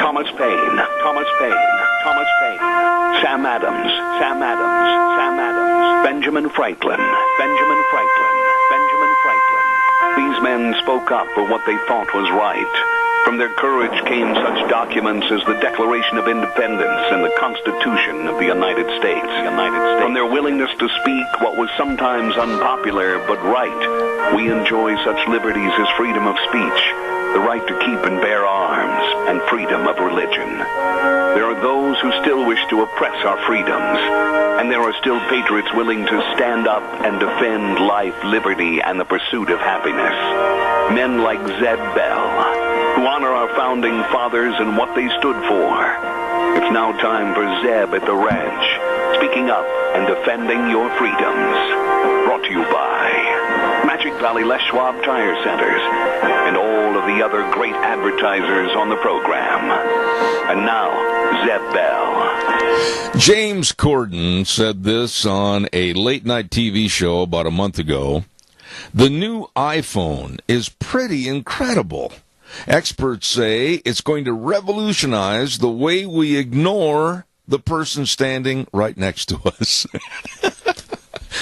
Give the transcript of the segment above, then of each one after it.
Thomas Paine, Thomas Paine, Thomas Paine, Sam Adams, Sam Adams, Sam Adams, Benjamin Franklin, Benjamin Franklin, Benjamin Franklin. These men spoke up for what they thought was right. From their courage came such documents as the Declaration of Independence and the Constitution of the United States. From their willingness to speak what was sometimes unpopular but right, we enjoy such liberties as freedom of speech, the right to keep and bear arms, and freedom of religion. There are those who still wish to oppress our freedoms, and there are still patriots willing to stand up and defend life, liberty, and the pursuit of happiness. Men like Zeb Bell, who honor our founding fathers and what they stood for. It's now time for Zeb at the ranch, speaking up and defending your freedoms. Brought to you by Magic Valley Les Schwab Tire Centers and all of the other great advertisers on the program. And now, Zeb Bell. James Corden said this on a late-night TV show about a month ago. The new iPhone is pretty incredible. Experts say it's going to revolutionize the way we ignore the person standing right next to us.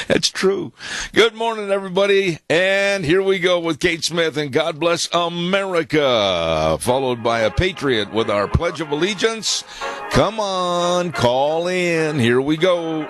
That's true. Good morning, everybody. And here we go with Kate Smith and God Bless America, followed by a Patriot with our Pledge of Allegiance. Come on, call in. Here we go.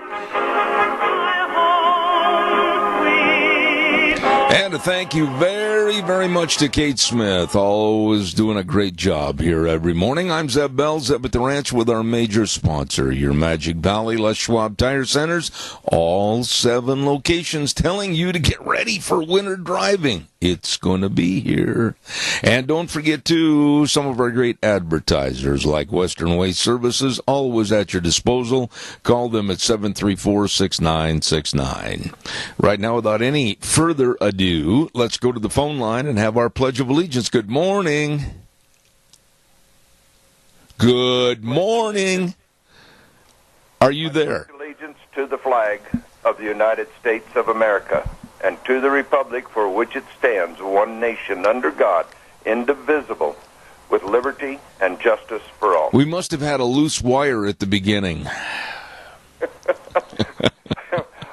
And to thank you very, very much to Kate Smith, always doing a great job here every morning. I'm Zeb Bell, Zeb at the Ranch with our major sponsor, your Magic Valley Les Schwab Tire Centers, all 7 locations telling you to get ready for winter driving. It's going to be here. And don't forget, too, some of our great advertisers like Western Waste Services, always at your disposal. Call them at 734-6969. Right now, without any further ado, let's go to the phone line and have our Pledge of Allegiance. Good morning. Good morning. Are you there? Allegiance to the flag of the United States of America and to the republic for which it stands, one nation under God, indivisible, with liberty and justice for all. We must have had a loose wire at the beginning.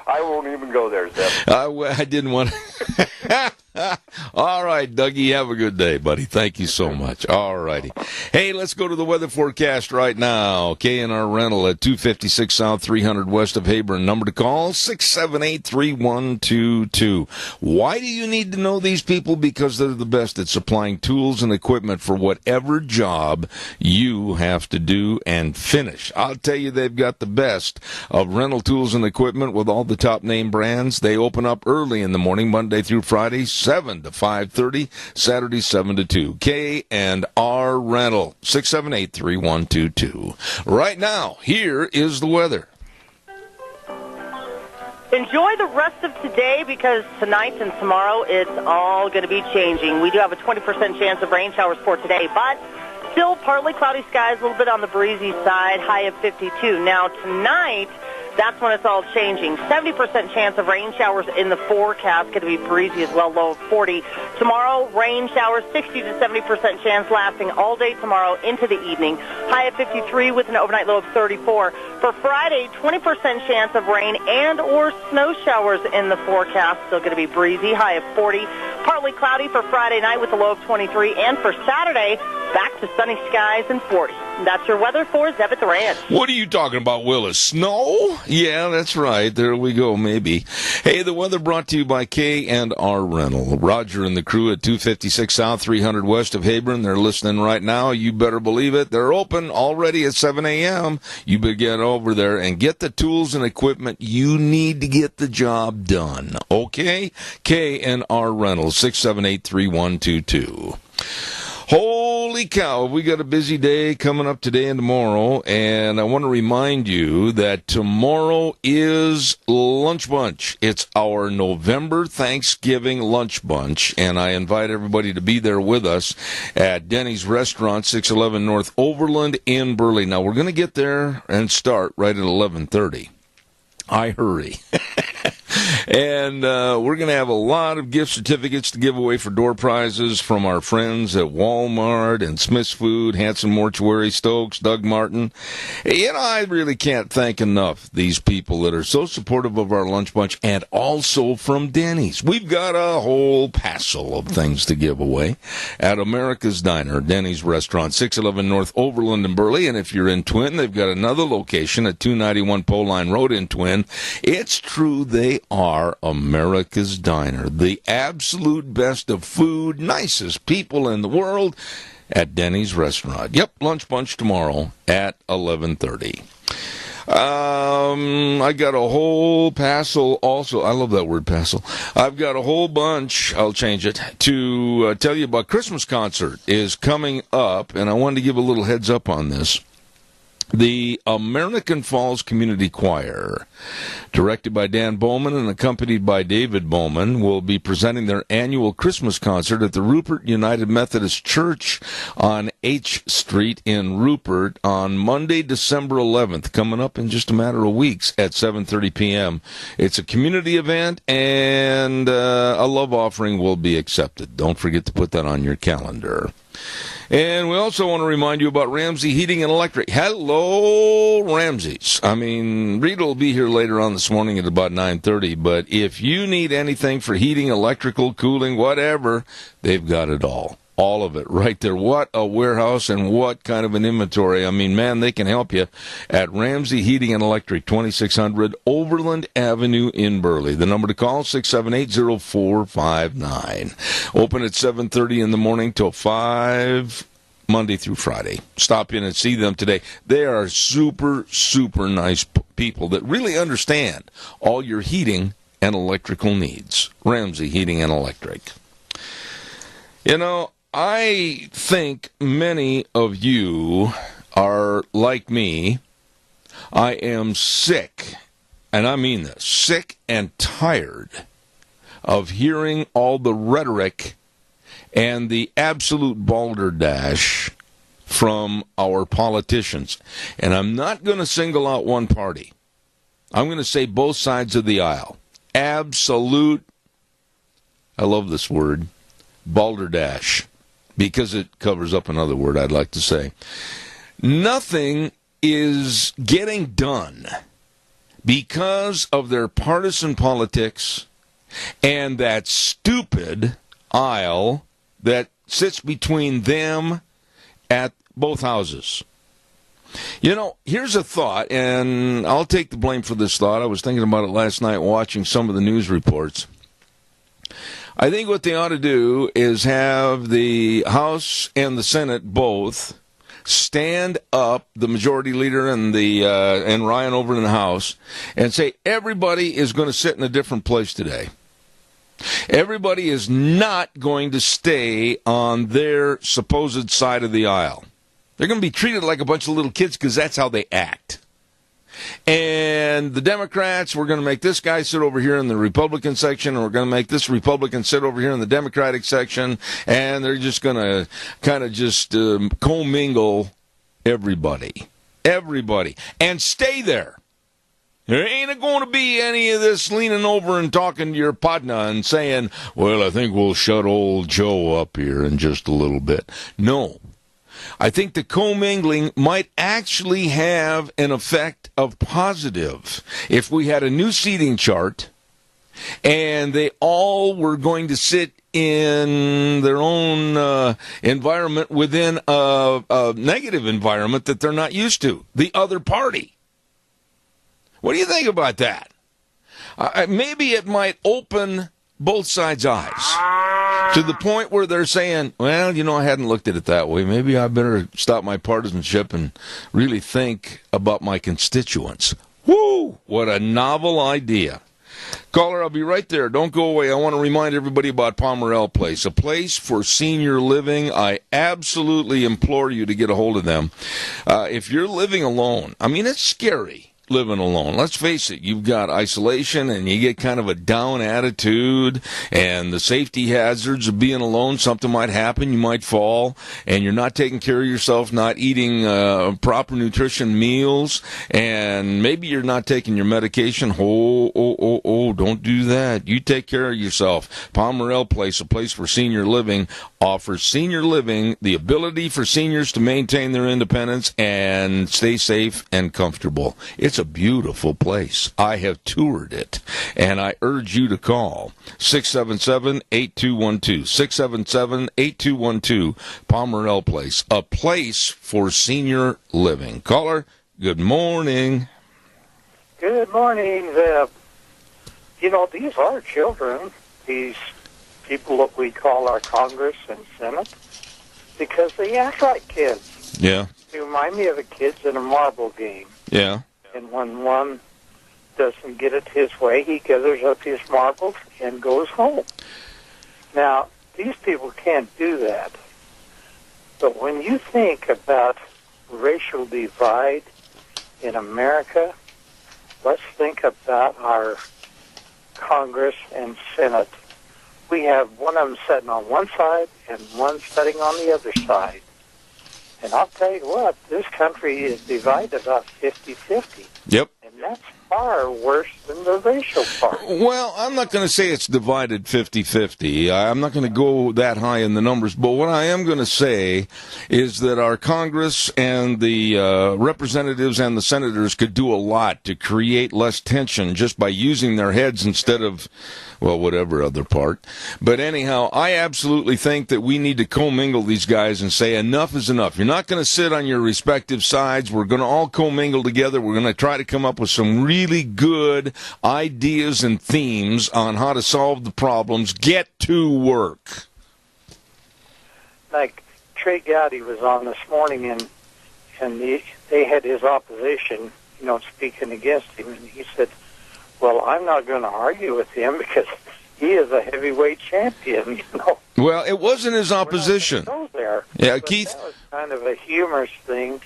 I won't even go there, Zeb. I didn't want to. All right, Dougie, have a good day, buddy. Thank you so much. All righty. Hey, let's go to the weather forecast right now. K&R Rental at 256 South, 300 west of Hebron. Number to call, 678-3122. Why do you need to know these people? Because they're the best at supplying tools and equipment for whatever job you have to do and finish. I'll tell you, they've got the best of rental tools and equipment with all the top name brands. They open up early in the morning, Monday through Friday, 7 to 5:30, Saturday 7 to 2. K&R Rental, 678-3122. Right now, here is the weather. Enjoy the rest of today because tonight and tomorrow it's all going to be changing. We do have a 20% chance of rain showers for today, but still partly cloudy skies, a little bit on the breezy side, high of 52. Now tonight, that's when it's all changing. 70% chance of rain showers in the forecast. Going to be breezy as well, low of 40. Tomorrow, rain showers, 60 to 70% chance lasting all day tomorrow into the evening. High of 53 with an overnight low of 34. For Friday, 20% chance of rain and or snow showers in the forecast. Still going to be breezy, high of 40. Partly cloudy for Friday night with a low of 23. And for Saturday, back to sunny skies and 40. That's your weather for Zeb at the Ranch. What are you talking about, Willis? Snow? Yeah, that's right. There we go, maybe. Hey, the weather brought to you by K&R Rental. Roger and the crew at 256 South, 300 west of Hebron. They're listening right now. You better believe it. They're open already at 7 a.m. You better get over there and get the tools and equipment you need to get the job done. Okay? K&R Rental, 678-3122. Holy cow, we got a busy day coming up today and tomorrow, and I want to remind you that tomorrow is Lunch Bunch. It's our November Thanksgiving Lunch Bunch, and I invite everybody to be there with us at Denny's Restaurant, 611 North Overland in Burley. Now, we're going to get there and start right at 11:30. I hurry. And we're going to have a lot of gift certificates to give away for door prizes from our friends at Walmart and Smith's Food, Hanson Mortuary, Stokes, Doug Martin. You know, I really can't thank enough these people that are so supportive of our lunch bunch, and also from Denny's. We've got a whole passel of things to give away at America's Diner, Denny's Restaurant, 611 North Overland in Burley. And if you're in Twin, they've got another location at 291 Pole Line Road in Twin. It's true, they are America's Diner, the absolute best of food, nicest people in the world at Denny's Restaurant. Yep, lunch bunch tomorrow at 11:30. I got a whole passel also. I love that word, passel. I've got a whole bunch, I'll change it, to tell you about. Christmas concert is coming up, and I wanted to give a little heads up on this. The American Falls Community Choir, directed by Dan Bowman and accompanied by David Bowman, will be presenting their annual Christmas concert at the Rupert United Methodist Church on H Street in Rupert on Monday, December 11th, coming up in just a matter of weeks at 7:30 p.m. It's a community event, and a love offering will be accepted. Don't forget to put that on your calendar. And we also want to remind you about Ramsey Heating and Electric. Hello, Ramsey's. I mean, Rita will be here later on this morning at about 9:30, but if you need anything for heating, electrical, cooling, whatever, they've got it all. All of it right there. What a warehouse and what kind of an inventory. I mean, man, they can help you at Ramsey Heating and Electric, 2600 Overland Avenue in Burley. The number to call, 678-0459. Open at 7:30 in the morning till 5 Monday through Friday. Stop in and see them today. They are super, super nice people that really understand all your heating and electrical needs. Ramsey Heating and Electric. You know, I think many of you are like me. I am sick, and I mean this, sick and tired of hearing all the rhetoric and the absolute balderdash from our politicians. And I'm not going to single out one party. I'm going to say both sides of the aisle. Absolute, I love this word, balderdash, because it covers up another word I'd like to say. Nothing is getting done because of their partisan politics and that stupid aisle that sits between them at both houses. You know, here's a thought, and I'll take the blame for this thought. I was thinking about it last night watching some of the news reports. I think what they ought to do is have the House and the Senate both stand up, the majority leader and and Ryan over in the House, and say everybody is going to sit in a different place today. Everybody is not going to stay on their supposed side of the aisle. They're going to be treated like a bunch of little kids because that's how they act. And the Democrats, we're going to make this guy sit over here in the Republican section, and we're going to make this Republican sit over here in the Democratic section, and they're just going to kind of just commingle everybody, and stay there. There ain't going to be any of this leaning over and talking to your partner and saying, well, I think we'll shut old Joe up here in just a little bit. No. I think the commingling might actually have an effect of positive. If we had a new seating chart and they all were going to sit in their own environment within a negative environment that they're not used to, the other party. What do you think about that? Maybe it might open both sides' eyes to the point where they're saying, well, you know, I hadn't looked at it that way. Maybe I better stop my partisanship and really think about my constituents. Woo! What a novel idea. Caller, I'll be right there. Don't go away. I want to remind everybody about Pomerell Place, a place for senior living. I absolutely implore you to get a hold of them. If you're living alone, I mean, it's scary. living alone. Let's face it, you've got isolation and you get kind of a down attitude and the safety hazards of being alone. Something might happen, you might fall, and you're not taking care of yourself, not eating proper nutrition meals, and maybe you're not taking your medication. Don't do that. You take care of yourself. Palmerell Place, a place for senior living, offers senior living the ability for seniors to maintain their independence and stay safe and comfortable. It's a beautiful place. I have toured it, and I urge you to call 677-8212. 677-8212. Palmerell Place, a place for senior living. Caller, good morning. Good morning. These are children, these people that we call our Congress and Senate, because they act like kids. Yeah. They remind me of the kids in a marble game. Yeah. And when one doesn't get it his way, he gathers up his marbles and goes home. Now, these people can't do that. But when you think about racial divide in America, let's think about our Congress and Senate. We have one of them sitting on one side and one sitting on the other side. And I'll tell you what, this country is divided about 50-50. Yep. And that's far worse than the racial part. Well, I'm not going to say it's divided 50-50. I'm not going to go that high in the numbers. But what I am going to say is that our Congress and the representatives and the senators could do a lot to create less tension just by using their heads instead of, well, whatever other part. But anyhow, I absolutely think that we need to commingle these guys and say enough is enough. You're not going to sit on your respective sides. We're going to all commingle together. We're going to try to come up with some really good ideas and themes on how to solve the problems. Get to work. Like Trey Gowdy was on this morning, and they had his opposition, speaking against him, and he said, well, I'm not going to argue with him because he is a heavyweight champion, Well, it wasn't his opposition. Go there. Yeah, But Keith. that was kind of a humorous thing.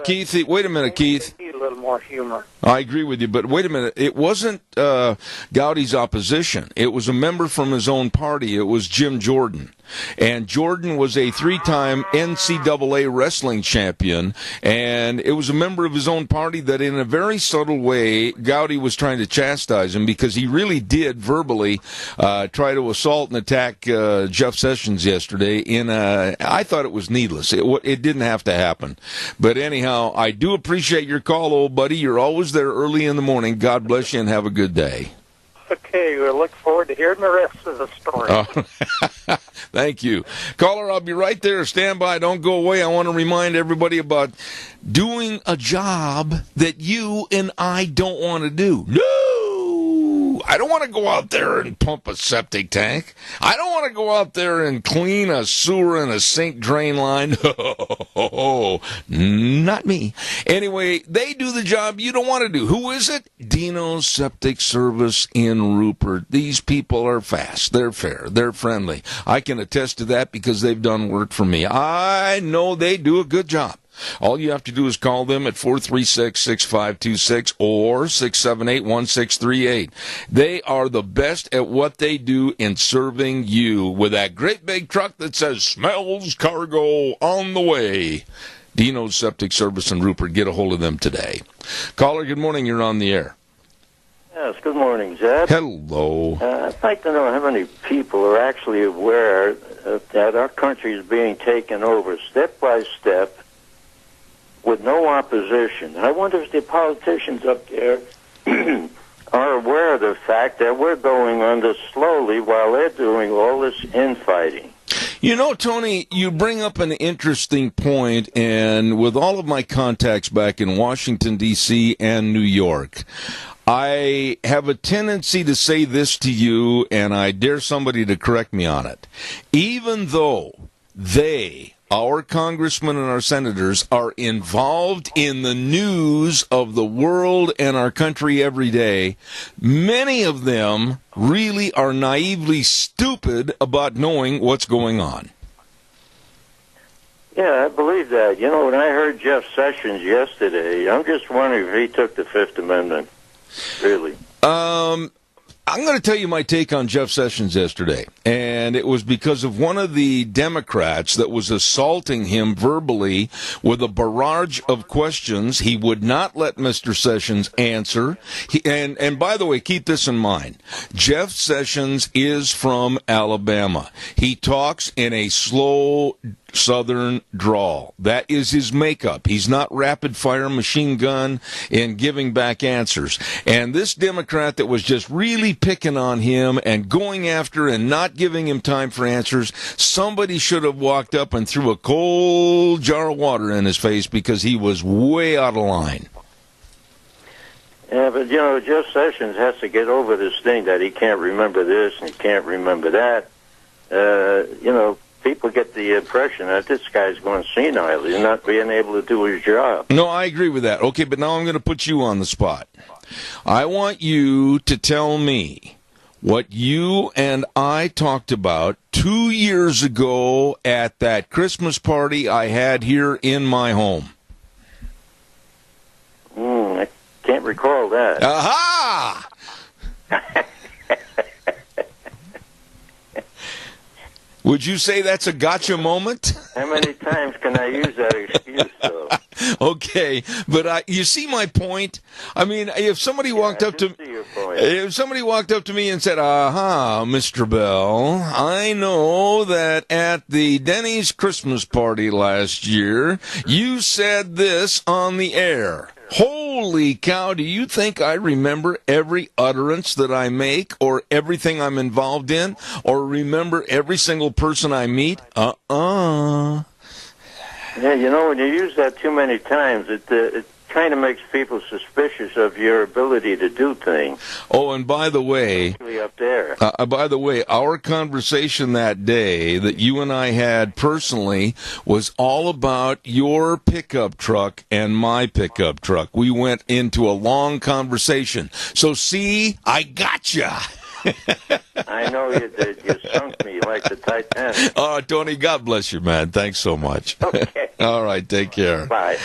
Keith, wait a minute, Keith. Need a little more humor. I agree with you, but wait a minute. It wasn't Gowdy's opposition. It was a member from his own party. It was Jim Jordan. And Jordan was a three-time NCAA wrestling champion, and it was a member of his own party that in a very subtle way, Gowdy was trying to chastise him because he really did verbally try to assault and attack Jeff Sessions yesterday. I thought it was needless. It didn't have to happen. But anyhow, I do appreciate your call, old buddy. You're always there early in the morning. God bless you and have a good day. Okay, we'll look forward to hearing the rest of the story. Thank you. Caller, I'll be right there. Stand by. Don't go away. I want to remind everybody about doing a job that you and I don't want to do. No! I don't want to go out there and pump a septic tank. I don't want to go out there and clean a sewer and a sink drain line. Not me. Anyway, they do the job you don't want to do. Who is it? Dino's Septic Service in Rupert. These people are fast. They're fair. They're friendly. I can attest to that because they've done work for me. I know they do a good job. All you have to do is call them at 436-6526 or 678-1638. They are the best at what they do in serving you with that great big truck that says, smells cargo on the way. Dino's Septic Service in Rupert. Get a hold of them today. Caller, good morning. You're on the air. Yes, good morning, Zed. Hello. I'd like to know how many people are actually aware that our country is being taken over step by step with no opposition. I wonder if the politicians up there are aware of the fact that we're going under slowly while they're doing all this infighting. You know, Tony, you bring up an interesting point, and with all of my contacts back in Washington, D.C. and New York, I have a tendency to say this to you, and I dare somebody to correct me on it. Even though our congressmen and our senators are involved in the news of the world and our country every day, many of them really are naively stupid about knowing what's going on. Yeah, I believe that. You know, when I heard Jeff Sessions yesterday, I'm just wondering if he took the Fifth Amendment. Really. I'm going to tell you my take on Jeff Sessions yesterday, and it was because of one of the Democrats that was assaulting him verbally with a barrage of questions. He would not let Mr. Sessions answer. And by the way, keep this in mind. Jeff Sessions is from Alabama. He talks in a slow Southern drawl. That is his makeup. He's not rapid-fire machine gun in giving back answers. And this Democrat that was just really picking on him and going after and not giving him time for answers, somebody should have walked up and threw a cold jar of water in his face because he was way out of line. Yeah, but, you know, Jeff Sessions has to get over this thing that he can't remember this and he can't remember that. You know, people get the impression that this guy's going senile. He's not being able to do his job. No, I agree with that. Okay, but now I'm going to put you on the spot. I want you to tell me what you and I talked about 2 years ago at that Christmas party I had here in my home. I can't recall that. Aha! Would you say that's a gotcha moment? How many times can I use that excuse, though? Okay, but you see my point? I mean, if somebody walked up to me and said, "Aha, Mr. Bell, I know that at the Denny's Christmas party last year, you said this on the air." Holy cow, do you think I remember every utterance that I make or everything I'm involved in or remember every single person I meet? Yeah, you know, when you use that too many times, it kind of makes people suspicious of your ability to do things. Oh, and by the way, up there. Our conversation that day that you and I had personally was all about your pickup truck and my pickup truck. We went into a long conversation. So see, I gotcha. I know you did. You sunk me like the Titanic. Oh, Tony, God bless you, man. Thanks so much. Okay. All right, take care. Bye.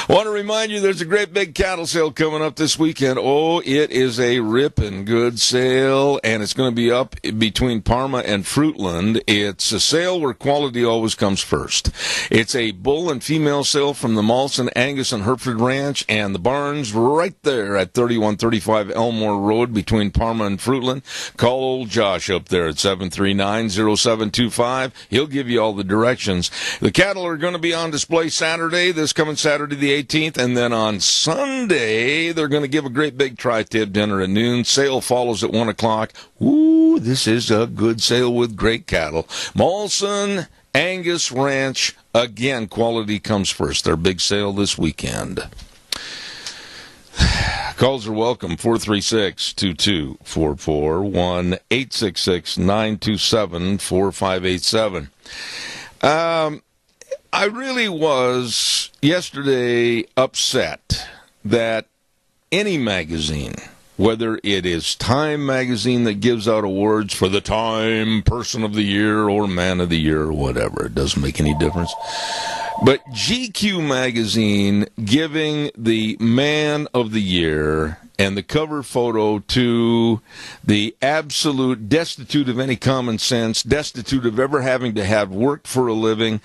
Want to remind you there's a great big cattle sale coming up this weekend. Oh, it is a ripping good sale, and it's going to be up between Parma and Fruitland. It's a sale where quality always comes first. It's a bull and female sale from the Malson, Angus, and Hereford Ranch, and the barns right there at 3135 Elmore Road between Parma and Fruitland. Call old Josh up there at 739-0725. He'll give you all the directions. The cattle are going to be on display this coming Saturday the 18th, and then on Sunday, they're going to give a great big tri-tip dinner at noon. Sale follows at 1 o'clock. Ooh, this is a good sale with great cattle. Malson, Angus Ranch, again, quality comes first. Their big sale this weekend. Calls are welcome, 436-2244, 1-866-927-4587. I really was yesterday upset that any magazine, whether it is Time magazine that gives out awards for the Time Person of the Year or Man of the Year or whatever, it doesn't make any difference, but GQ magazine giving the Man of the Year and the cover photo to the absolute destitute of any common sense, destitute of ever having to have worked for a living,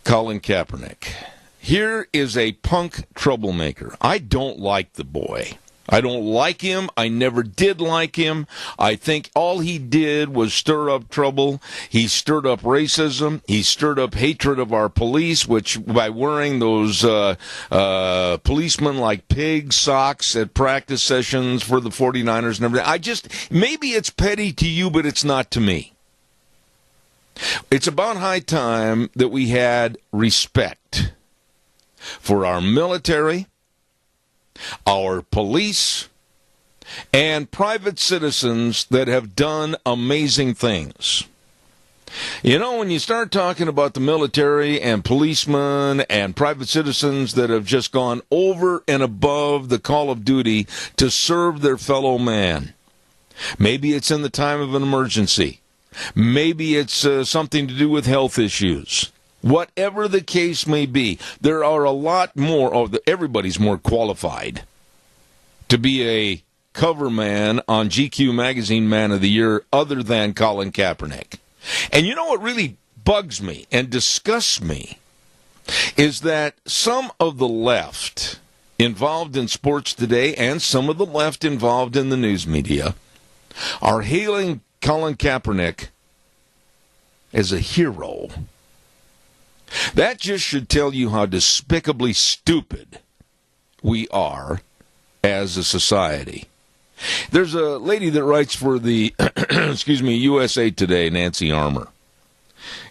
Colin Kaepernick. Here is a punk troublemaker. I don't like the boy. I don't like him. I never did like him. I think all he did was stir up trouble. He stirred up racism. He stirred up hatred of our police, which by wearing those policemen like pig socks at practice sessions for the 49ers and everything. Maybe it's petty to you, but it's not to me. It's about high time that we had respect for our military, our police, and private citizens that have done amazing things. You know, when you start talking about the military and policemen and private citizens that have just gone over and above the call of duty to serve their fellow man, maybe it's in the time of an emergency. Maybe it's something to do with health issues. Whatever the case may be, there are a lot more, everybody's more qualified to be a cover man on GQ Magazine Man of the Year other than Colin Kaepernick. And you know what really bugs me and disgusts me is that some of the left involved in sports today and some of the left involved in the news media are hailing Colin Kaepernick as a hero. That just should tell you how despicably stupid we are as a society. There's a lady that writes for the USA Today, Nancy Armour.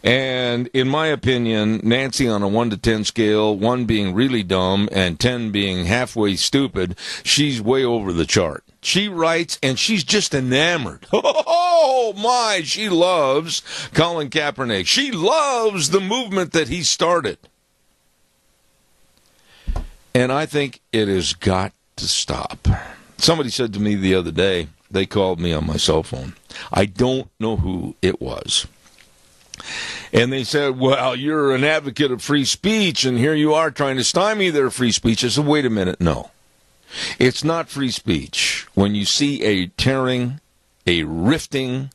And in my opinion, Nancy, on a 1 to 10 scale, 1 being really dumb and 10 being halfway stupid, she's way over the chart. She writes, and she's just enamored. Oh, my, she loves Colin Kaepernick. She loves the movement that he started. And I think it has got to stop. Somebody said to me the other day, they called me on my cell phone. I don't know who it was. And they said, well, you're an advocate of free speech, and here you are trying to stymie their free speech. I said, wait a minute, no. It's not free speech when you see a tearing, a rifting,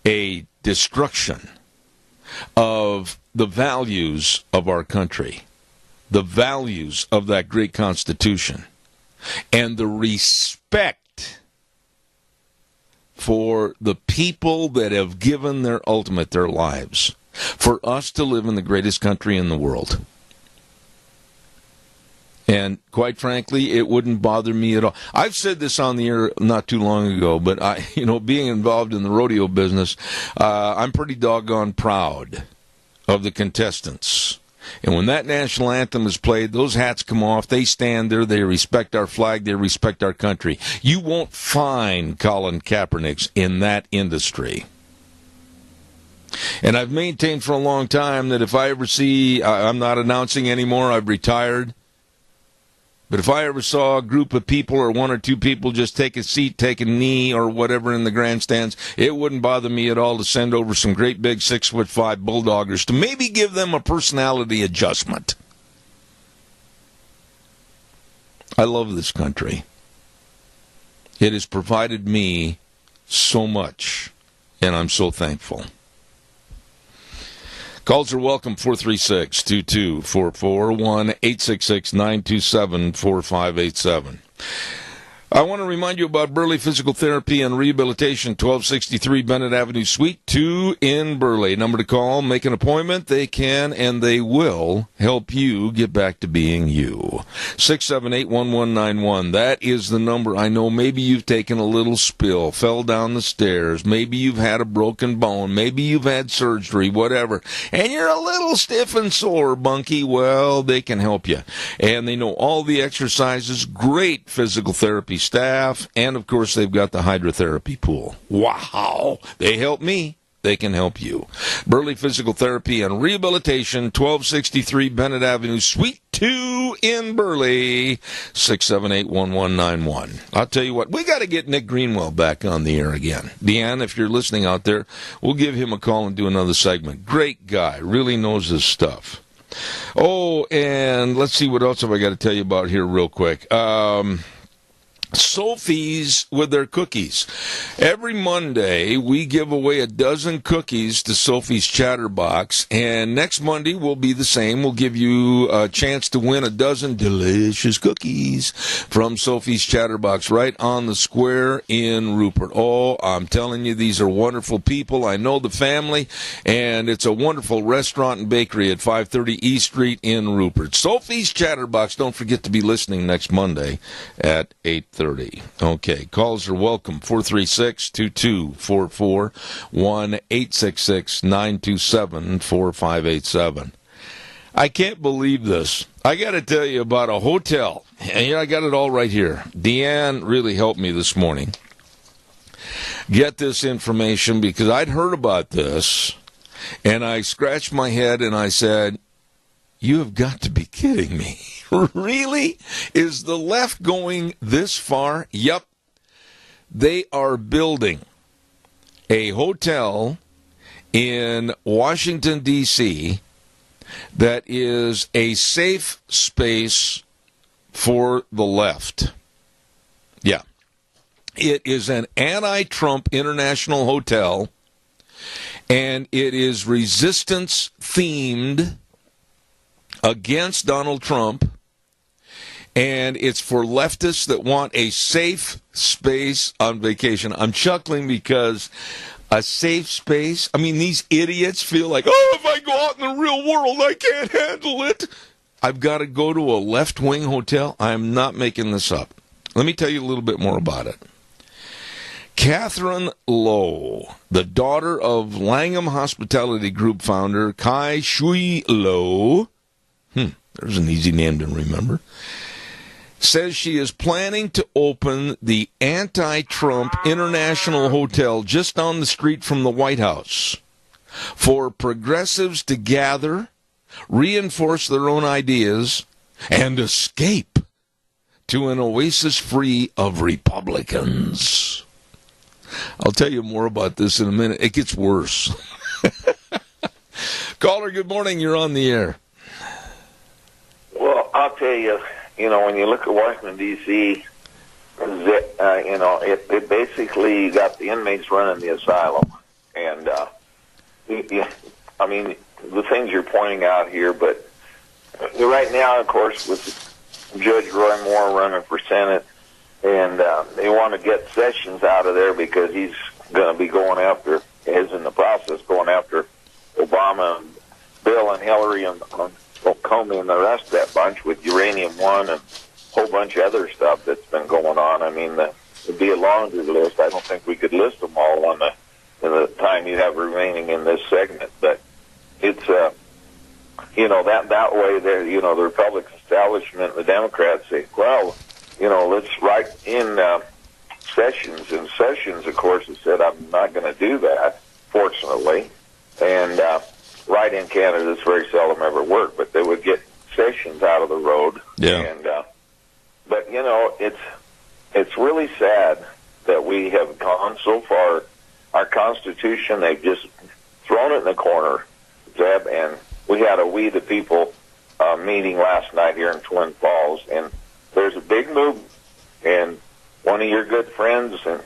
a destruction of the values of our country, the values of that great Constitution, and the respect for the people that have given their ultimate, their lives, for us to live in the greatest country in the world. And quite frankly, it wouldn't bother me at all. I've said this on the air not too long ago, but being involved in the rodeo business, I'm pretty doggone proud of the contestants. And when that national anthem is played, those hats come off, they stand there, they respect our flag, they respect our country. You won't find Colin Kaepernicks in that industry. And I've maintained for a long time that if I ever see, I'm not announcing anymore, I've retired, but if I ever saw a group of people or 1 or 2 people just take a seat, take a knee or whatever in the grandstands, it wouldn't bother me at all to send over some great big 6'5" bulldoggers to maybe give them a personality adjustment. I love this country. It has provided me so much, and I'm so thankful. Calls are welcome, 436-2244, 1-866-927-4587. I want to remind you about Burley Physical Therapy and Rehabilitation, 1263 Bennett Avenue, Suite 2 in Burley. Number to call, make an appointment. They can and they will help you get back to being you. 678-1191. That is the number. I know maybe you've taken a little spill, fell down the stairs. Maybe you've had a broken bone. Maybe you've had surgery, whatever. And you're a little stiff and sore, Bunky. Well, they can help you. And they know all the exercises, great physical therapy staff, and of course they've got the hydrotherapy pool. Wow, they help me, they can help you. Burley Physical Therapy and Rehabilitation, 1263 Bennett Avenue, Suite 2 in Burley, 678-1191. I'll tell you what, we got to get Nick Greenwell back on the air again. Deanne, if you're listening out there, we'll give him a call and do another segment. Great guy, really knows his stuff. Oh, and let's see, what else have I got to tell you about here real quick. Sophie's with their cookies. Every Monday, we give away a dozen cookies to Sophie's Chatterbox, and next Monday will be the same. We'll give you a chance to win a dozen delicious cookies from Sophie's Chatterbox right on the square in Rupert. Oh, I'm telling you, these are wonderful people. I know the family, and it's a wonderful restaurant and bakery at 530 East Street in Rupert. Sophie's Chatterbox. Don't forget to be listening next Monday at 8:30. Okay, calls are welcome. 436-2244, 1-866-927-4587. I can't believe this. I got to tell you about a hotel. And I got it all right here. Deanne really helped me this morning get this information because I'd heard about this, and I scratched my head and I said, you have got to be kidding me. Really? Is the left going this far? Yep. They are building a hotel in Washington, D.C. that is a safe space for the left. Yeah. It is an anti-Trump international hotel, and it is resistance-themed against Donald Trump, and it's for leftists that want a safe space on vacation. I'm chuckling because a safe space, I mean, these idiots feel like, oh, if I go out in the real world, I can't handle it. I've got to go to a left-wing hotel. I'm not making this up. Let me tell you a little bit more about it. Catherine Lowe, the daughter of Langham Hospitality Group founder Kai Shui Lowe, there's an easy name to remember, says she is planning to open the anti-Trump International Hotel just down the street from the White House for progressives to gather, reinforce their own ideas, and escape to an oasis free of Republicans. I'll tell you more about this in a minute. It gets worse. Caller, good morning. You're on the air. Well, I'll tell you, when you look at Washington, D.C., it basically got the inmates running the asylum. And, I mean, the things you're pointing out here, but right now, of course, with Judge Roy Moore running for Senate, and they want to get Sessions out of there because he's going to be is in the process going after Obama and Bill and Hillary and Comey and the rest of that bunch with Uranium One and a whole bunch of other stuff that's been going on. I mean, it'd be a laundry list. I don't think we could list them all in the time you have remaining in this segment. But it's, that way there, the Republican establishment and the Democrats say, well, let's write in Sessions. And Sessions, of course, has said, I'm not going to do that, fortunately. And write-in candidates very seldom ever work, but they would get Sessions out of the road. Yeah. And, but, it's really sad that we have gone so far. Our Constitution, they've just thrown it in the corner, Zeb, and we had a We the People meeting last night here in Twin Falls, and there's a big move, and one of your good friends, and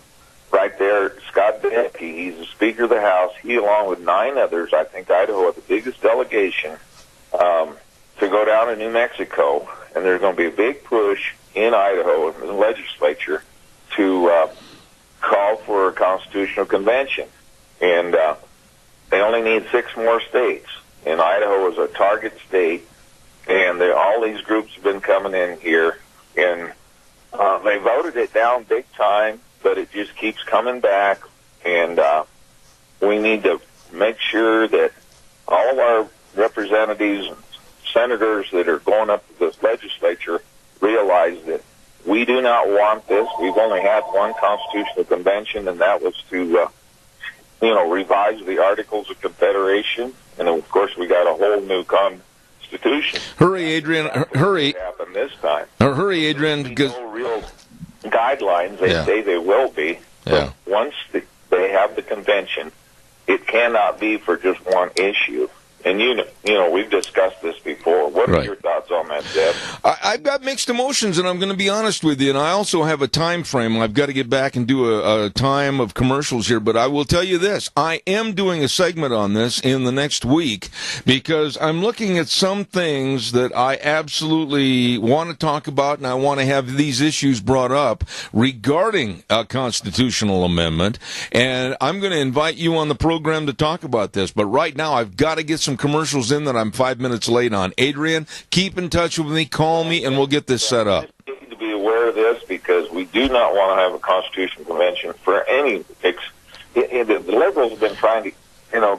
right there, Scott Beck, he's the Speaker of the House. He, along with 9 others, I think Idaho had the biggest delegation, to go down to New Mexico, and there's going to be a big push in Idaho in the legislature to call for a constitutional convention. And they only need 6 more states. And Idaho is a target state, and all these groups have been coming in here, and they voted it down big time, but it just keeps coming back, and we need to make sure that all of our representatives and senators that are going up to this legislature realize that we do not want this. We've only had one constitutional convention, and that was to, revise the Articles of Confederation, and of course we got a whole new constitution. Hurry, Adrian! Hurry! Happen this time? Hurry, Adrian! Because no real guidelines. They say they will be. Yeah. Once they have the convention, it cannot be for just one issue. And we've discussed this before. What are your thoughts on that, Deb? I've got mixed emotions, and I'm going to be honest with you. And I also have a time frame. I've got to get back and do a time of commercials here. But I will tell you this: I am doing a segment on this in the next week because I'm looking at some things that I absolutely want to talk about, and I want to have these issues brought up regarding a constitutional amendment. And I'm going to invite you on the program to talk about this. But right now, I've got to get some commercials in that I'm 5 minutes late on. Adrian, keep in touch with me, call me, and we'll get this set up. We need to be aware of this because we do not want to have a constitutional convention for any. The liberals have been trying to,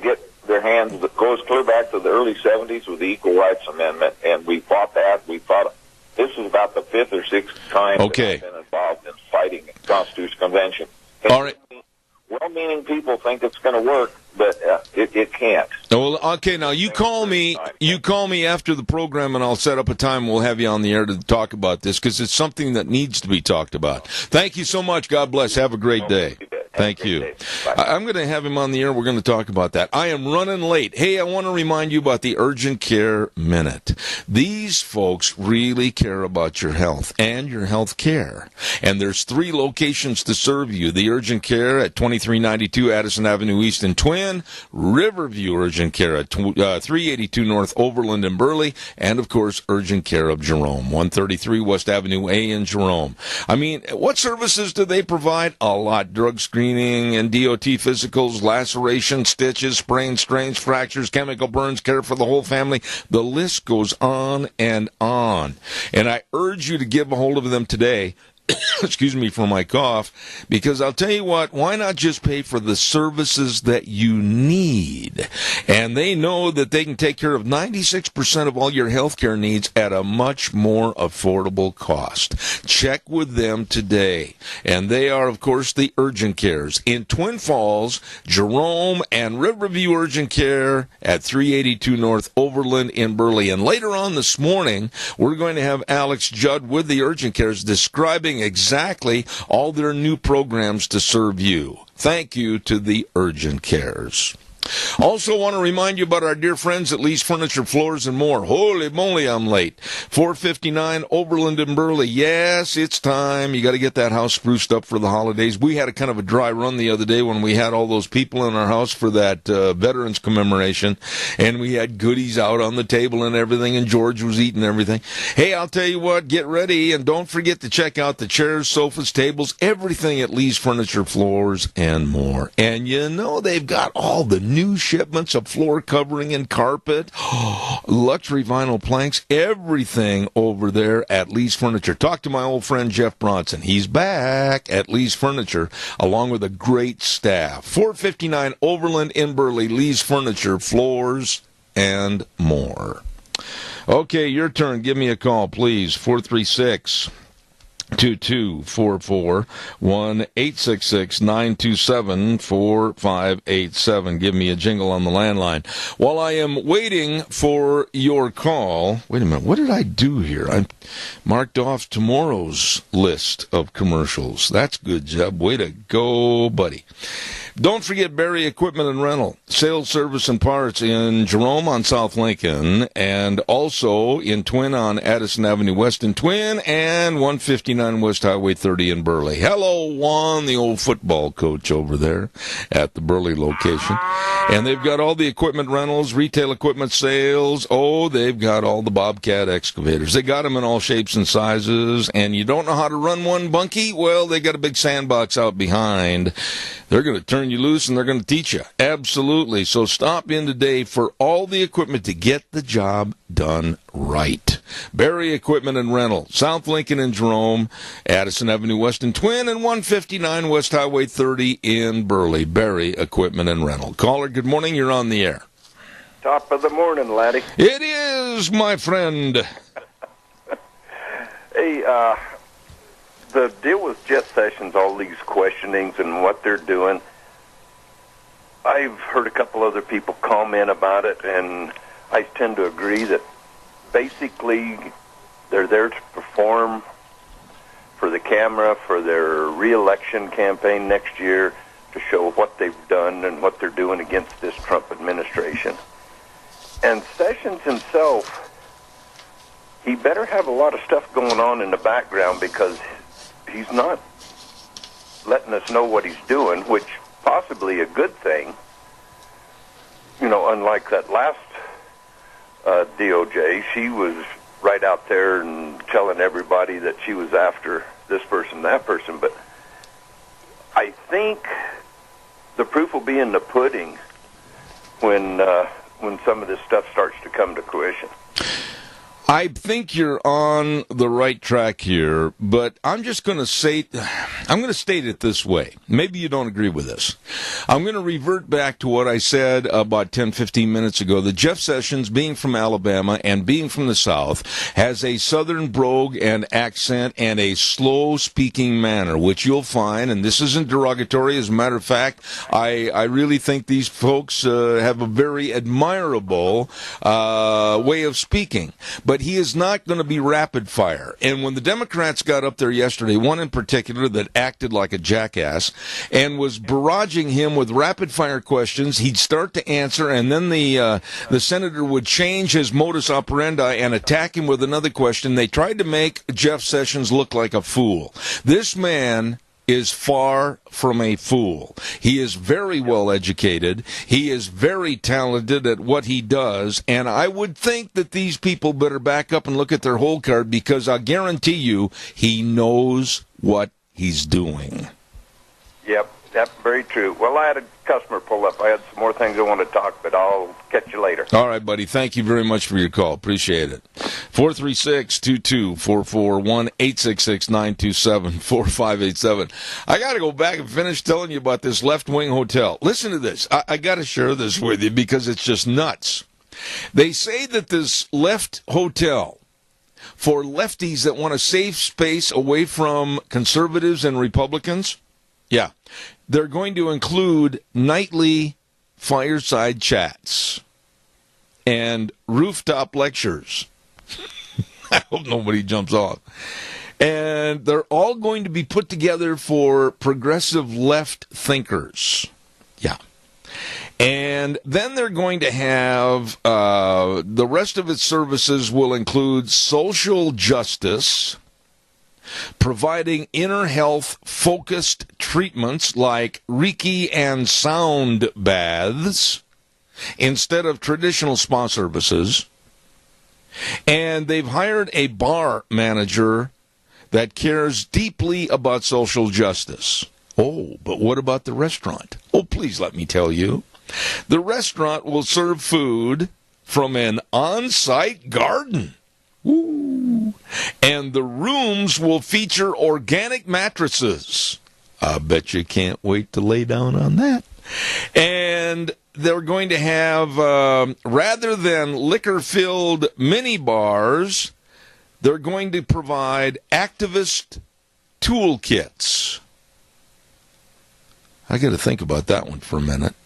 get their hands. It goes clear back to the early 70s with the Equal Rights Amendment, and we fought that. We fought. This is about the 5th or 6th time that I've been involved in fighting a constitutional convention. And all right. Well-meaning people think it's going to work, but it can't. Well, okay. Now you call me. You call me after the program, and I'll set up a time. We'll have you on the air to talk about this because it's something that needs to be talked about. Thank you so much. God bless. Have a great day. Thank you. I'm going to have him on the air. We're going to talk about that. I am running late. Hey, I want to remind you about the Urgent Care Minute. These folks really care about your health and your health care. And there's 3 locations to serve you. The Urgent Care at 2392 Addison Avenue East in Twin, Riverview Urgent Care at 382 North Overland in Burley, and, of course, Urgent Care of Jerome, 133 West Avenue A in Jerome. I mean, what services do they provide? A lot. Drug screening and DOT physicals, laceration, stitches, sprains, strains, fractures, chemical burns, care for the whole family. The list goes on and on. And I urge you to give a hold of them today. Excuse me for my cough, because I'll tell you what, why not just pay for the services that you need? And they know that they can take care of 96% of all your health care needs at a much more affordable cost. Check with them today. And they are, of course, the Urgent Cares in Twin Falls, Jerome, and Riverview Urgent Care at 382 North Overland in Burley. And later on this morning, we're going to have Alex Judd with the Urgent Cares describing exactly all their new programs to serve you. Thank you to the Urgent Cares. Also want to remind you about our dear friends at Lee's Furniture, Floors, and More. Holy moly, I'm late. 459 Overland and Burley. Yes, it's time. You got to get that house spruced up for the holidays. We had a kind of a dry run the other day when we had all those people in our house for that Veterans commemoration, and we had goodies out on the table and everything, and George was eating everything. Hey, I'll tell you what, get ready, and don't forget to check out the chairs, sofas, tables, everything at Lee's Furniture, Floors, and More. And you know they've got all the new shipments of floor covering and carpet, luxury vinyl planks, everything over there at Lee's Furniture. Talk to my old friend Jeff Bronson. He's back at Lee's Furniture along with a great staff. 459 Overland in Burley, Lee's Furniture, Floors, and More. Okay, your turn. Give me a call, please. 436 2244 1-866-927-4587. Give me a jingle on the landline. While I am waiting for your call, wait a minute, what did I do here? I marked off tomorrow's list of commercials. That's good job. Way to go, buddy. Don't forget Barry Equipment and Rental, sales, service, and parts in Jerome on South Lincoln, and also in Twin on Addison Avenue West in Twin, and 159 West Highway 30 in Burley. Hello, Juan, the old football coach over there at the Burley location. And they've got all the equipment rentals, retail equipment sales. Oh, they've got all the Bobcat excavators. They got them in all shapes and sizes, and you don't know how to run one, Bunky? Well, they got a big sandbox out behind. They're going to turn you loose, and they're going to teach you. Absolutely. So stop in today for all the equipment to get the job done right. Barry Equipment and Rental, South Lincoln and Jerome, Addison Avenue West in Twin, and 159 West Highway 30 in Burley. Barry Equipment and Rental. Caller, good morning. You're on the air. Top of the morning, laddie. It is, my friend. Hey, the deal with Jeff Sessions, all these questionings and what they're doing, I've heard a couple other people comment about it, and I tend to agree that basically they're there to perform for the camera for their re-election campaign next year to show what they've done and what they're doing against this Trump administration. And Sessions himself, he better have a lot of stuff going on in the background, because he's not letting us know what he's doing, which possibly a good thing. You know, unlike that last DOJ, she was right out there and telling everybody that she was after this person, that person. But I think the proof will be in the pudding when some of this stuff starts to come to fruition. I think you're on the right track here, but I'm going to state it this way. Maybe you don't agree with this. I'm going to revert back to what I said about 10, 15 minutes ago, that Jeff Sessions, being from Alabama and being from the South, has a Southern brogue and accent and a slow-speaking manner, which you'll find, and this isn't derogatory. As a matter of fact, I really think these folks have a very admirable way of speaking. But but he is not going to be rapid fire. And when the Democrats got up there yesterday, one in particular that acted like a jackass and was barraging him with rapid fire questions, he'd start to answer, and then the senator would change his modus operandi and attack him with another question. They tried to make Jeff Sessions look like a fool. This man is far from a fool. He is very well educated. He is very talented at what he does, and I would think that these people better back up and look at their whole card, because I guarantee you he knows what he's doing. Yep, that's very true. Well, I had a customer pull up. I had some more things I want to talk, but I'll catch you later. All right, buddy. Thank you very much for your call. Appreciate it. 436-2244, 1-866-927-4587. I got to go back and finish telling you about this left-wing hotel. Listen to this. I got to share this with you because it's just nuts. They say that this left hotel, for lefties that want a safe space away from conservatives and Republicans, yeah, they're going to include nightly fireside chats and rooftop lectures. I hope nobody jumps off. And they're all going to be put together for progressive left thinkers. Yeah. And then they're going to have the rest of its services will include social justice, providing inner health focused treatments like Reiki and sound baths instead of traditional spa services. And they've hired a bar manager that cares deeply about social justice. Oh, but what about the restaurant? Oh, please let me tell you. The restaurant will serve food from an on-site garden. Ooh. And the rooms will feature organic mattresses. I bet you can't wait to lay down on that. And they're going to have, rather than liquor-filled mini bars, they're going to provide activist toolkits. I got to think about that one for a minute.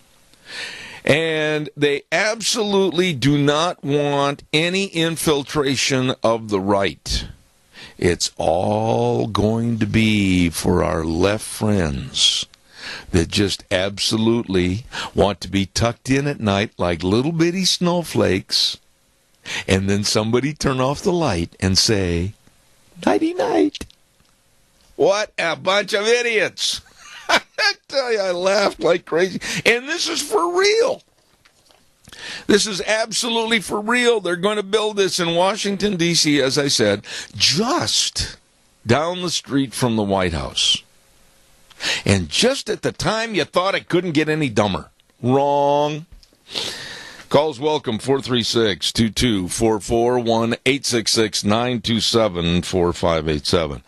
And they absolutely do not want any infiltration of the right. It's all going to be for our left friends that just absolutely want to be tucked in at night like little bitty snowflakes, and then somebody turn off the light and say, nighty-night. What a bunch of idiots. I tell you, I laughed like crazy. And this is for real. This is absolutely for real. They're going to build this in Washington, D.C., as I said, just down the street from the White House. And just at the time you thought it couldn't get any dumber. Wrong. Calls welcome, 436-2244, 1-866-927-4587.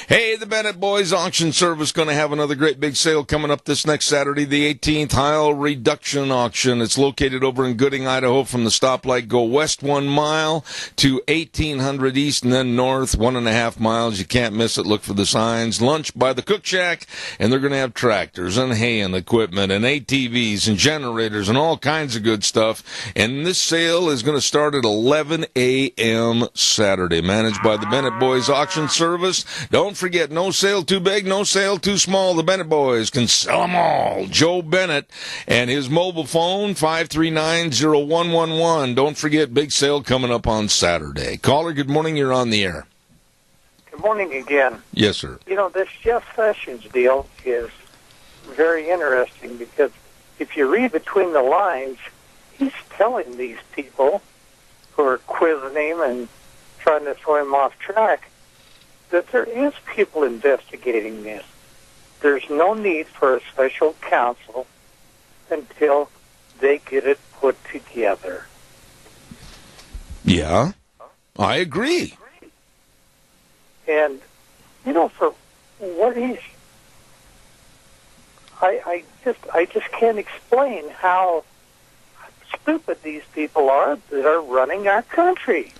Hey, the Bennett Boys Auction Service going to have another great big sale coming up this next Saturday, the 18th, Heil Reduction Auction. It's located over in Gooding, Idaho. From the stoplight, go west 1 mile to 1800 east, and then north 1.5 miles. You can't miss it. Look for the signs. Lunch by the Cook Shack, and they're going to have tractors and hay and equipment and ATVs and generators and all kinds of good stuff. And this sale is going to start at 11 a.m. Saturday, managed by the Bennett Boys Auction Service. Don't forget, no sale too big, no sale too small. The Bennett Boys can sell them all. Joe Bennett and his mobile phone, 539-0111. Don't forget, big sale coming up on Saturday. Caller, good morning. You're on the air. Good morning again. Yes, sir. You know, this Jeff Sessions deal is very interesting because if you read between the lines, he's telling these people who are quizzing him and trying to throw him off track that there is people investigating this. There's no need for a special counsel until they get it put together. Yeah, I agree. And, you know, for what he's... I just can't explain how stupid these people are that are running our country.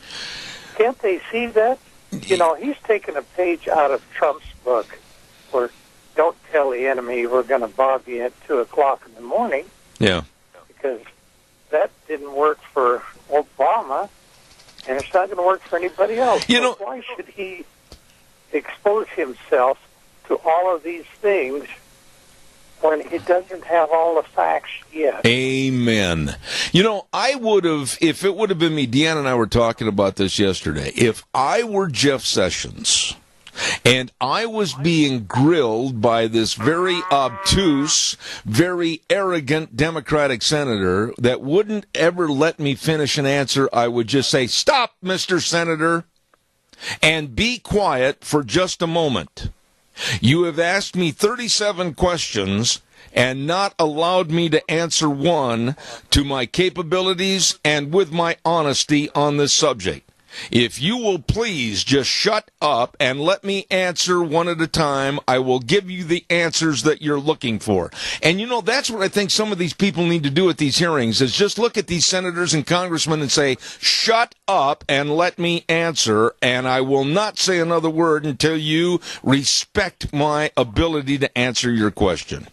Can't they see that? You know, he's taken a page out of Trump's book where don't tell the enemy we're going to bog you at 2 o'clock in the morning. Yeah. Because that didn't work for Obama. and it's not going to work for anybody else. You know, why should he expose himself to all of these things when he doesn't have all the facts yet? Amen. You know, I would have, if it would have been me, Deanna and I were talking about this yesterday, if I were Jeff Sessions and I was being grilled by this very obtuse, very arrogant Democratic senator that wouldn't ever let me finish an answer, I would just say, "Stop, Mr. Senator, and be quiet for just a moment. You have asked me 37 questions and not allowed me to answer one to my capabilities and with my honesty on this subject. If you will please just shut up and let me answer one at a time, I will give you the answers that you're looking for." And you know, that's what I think some of these people need to do at these hearings, is just look at these senators and congressmen and say, "Shut up and let me answer, and I will not say another word until you respect my ability to answer your question."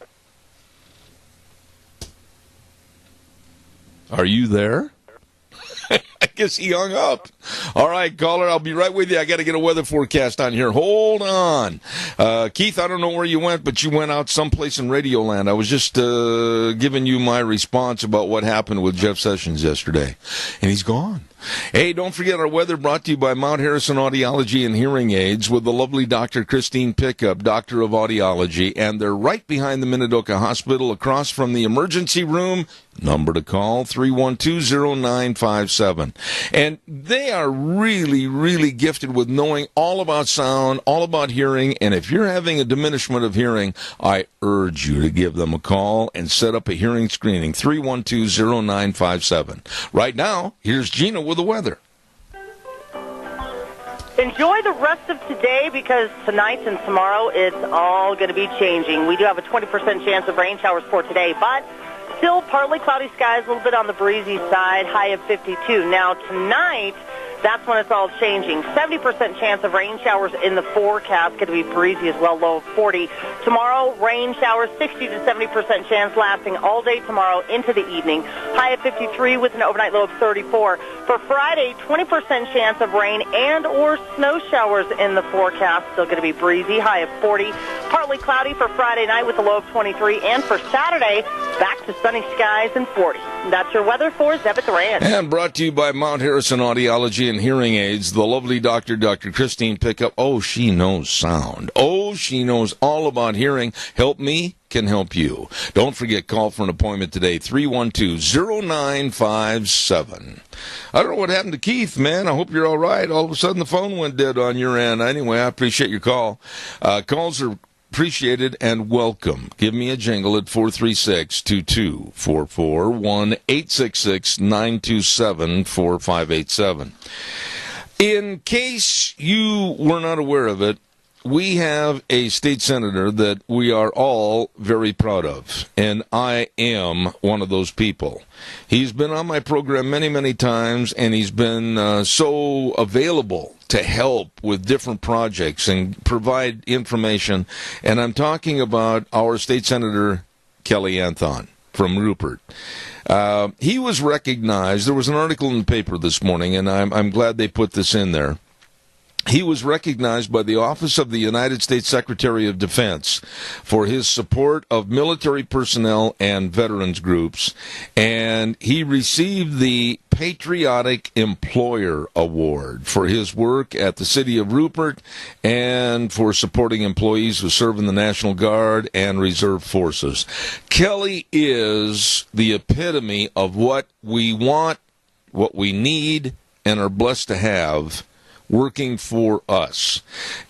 Are you there? I guess he hung up. All right, caller, I'll be right with you. I got to get a weather forecast on here. Hold on. Keith, I don't know where you went, but you went out someplace in Radio Land. I was just giving you my response about what happened with Jeff Sessions yesterday, and he's gone. Hey, don't forget our weather brought to you by Mount Harrison Audiology and Hearing Aids with the lovely Dr. Christine Pickup, Doctor of Audiology, and they're right behind the Minidoka Hospital across from the emergency room. Number to call, 312-0957. And they are really, really gifted with knowing all about sound, all about hearing, and if you're having a diminishment of hearing, I urge you to give them a call and set up a hearing screening, 312-0957. Right now, here's Gina with the weather. Enjoy the rest of today, because tonight and tomorrow it's all going to be changing. We do have a 20% chance of rain showers for today, but still partly cloudy skies, a little bit on the breezy side, high of 52. Now tonight, that's when it's all changing. 70% chance of rain showers in the forecast. Going to be breezy as well, low of 40. Tomorrow, rain showers, 60 to 70% chance lasting all day tomorrow into the evening. High of 53 with an overnight low of 34. For Friday, 20% chance of rain and or snow showers in the forecast. Still going to be breezy, high of 40. Partly cloudy for Friday night with a low of 23. And for Saturday, back to sunny skies and 40. That's your weather for Zeb at the Ranch. And brought to you by Mount Harrison Audiology and Hearing Aids, the lovely Dr. Christine Pickup. Oh, she knows sound. Oh, she knows all about hearing. Help me can help you. Don't forget, call for an appointment today, 312-0957. I don't know what happened to Keith, man. I hope you're all right. All of a sudden, the phone went dead on your end. Anyway, I appreciate your call. Calls are appreciated and welcome. Give me a jingle at 436-2244, 1-866-927-4587. In case you were not aware of it, we have a state senator that we are all very proud of, and I am one of those people. He's been on my program many, many times, and he's been so available to help with different projects and provide information. And I'm talking about our state senator, Kelly Anthon from Rupert. He was recognized. There was an article in the paper this morning, and I'm glad they put this in there. He was recognized by the Office of the United States Secretary of Defense for his support of military personnel and veterans groups, and he received the Patriotic Employer Award for his work at the city of Rupert and for supporting employees who serve in the National Guard and Reserve Forces. Kelly is the epitome of what we want, what we need, and are blessed to have working for us.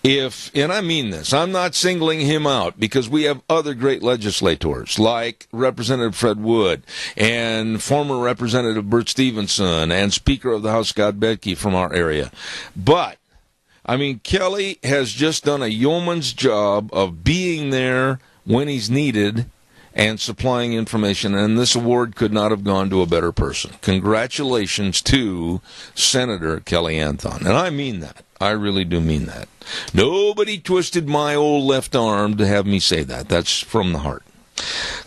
And I mean this, I'm not singling him out, because we have other great legislators like Representative Fred Wood and former Representative Bert Stevenson and Speaker of the House Scott Bedke from our area. But, I mean, Kelly has just done a yeoman's job of being there when he's needed and supplying information, and this award could not have gone to a better person. Congratulations to Senator Kelly Anthon. And I mean that. I really do mean that. Nobody twisted my old left arm to have me say that. That's from the heart.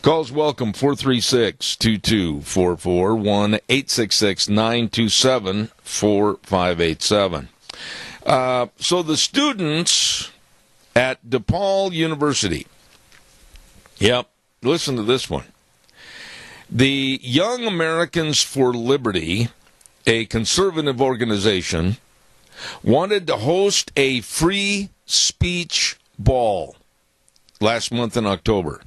Calls welcome, 436-2244, 1-866-927-4587. So the students at DePaul University, yep, listen to this one. The Young Americans for Liberty, a conservative organization, wanted to host a free speech ball last month in October.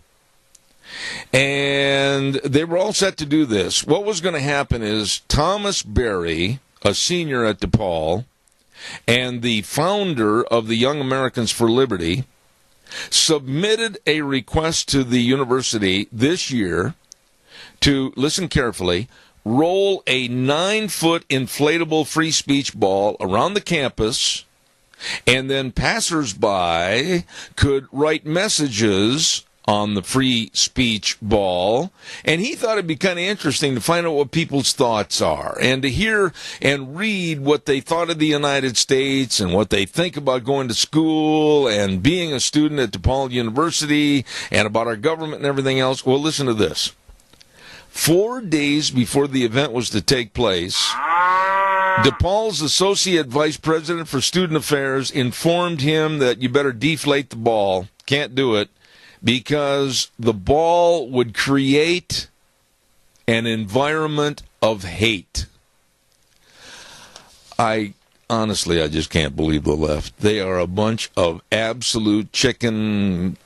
And they were all set to do this. What was going to happen is Thomas Berry, a senior at DePaul, and the founder of the Young Americans for Liberty, submitted a request to the university this year to, listen carefully, roll a 9-foot inflatable free speech ball around the campus, and then passersby could write messages on the free speech ball, and he thought it'd be kind of interesting to find out what people's thoughts are and to hear and read what they thought of the United States and what they think about going to school and being a student at DePaul University and about our government and everything else. Well, listen to this. 4 days before the event was to take place, DePaul's Associate Vice President for Student Affairs informed him that you better deflate the ball. Can't do it, because the ball would create an environment of hate. I just can't believe the left. They are a bunch of absolute chicken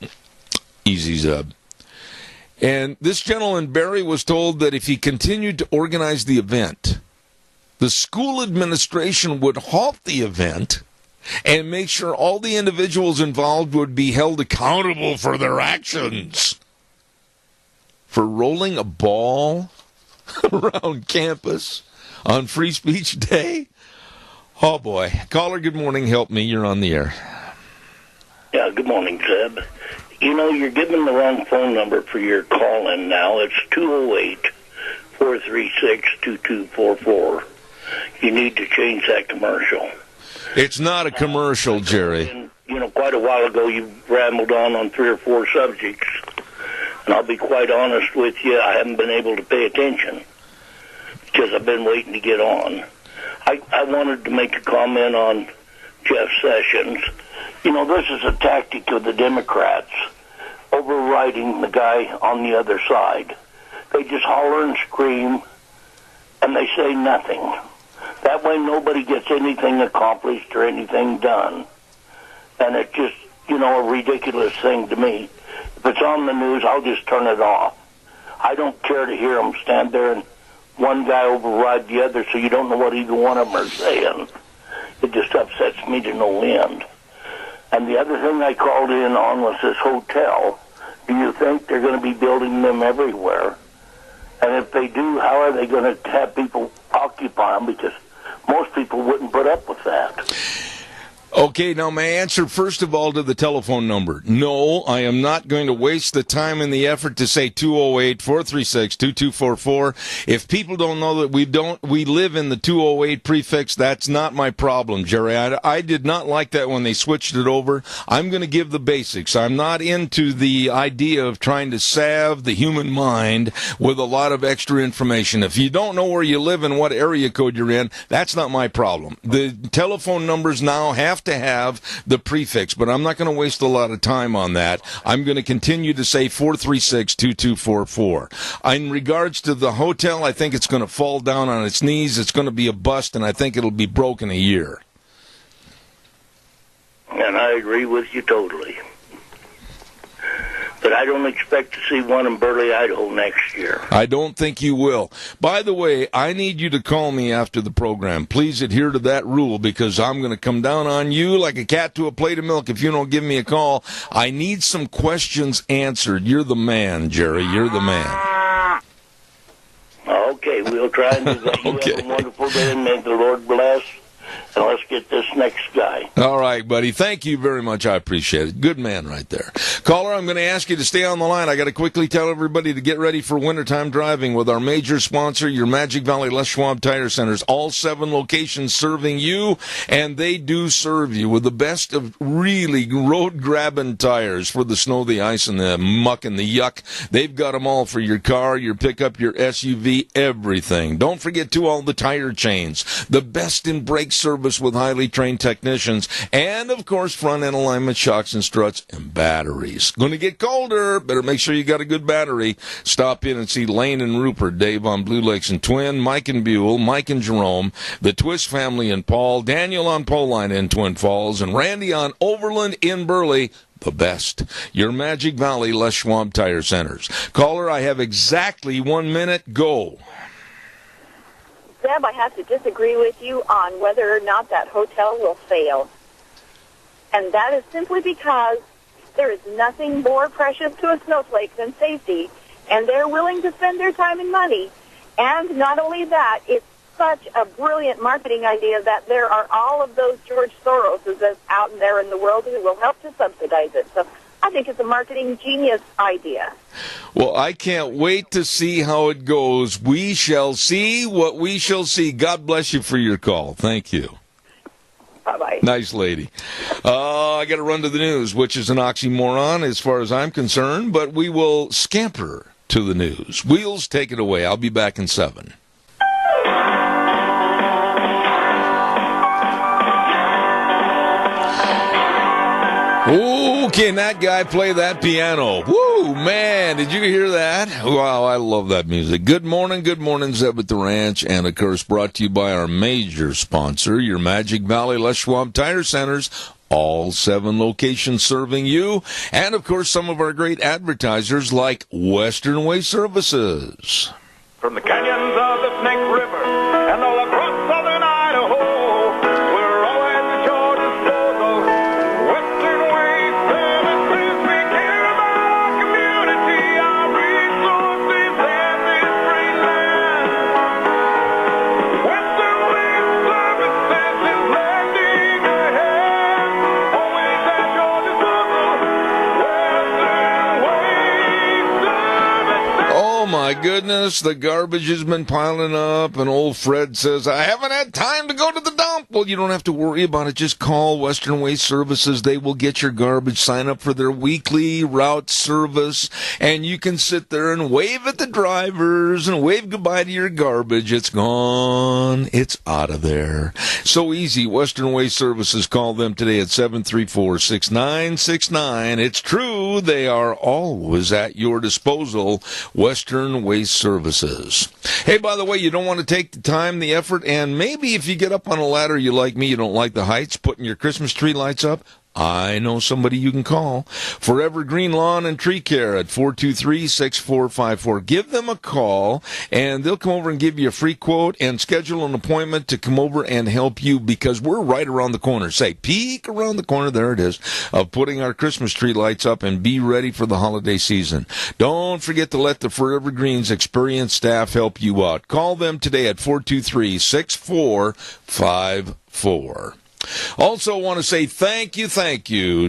easy zub. And this gentleman, Barry, was told that if he continued to organize the event, the school administration would halt the event and make sure all the individuals involved would be held accountable for their actions. For rolling a ball around campus on Free Speech Day? Oh, boy. Caller, good morning. Help me. You're on the air. Yeah, good morning, Zeb. You know, you're giving the wrong phone number for your call-in now. It's 208-436-2244. You need to change that commercial. It's not a commercial, Jerry. And, quite a while ago you rambled on 3 or 4 subjects. And I'll be quite honest with you, I haven't been able to pay attention because I've been waiting to get on. I wanted to make a comment on Jeff Sessions. This is a tactic of the Democrats overriding the guy on the other side. They just holler and scream, and they say nothing. That way nobody gets anything accomplished or anything done. And it's just, a ridiculous thing to me. If it's on the news, I'll just turn it off. I don't care to hear them stand there and one guy override the other so you don't know what either one of them are saying. It just upsets me to no end. And the other thing I called in on was this hotel. Do you think they're going to be building them everywhere? And if they do, how are they going to have people occupy them? Because most people wouldn't put up with that. Okay, now my answer, first of all, to the telephone number. No, I am not going to waste the time and the effort to say 208-436-2244. If people don't know that we live in the 208 prefix, that's not my problem, Jerry. I did not like that when they switched it over. I'm going to give the basics. I'm not into the idea of trying to salve the human mind with a lot of extra information. If you don't know where you live and what area code you're in, that's not my problem. The telephone numbers now have to have the prefix, but I'm not going to waste a lot of time on that. I'm going to continue to say 436-2244. In regards to the hotel, I think it's going to fall down on its knees. It's going to be a bust, and I think it'll be broke in a year. And I agree with you totally. But I don't expect to see one in Burley, Idaho next year. I don't think you will. By the way, I need you to call me after the program. Please adhere to that rule, because I'm going to come down on you like a cat to a plate of milk if you don't give me a call. I need some questions answered. You're the man, Jerry. You're the man. Okay, we'll try and do that. You have a wonderful day, and may the Lord bless and let's get this next guy. All right, buddy. Thank you very much. I appreciate it. Good man right there. Caller, I'm going to ask you to stay on the line. I got to quickly tell everybody to get ready for wintertime driving with our major sponsor, your Magic Valley Les Schwab Tire Centers. All 7 locations serving you, and they do serve you with the best of really road-grabbing tires for the snow, the ice, and the muck and the yuck. They've got them all for your car, your pickup, your SUV, everything. Don't forget, too, all the tire chains. The best in brake service with highly trained technicians, and of course front end alignment, shocks and struts, and batteries. Going to get colder, better make sure you got a good battery. Stop in and see Lane and Rupert, Dave on Blue Lakes and Twin, Mike and Buell, Mike and Jerome, the Twist family in Paul, Daniel on Poline in Twin Falls, and Randy on Overland in Burley. The best. Your Magic Valley Les Schwab Tire Centers. Caller, I have exactly 1 minute. Go. Zeb, I have to disagree with you on whether or not that hotel will fail. And that is simply because there is nothing more precious to a snowflake than safety, and they're willing to spend their time and money. And not only that, it's such a brilliant marketing idea that there are all of those George Soroses out there in the world who will help to subsidize it. So I think it's a marketing genius idea. Well, I can't wait to see how it goes. We shall see what we shall see. God bless you for your call. Thank you. Bye-bye. Nice lady. I got to run to the news, which is an oxymoron as far as I'm concerned, but we will scamper to the news. Wheels, take it away. I'll be back in 7. Oh, can that guy play that piano? Woo, man, did you hear that? Wow, I love that music. Good morning, Zeb at the Ranch, and of course brought to you by our major sponsor, your Magic Valley Les Schwab Tire Centers. All 7 locations serving you, and of course some of our great advertisers like Western Way Services. From the canyons of the Snake River and all across southern Idaho, we're always at your disposal. Western Way Services, we care about our community, our resources, and this great land. Western Way Services is lending a hand, always at your disposal. Western Way Services. Oh my goodness, the garbage has been piling up, and old Fred says, I haven't had time to go to the dump. Well, you don't have to worry about it. Just call Western Waste Services. They will get your garbage. Sign up for their weekly route service, and you can sit there and wave at the drivers and wave goodbye to your garbage. It's gone. It's out of there. So easy. Western Waste Services. Call them today at 734-6969. It's true. They are always at your disposal. Western Waste Services. Hey, by the way, you don't want to take the time, the effort, and maybe if you get up on a ladder, you like me, you don't like the heights, putting your Christmas tree lights up, I know somebody you can call. Forever Green Lawn and Tree Care at 423-6454. Give them a call, and they'll come over and give you a free quote and schedule an appointment to come over and help you, because we're right around the corner. Say, peek around the corner, there it is, of putting our Christmas tree lights up, and be ready for the holiday season. Don't forget to let the Forever Green's experienced staff help you out. Call them today at 423-6454. Also want to say thank you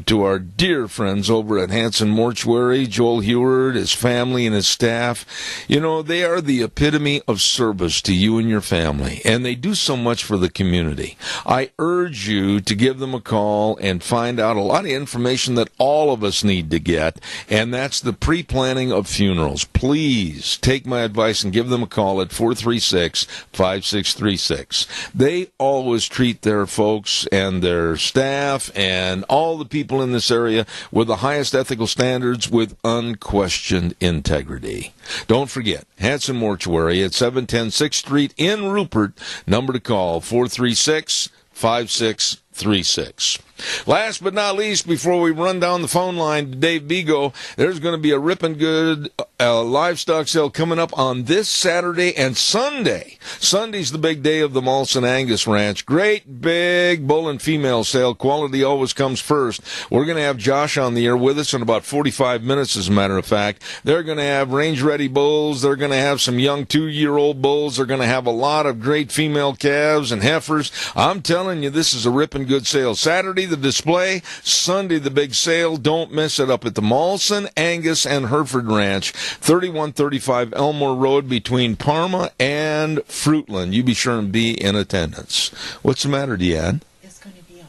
to our dear friends over at Hanson Mortuary, Joel Heward, his family, and his staff. You know, they are the epitome of service to you and your family, and they do so much for the community. I urge you to give them a call and find out a lot of information that all of us need to get, and that's the pre-planning of funerals. Please take my advice and give them a call at 436-5636. They always treat their folks and their staff and all the people in this area with the highest ethical standards with unquestioned integrity. Don't forget, Hanson Mortuary at 710 6th Street in Rupert. Number to call, 436-5636. Last but not least, before we run down the phone line to Dave Bigo, there's going to be a ripping good livestock sale coming up on this Saturday and Sunday. Sunday's the big day of the Molson Angus Ranch. Great big bull and female sale. Quality always comes first. We're going to have Josh on the air with us in about 45 minutes, as a matter of fact. They're going to have range-ready bulls. They're going to have some young 2-year-old bulls. They're going to have a lot of great female calves and heifers. I'm telling you, this is a ripping good sale. Saturday, the display. Sunday, the big sale. Don't miss it up at the Molson, Angus, and Hereford Ranch, 3135 Elmore Road between Parma and Fruitland. You be sure and be in attendance. What's the matter, Deanne? It's going to be on.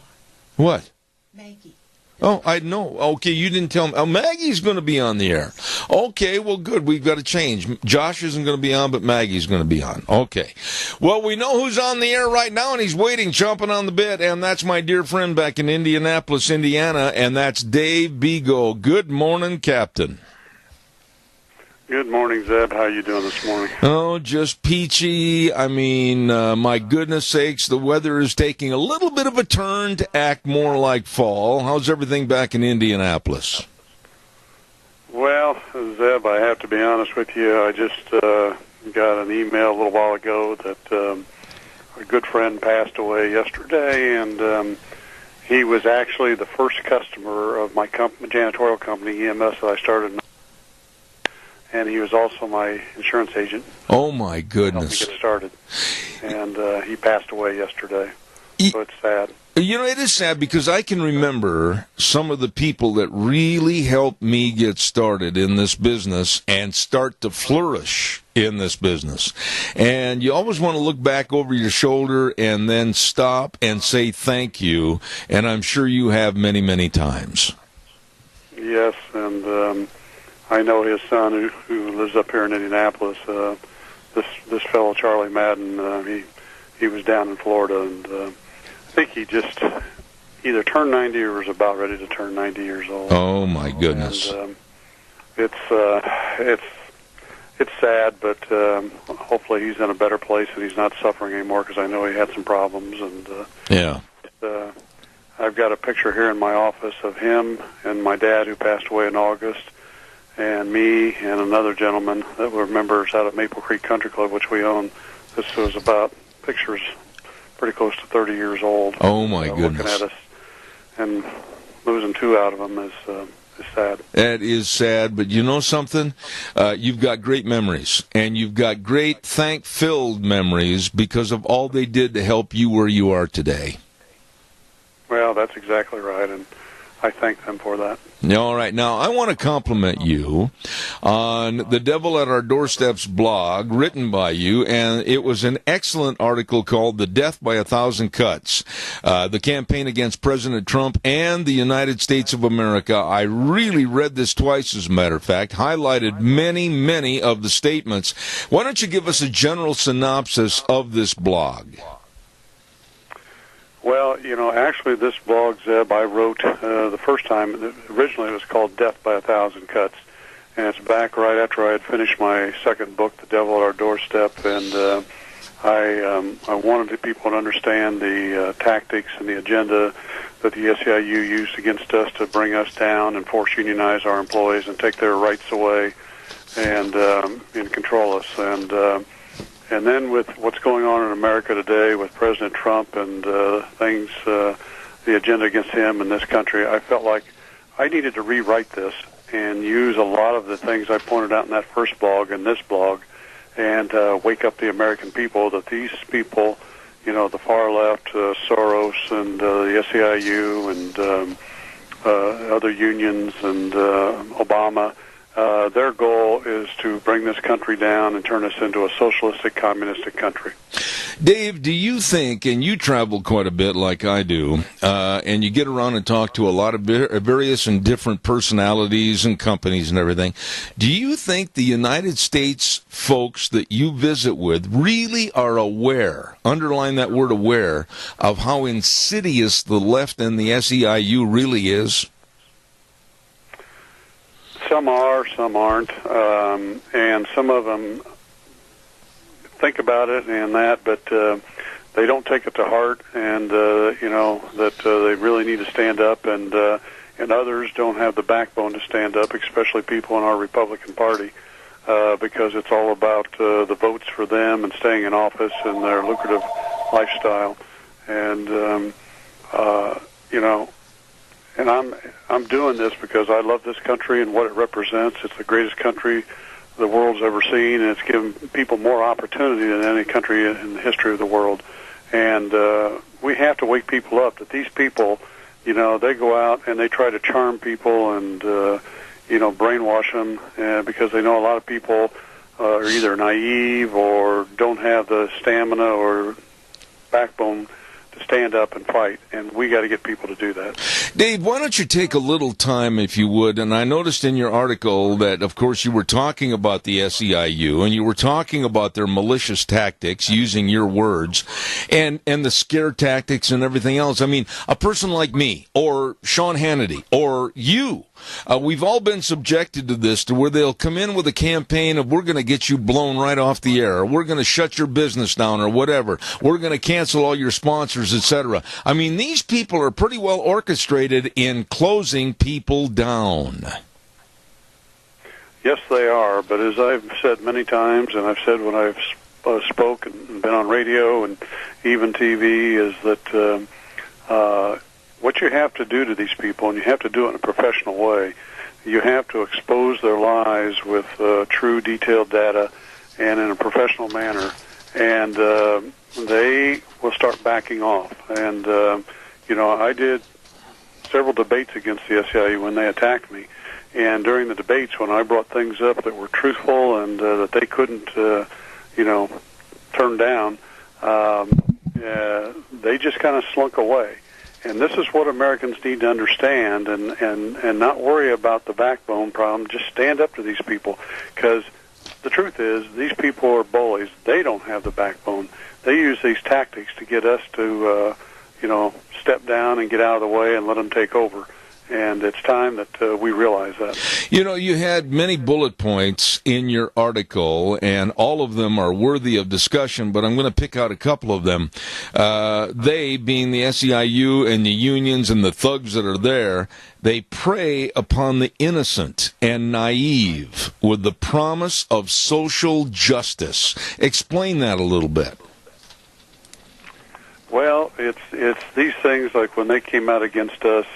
What? Maggie. Oh, I know. Okay, you didn't tell me. Oh, Maggie's going to be on the air. Okay, well, good. We've got to change. Josh isn't going to be on, but Maggie's going to be on. Okay. Well, we know who's on the air right now, and he's waiting, chomping on the bit, and that's my dear friend back in Indianapolis, Indiana, and that's Dave Bigo. Good morning, Captain. Good morning, Zeb. How you doing this morning? Oh, just peachy. I mean, my goodness sakes, the weather is taking a little bit of a turn to act more like fall. How's everything back in Indianapolis? Well, Zeb, I have to be honest with you. I just got an email a little while ago that a good friend passed away yesterday, and he was actually the first customer of my janitorial company, EMS, that I started. And he was also my insurance agent. Oh, my goodness. Helped me get started. And he passed away yesterday. So it's sad. You know, it is sad because I can remember some of the people that really helped me get started in this business and start to flourish in this business. And you always want to look back over your shoulder and then stop and say thank you. And I'm sure you have many, many times. Yes, and I know his son, who lives up here in Indianapolis. This fellow Charlie Madden, he was down in Florida, and I think he just either turned 90 or was about ready to turn 90 years old. Oh my goodness! And, it's sad, but hopefully he's in a better place and he's not suffering anymore, because I know he had some problems. And yeah. I've got a picture here in my office of him and my dad, who passed away in August, and me and another gentleman that were members out at Maple Creek Country Club, which we own. This was about pictures pretty close to 30 years old. Oh, my goodness. Looking at us, and losing 2 out of them is sad. That is sad, but you know something? You've got great memories, and you've got great thank-filled memories because of all they did to help you where you are today. Well, that's exactly right, and I thank them for that. All right. Now, I want to compliment you on the Devil at Our Doorsteps blog, written by you, and it was an excellent article called The Death by a Thousand Cuts, the campaign against President Trump and the United States of America. I really read this twice, as a matter of fact, highlighted many, many of the statements. Why don't you give us a general synopsis of this blog? Well, actually this blog, Zeb, I wrote the first time. Originally it was called Death by a Thousand Cuts, and it's back right after I had finished my second book, The Devil at Our Doorstep, and I wanted people to understand the tactics and the agenda that the SEIU used against us to bring us down and force unionize our employees and take their rights away and control us. And then with what's going on in America today with President Trump and things, the agenda against him in this country, I felt like I needed to rewrite this and use a lot of the things I pointed out in that first blog and this blog, and wake up the American people that these people, the far left, Soros and the SEIU and other unions and Obama, their goal is to bring this country down and turn us into a socialistic, communistic country. Dave, do you think, and you travel quite a bit like I do, and you get around and talk to a lot of various and different personalities and companies and everything, do you think the United States folks that you visit with really are aware, underline that word aware, of how insidious the left and the SEIU really is? Some are, some aren't, and some of them think about it and that, but they don't take it to heart, and that they really need to stand up, and others don't have the backbone to stand up, especially people in our Republican Party, because it's all about the votes for them and staying in office and their lucrative lifestyle, and and I'm doing this because I love this country and what it represents. It's the greatest country the world's ever seen, and it's given people more opportunity than any country in the history of the world. And we have to wake people up that these people, they go out and they try to charm people and, brainwash them because they know a lot of people are either naive or don't have the stamina or backbone to stand up and fight, and we got to get people to do that. Dave, why don't you take a little time, if you would, and I noticed in your article that, of course, you were talking about the SEIU, and you were talking about their malicious tactics, using your words, and the scare tactics and everything else. I mean, a person like me, or Sean Hannity, or you, we've all been subjected to this, to where they'll come in with a campaign of, we're going to get you blown right off the air, or we're going to shut your business down, or whatever. We're going to cancel all your sponsors, etc. I mean, these people are pretty well orchestrated in closing people down. Yes, they are. But as I've said many times, and I've said when I've spoke and been on radio and even TV, is that what you have to do to these people, and you have to do it in a professional way, you have to expose their lies with true, detailed data and in a professional manner, and they will start backing off. And, I did several debates against the SEIU when they attacked me, and during the debates, when I brought things up that were truthful and that they couldn't, turn down, they just kind of slunk away. And this is what Americans need to understand, and not worry about the backbone problem. Just stand up to these people, because the truth is, these people are bullies. They don't have the backbone. They use these tactics to get us to, step down and get out of the way and let them take over. And it's time that we realize that. You had many bullet points in your article, and all of them are worthy of discussion, but I'm going to pick out a couple of them. They, being the SEIU and the unions and the thugs that are there, they prey upon the innocent and naive with the promise of social justice. Explain that a little bit. Well, it's these things, like when they came out against us,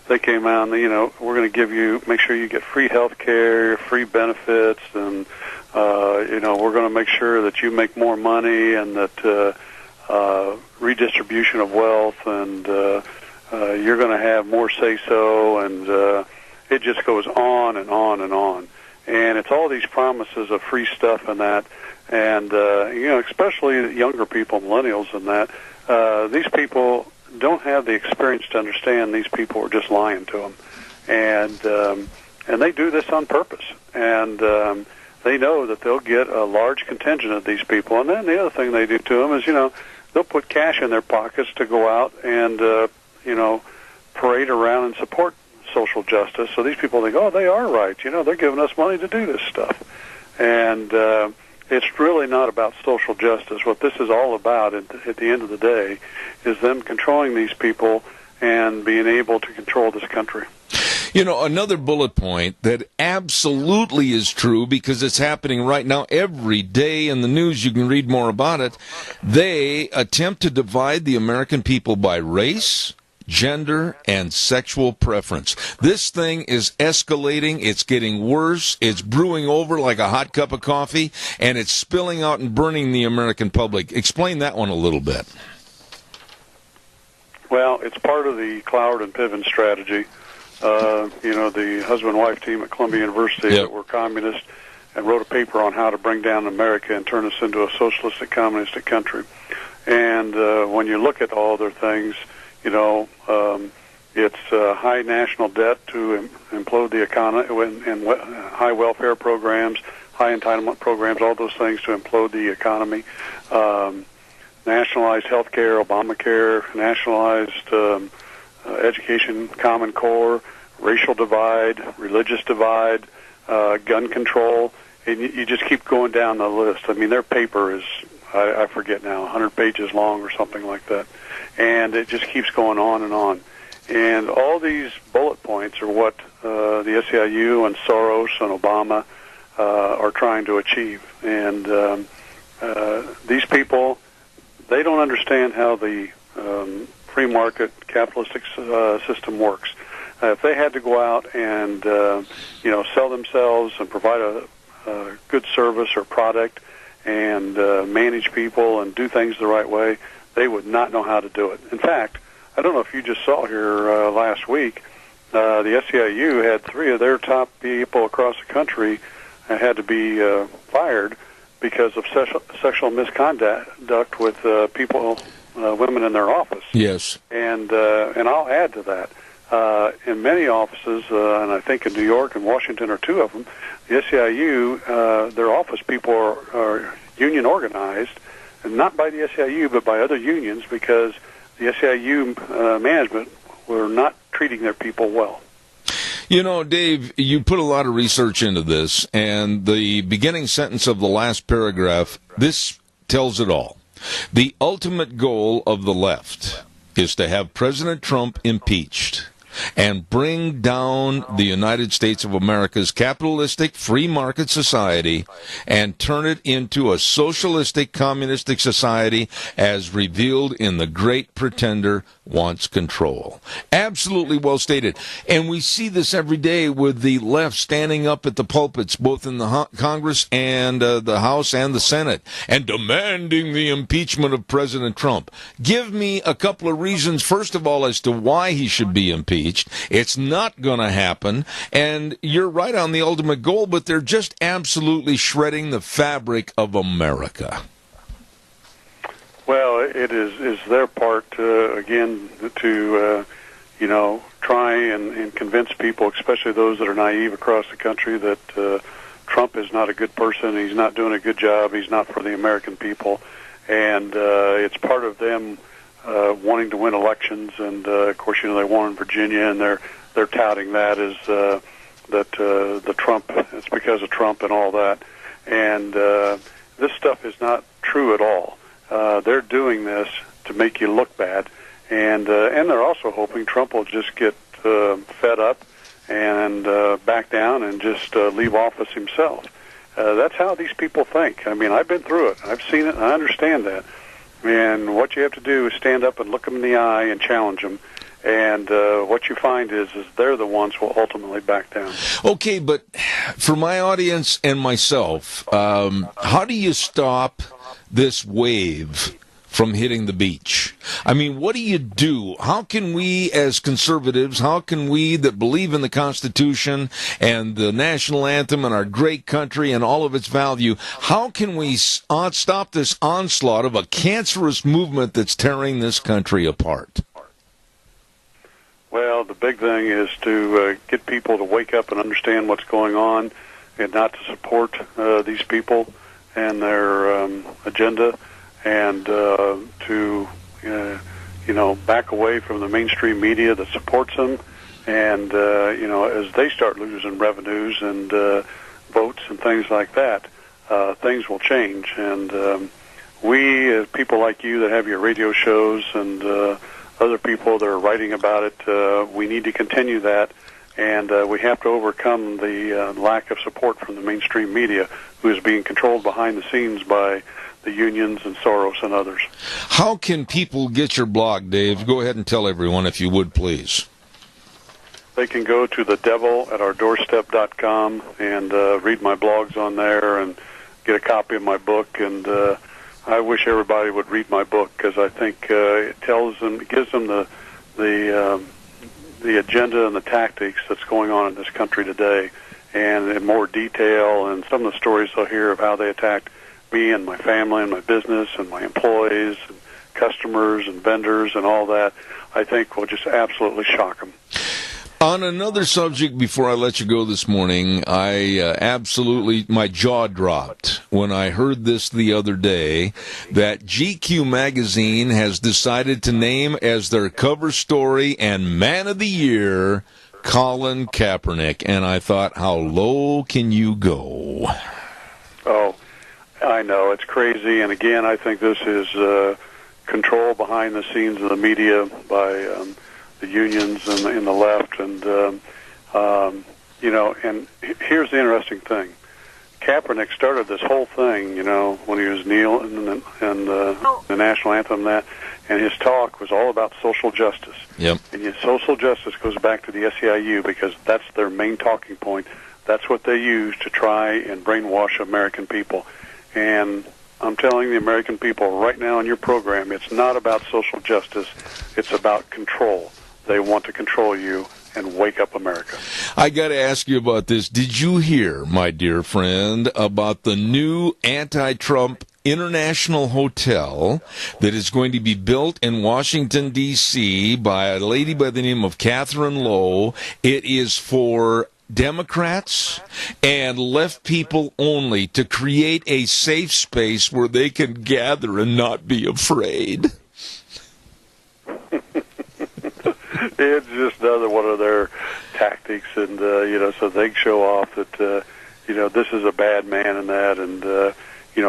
they came out and, we're going to make sure you get free health care, free benefits, and, we're going to make sure that you make more money, and that redistribution of wealth, and you're going to have more say-so, and it just goes on and on and on. And it's all these promises of free stuff and that, and, especially younger people, millennials and that, these people don't have the experience to understand these people are just lying to them, and they do this on purpose, and they know that they'll get a large contingent of these people. And then the other thing they do to them is, they'll put cash in their pockets to go out and parade around and support social justice. So these people think, oh, they are right, they're giving us money to do this stuff, and it's really not about social justice. What this is all about at the end of the day is them controlling these people and being able to control this country. Another bullet point that absolutely is true, because it's happening right now every day in the news. You can read more about it. They attempt to divide the American people by race, gender, and sexual preference. This thing is escalating. It's getting worse. It's brewing over like a hot cup of coffee, and it's spilling out and burning the American public. Explain that one a little bit. Well, it's part of the Cloward and Piven strategy. The husband-wife team at Columbia University that were communists and wrote a paper on how to bring down America and turn us into a socialistic, communistic country. And when you look at all their things, it's high national debt to implode the economy, and high welfare programs, high entitlement programs, all those things to implode the economy. Nationalized health care, Obamacare, nationalized education, Common Core, racial divide, religious divide, gun control, and you just keep going down the list. I mean, their paper is I forget now, 100 pages long or something like that. And it just keeps going on and on. And all these bullet points are what the SEIU and Soros and Obama are trying to achieve. And these people, they don't understand how the free market capitalistic system works. If they had to go out and sell themselves and provide a good service or product and manage people and do things the right way, they would not know how to do it. In fact, I don't know if you just saw here last week, the SEIU had 3 of their top people across the country had to be fired because of sexual misconduct with people, women in their office. Yes. And I'll add to that. In many offices, and I think in New York and Washington are 2 of them, the SEIU, their office people are union organized, and not by the SEIU, but by other unions, because the SEIU management were not treating their people well. You know, Dave, you put a lot of research into this, and the beginning sentence of the last paragraph, this tells it all. The ultimate goal of the left is to have President Trump impeached and bring down the United States of America's capitalistic free market society and turn it into a socialistic communistic society as revealed in The Great Pretender Wants Control. Absolutely well stated. And we see this every day with the left standing up at the pulpits, both in the Congress and the House and the Senate, and demanding the impeachment of President Trump. Give me a couple of reasons, first of all, as to why he should be impeached. It's not going to happen, and you're right on the ultimate goal, but they're just absolutely shredding the fabric of America. Well, it is their part, again, to, try and convince people, especially those that are naive across the country, that Trump is not a good person, he's not doing a good job, he's not for the American people, and it's part of them wanting to win elections, and of course, they won in Virginia, and they're touting that as that the Trump, it's because of Trump and all that, and this stuff is not true at all. They're doing this to make you look bad, and they're also hoping Trump will just get fed up and back down and just leave office himself. That's how these people think. I mean, I've been through it. I've seen it, and I understand that. And what you have to do is stand up and look them in the eye and challenge them. And what you find is they're the ones who will ultimately back down. Okay, but for my audience and myself, how do you stop this wave from hitting the beach? I mean, what do you do? How can we as conservatives, how can we that believe in the Constitution and the national anthem and our great country and all of its value, how can we stop this onslaught of a cancerous movement that's tearing this country apart? Well, the big thing is to get people to wake up and understand what's going on and not to support these people and their agenda, and to back away from the mainstream media that supports them, and as they start losing revenues and votes and things like that, things will change. And we, people like you that have your radio shows and other people that are writing about it, we need to continue that, and we have to overcome the lack of support from the mainstream media, who is being controlled behind the scenes by the unions and Soros and others. How can people get your blog, Dave? Go ahead and tell everyone, if you would, please. They can go to thedevilatOurDoorstep.com and read my blogs on there and get a copy of my book. And I wish everybody would read my book, because I think it tells them, it gives them the agenda and the tactics that's going on in this country today, and in more detail, and some of the stories they'll hear of how they attacked me and my family and my business and my employees and customers and vendors and all that, I think will just absolutely shock them. On another subject, before I let you go this morning, my jaw dropped when I heard this the other day, that GQ magazine has decided to name as their cover story and Man of the Year Colin Kaepernick. And I thought, how low can you go? Oh, I know, it's crazy. And again, I think this is control behind the scenes of the media by the unions and the left. And, and here's the interesting thing. Kaepernick started this whole thing, when he was kneeling and the national anthem, and his talk was all about social justice. Yep. And yet social justice goes back to the SEIU because that's their main talking point. That's what they use to try and brainwash American people. And I'm telling the American people right now in your program, it's not about social justice. It's about control. They want to control you. And wake up America. I got to ask you about this. Did you hear, my dear friend, about the new anti-Trump international hotel that is going to be built in Washington, D.C. by a lady by the name of Catherine Lowe? It is for Democrats and left people only, to create a safe space where they can gather and not be afraid. It's just another one of their tactics, and so they can show off that this is a bad man and that, and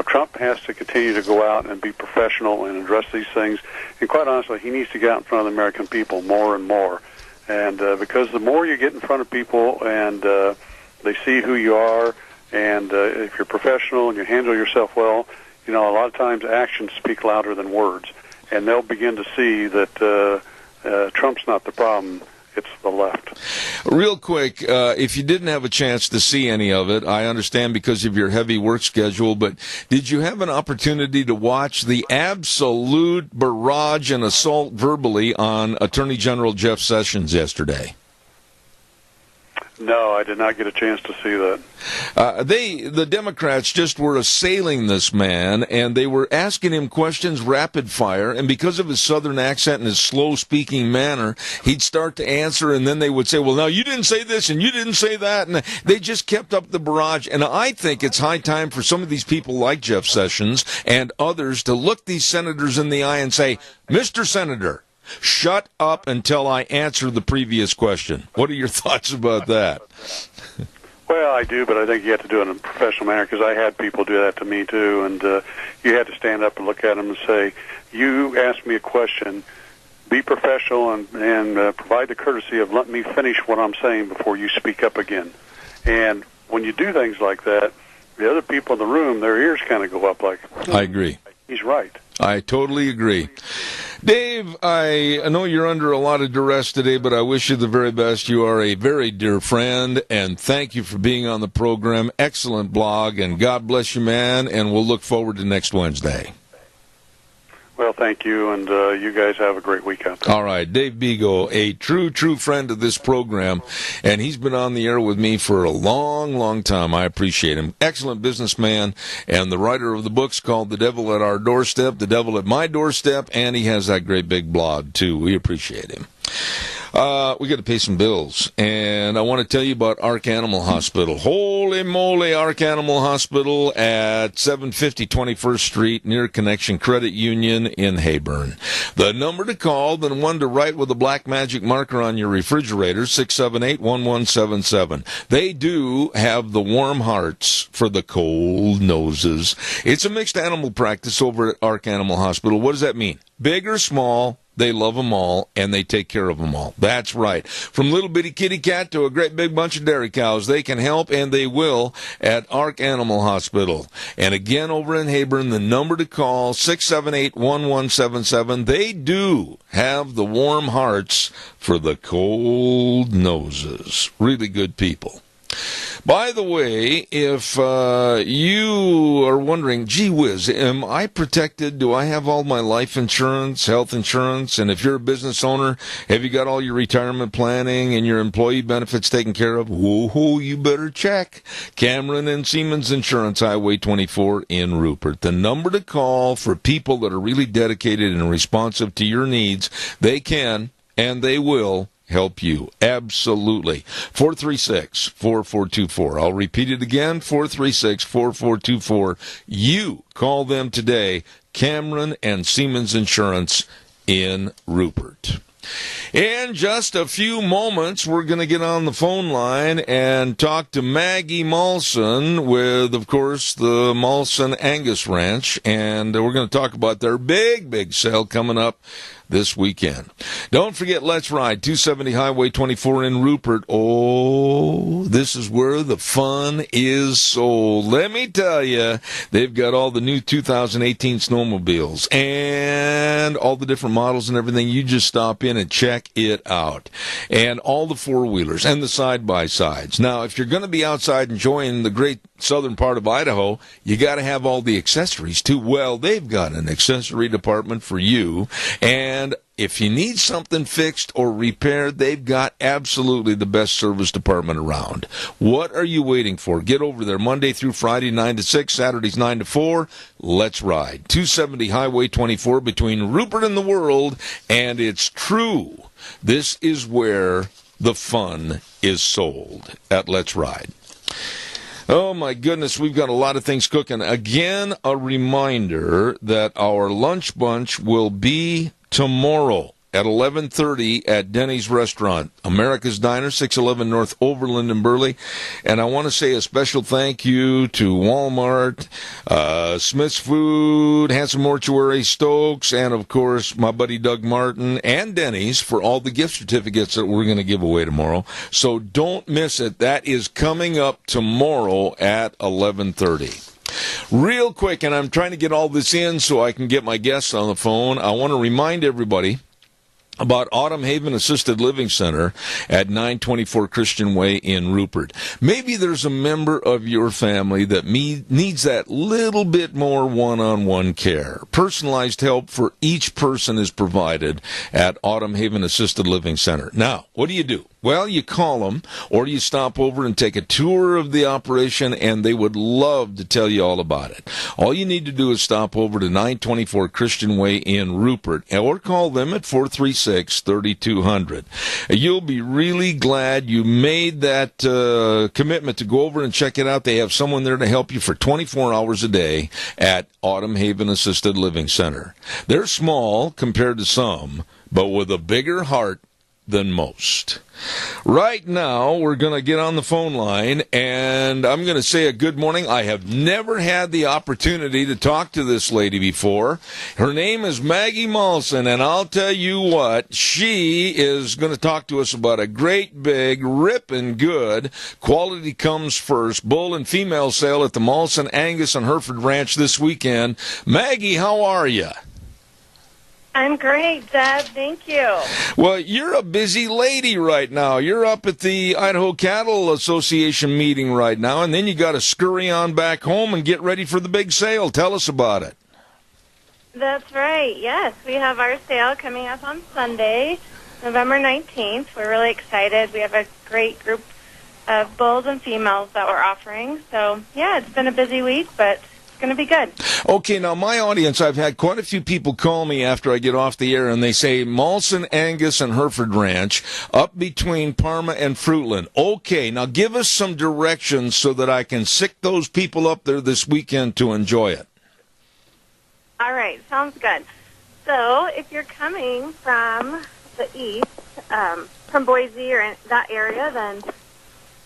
Trump has to continue to go out and be professional and address these things. And quite honestly, he needs to get out in front of the American people more and more, and because the more you get in front of people and they see who you are, and if you're professional and you handle yourself well, a lot of times actions speak louder than words, and they'll begin to see that. Trump's not the problem. It's the left. Real quick, if you didn't have a chance to see any of it, I understand because of your heavy work schedule, but did you have an opportunity to watch the absolute barrage and assault verbally on Attorney General Jeff Sessions yesterday? No, I did not get a chance to see that. The Democrats just were assailing this man, and they were asking him questions rapid fire, and because of his southern accent and his slow-speaking manner, he'd start to answer, and then they would say, well, now, you didn't say this, and you didn't say that, and they just kept up the barrage, and I think it's high time for some of these people like Jeff Sessions and others to look these senators in the eye and say, Mr. Senator, shut up until I answer the previous question. What are your thoughts about that? Well, I do, but I think you have to do it in a professional manner, because I had people do that to me, too, and you had to stand up and look at them and say, you asked me a question, be professional and provide the courtesy of let me finish what I'm saying before you speak up again. And when you do things like that, the other people in the room, their ears kind of go up like, I agree. He's right. I totally agree. Dave, I know you're under a lot of duress today, but I wish you the very best. You are a very dear friend, and thank you for being on the program. Excellent blog, and God bless you, man, and we'll look forward to next Wednesday. Well, thank you, and you guys have a great weekend. All right, Dave Bego, a true friend of this program, and he's been on the air with me for a long time. I appreciate him. Excellent businessman, and the writer of the books called The Devil at Our Doorstep, The Devil at My Doorstep, and he has that great big blog, too. We appreciate him. We got to pay some bills, and I want to tell you about Ark Animal Hospital. Holy moly, Ark Animal Hospital at 750 21st Street near Connection Credit Union in Heyburn. The number to call, the one to write with a black magic marker on your refrigerator, 678-1177. They do have the warm hearts for the cold noses. It's a mixed animal practice over at Ark Animal Hospital. What does that mean? Big or small, they love them all, and they take care of them all. That's right. From little bitty kitty cat to a great big bunch of dairy cows, they can help, and they will, at Ark Animal Hospital. And again, over in Heyburn, the number to call, 678-1177. They do have the warm hearts for the cold noses. Really good people. By the way, if you are wondering, gee whiz, am I protected? Do I have all my life insurance, health insurance? And if you're a business owner, have you got all your retirement planning and your employee benefits taken care of? Whoa, you better check. Cameron and Siemens Insurance, Highway 24 in Rupert. The number to call for people that are really dedicated and responsive to your needs, they can and they will help you. Absolutely. 436-4424. I'll repeat it again, 436-4424. You call them today, Cameron and Siemens Insurance in Rupert. In just a few moments, we're going to get on the phone line and talk to Maggie Molson with, of course, the Molson Angus Ranch, and we're going to talk about their big sale coming up this weekend. Don't forget, let's ride 270 Highway 24 in Rupert. Oh, this is where the fun is sold. Let me tell you, they've got all the new 2018 snowmobiles and all the different models and everything. You just stop in and check it out. And all the four-wheelers and the side-by-sides. Now, if you're going to be outside enjoying the great southern part of Idaho, you got to have all the accessories too. Well, they've got an accessory department for you, and if you need something fixed or repaired, they've got absolutely the best service department around. What are you waiting for? Get over there Monday through Friday, 9 to 6, Saturdays 9 to 4. Let's ride 270 Highway 24 between Rupert and the World, and it's true. This is where the fun is sold at Let's Ride. Oh, my goodness, we've got a lot of things cooking. Again, a reminder that our lunch bunch will be tomorrow at 11:30 at Denny's Restaurant, America's Diner, 611 North Overland in Burley. And I want to say a special thank you to Walmart, Smith's Food, Hanson Mortuary, Stokes, and, of course, my buddy Doug Martin and Denny's for all the gift certificates that we're going to give away tomorrow. So don't miss it. That is coming up tomorrow at 11:30. Real quick, and I'm trying to get all this in so I can get my guests on the phone, I want to remind everybody about Autumn Haven Assisted Living Center at 924 Christian Way in Rupert. Maybe there's a member of your family that needs that little bit more one-on-one care. Personalized help for each person is provided at Autumn Haven Assisted Living Center. Now, what do? Well, you call them, or you stop over and take a tour of the operation, and they would love to tell you all about it. All you need to do is stop over to 924 Christian Way in Rupert, or call them at 436-3200. You'll be really glad you made that commitment to go over and check it out. They have someone there to help you for 24 hours a day at Autumn Haven Assisted Living Center. They're small compared to some, but with a bigger heart than most. Right now, we're going to get on the phone line, and I'm going to say a good morning. I have never had the opportunity to talk to this lady before. Her name is Maggie Molson, and I'll tell you what, she is going to talk to us about a great big, ripping good, quality comes first, bull and female sale at the Molson Angus and Hereford Ranch this weekend. Maggie, how are you? I'm great, Deb. Thank you. Well, you're a busy lady right now. You're up at the Idaho Cattle Association meeting right now, and then you got to scurry on back home and get ready for the big sale. Tell us about it. That's right. Yes, we have our sale coming up on Sunday, November 19th. We're really excited. We have a great group of bulls and females that we're offering. So, yeah, it's been a busy week, but it's going to be good. Okay, now my audience, I've had quite a few people call me after I get off the air, and they say Molson Angus and Hereford Ranch up between Parma and Fruitland. Okay, now give us some directions so that I can sick those people up there this weekend to enjoy it. All right, sounds good. So if you're coming from the east, from Boise or in that area, then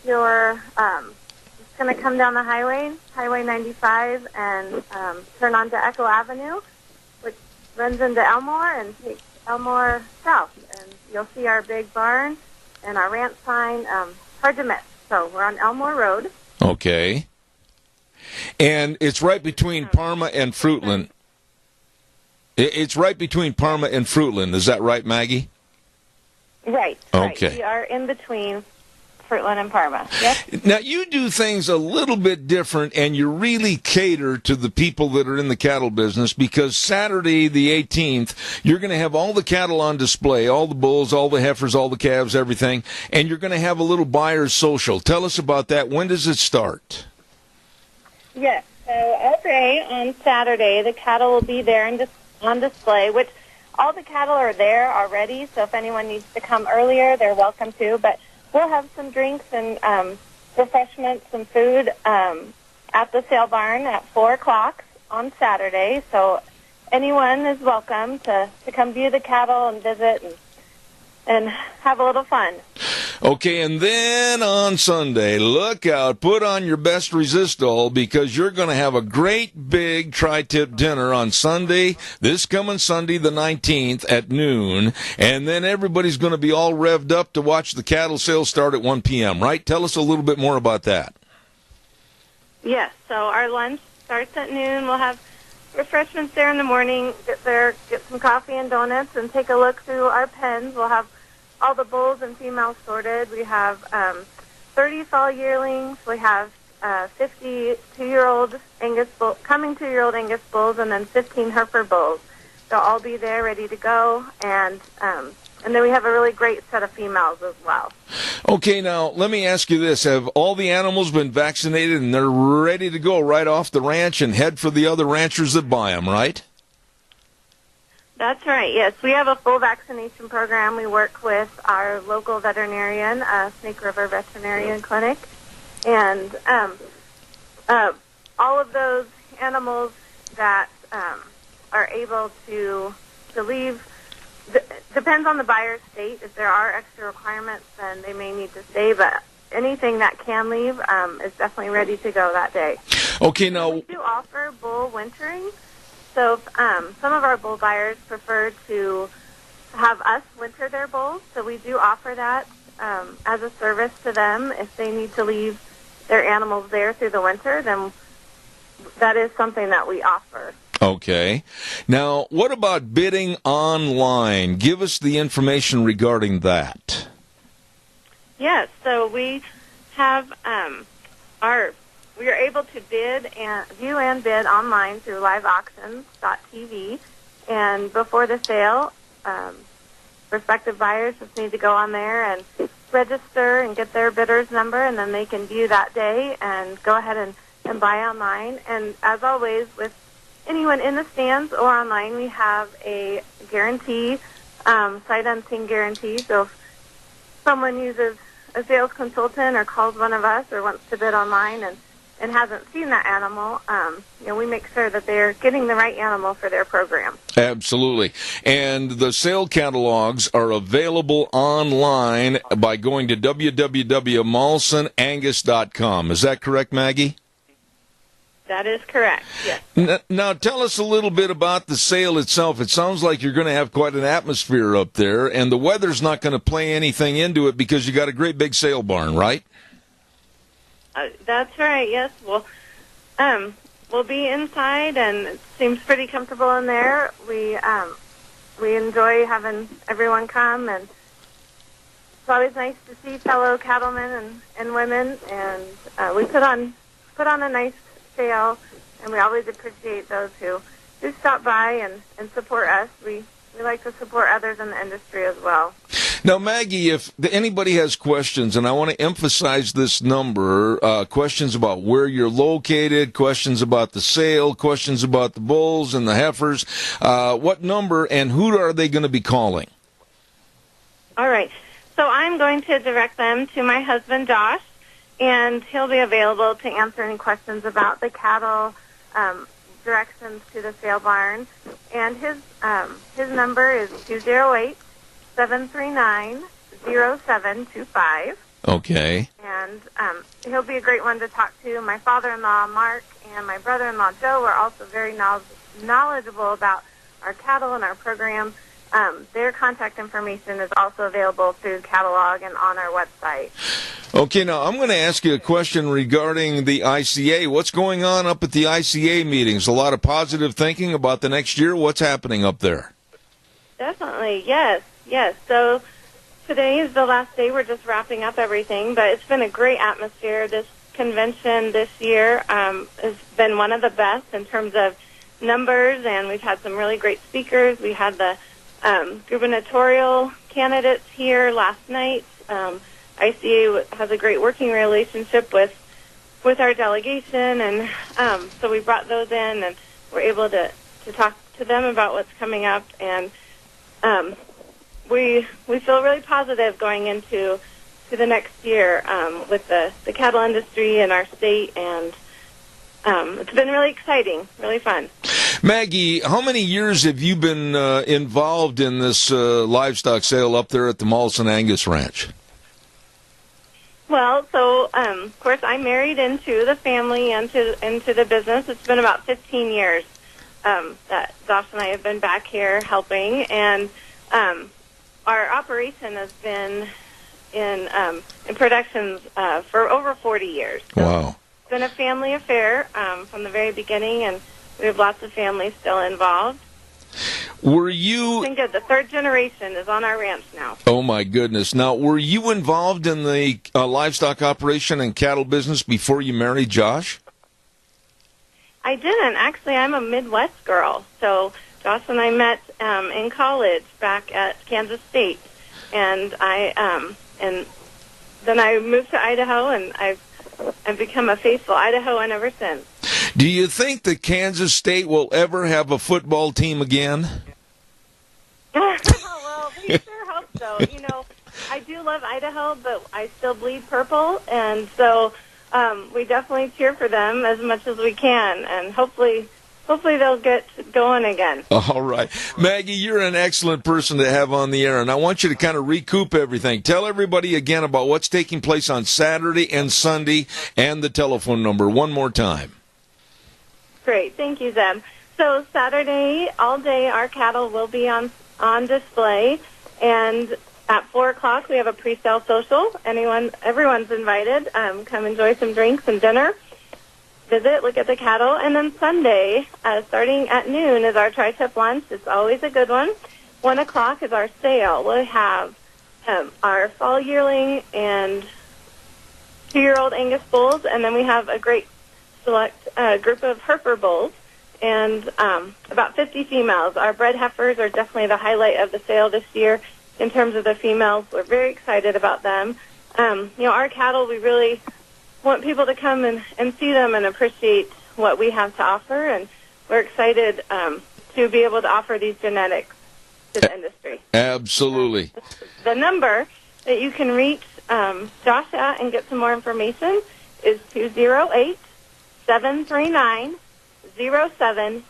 you're going to come down the highway, Highway 95, and turn onto Echo Avenue, which runs into Elmore and takes Elmore south. And you'll see our big barn and our ranch sign, hard to miss. So we're on Elmore Road. Okay. And it's right between Parma and Fruitland. It's right between Parma and Fruitland. Is that right, Maggie? Right. Okay. Right. We are in between Fruitland and Parma. Yep. Now, you do things a little bit different, and you really cater to the people that are in the cattle business, because Saturday, the 18th, you're going to have all the cattle on display, all the bulls, all the heifers, all the calves, everything, and you're going to have a little buyer's social. Tell us about that. When does it start? Yes. So all day on Saturday, the cattle will be there and on display, which all the cattle are there already, so if anyone needs to come earlier, they're welcome to, but we'll have some drinks and refreshments and food at the sale barn at 4 o'clock on Saturday. So anyone is welcome to come view the cattle and visit and and have a little fun. Okay, and then on Sunday, look out, put on your best resistol, because you're going to have a great big tri-tip dinner on Sunday, this coming Sunday the 19th at noon, and then everybody's going to be all revved up to watch the cattle sale start at 1 p.m., right? Tell us a little bit more about that. Yes, so our lunch starts at noon. We'll have refreshments there in the morning, get there, get some coffee and donuts, and take a look through our pens. We'll have all the bulls and females sorted. We have 30 fall yearlings. We have 50 2-year-old Angus bull, coming 2-year-old Angus bulls, and then 15 Hereford bulls. They'll all be there ready to go, and then we have a really great set of females as well. Okay, now let me ask you this: have all the animals been vaccinated and they're ready to go right off the ranch and head for the other ranchers that buy them, right? That's right, yes. We have a full vaccination program. We work with our local veterinarian, Snake River Veterinarian Clinic, and all of those animals that are able to leave, depends on the buyer's state. If there are extra requirements, then they may need to stay, but anything that can leave is definitely ready to go that day. Okay, now we do offer bull wintering. So some of our bull buyers prefer to have us winter their bulls, so we do offer that as a service to them. If they need to leave their animals there through the winter, then that is something that we offer. Okay. Now, what about bidding online? Give us the information regarding that. Yes, so we have we are able to bid and view and bid online through liveauctions.tv, and before the sale, prospective buyers just need to go on there and register and get their bidder's number, and then they can view that day and go ahead and buy online. And as always, with anyone in the stands or online, we have a guarantee, sight unseen guarantee. So if someone uses a sales consultant or calls one of us or wants to bid online and hasn't seen that animal, we make sure that they're getting the right animal for their program. Absolutely. And the sale catalogs are available online by going to www.molsonangus.com. Is that correct, Maggie? That is correct, yes. Now, tell us a little bit about the sale itself. It sounds like you're going to have quite an atmosphere up there, and the weather's not going to play anything into it because you got a great big sale barn, right? That's right, yes. We'll be inside, and it seems pretty comfortable in there. We enjoy having everyone come, and it's always nice to see fellow cattlemen and women, and we put on a nice sale, and we always appreciate those who stop by and support us. We like to support others in the industry as well. Now, Maggie, if anybody has questions, and I want to emphasize this number, questions about where you're located, questions about the sale, questions about the bulls and the heifers, what number and who are they going to be calling? All right. So I'm going to direct them to my husband, Josh, and he'll be available to answer any questions about the cattle, directions to the sale barn. And his number is 208-739-0725. Okay. And he'll be a great one to talk to. My father-in-law, Mark, and my brother-in-law, Joe, are also very knowledgeable about our cattle and our program. Their contact information is also available through the catalog and on our website. Okay, now I'm going to ask you a question regarding the ICA. What's going on up at the ICA meetings? A lot of positive thinking about the next year. What's happening up there? Definitely, yes. So today is the last day. We're just wrapping up everything, but it's been a great atmosphere. This convention this year has been one of the best in terms of numbers, and we've had some really great speakers. We had the gubernatorial candidates here last night. ICA has a great working relationship with our delegation, and so we brought those in, and we're able to talk to them about what's coming up, and we feel really positive going into the next year with the cattle industry in our state, and it's been really exciting, really fun. Maggie, how many years have you been involved in this livestock sale up there at the Molson Angus Ranch? Well, so of course I married into the family and into the business. It's been about 15 years that Josh and I have been back here helping, and our operation has been in productions for over 40 years. So wow. It's been a family affair from the very beginning, and we have lots of families still involved. Were you... It's been good. The third generation is on our ranch now. Oh, my goodness. Now, were you involved in the livestock operation and cattle business before you married Josh? I didn't. Actually, I'm a Midwest girl. So Josh and I met in college back at Kansas State, and and then I moved to Idaho, and I've become a faithful Idahoan ever since. Do you think that Kansas State will ever have a football team again? Well, we sure hope so. You know, I do love Idaho, but I still bleed purple, and so we definitely cheer for them as much as we can, and hopefully they'll get going again. All right. Maggie, you're an excellent person to have on the air, and I want you to kind of recoup everything. Tell everybody again about what's taking place on Saturday and Sunday and the telephone number one more time. Great. Thank you, Zeb. So Saturday, all day, our cattle will be on display, and at 4 o'clock we have a pre-sale social. Everyone's invited. Come enjoy some drinks and dinner. Visit, look at the cattle, and then Sunday, starting at noon, is our tri-tip lunch. It's always a good one. 1 o'clock is our sale. We'll have our fall yearling and 2-year-old Angus bulls, and then we have a great select group of Hereford bulls and about 50 females. Our bred heifers are definitely the highlight of the sale this year in terms of the females. We're very excited about them. Our cattle, we really want people to come and see them and appreciate what we have to offer, and we're excited to be able to offer these genetics to the industry. Absolutely. The number that you can reach Josh at and get some more information is 208-739-0725.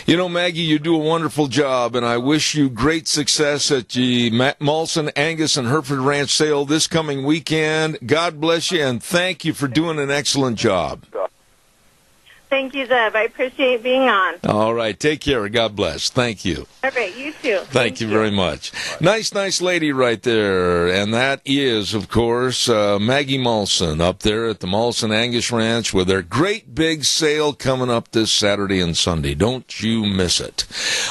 You know, Maggie, you do a wonderful job, and I wish you great success at the Molson, Angus, and Hereford Ranch sale this coming weekend. God bless you, and thank you for doing an excellent job. Thank you, Zeb. I appreciate being on. All right. Take care. God bless. Thank you. All right. You too. Thank you very much. Nice lady right there. And that is, of course, Maggie Molson up there at the Molson Angus Ranch with their great big sale coming up this Saturday and Sunday. Don't you miss it.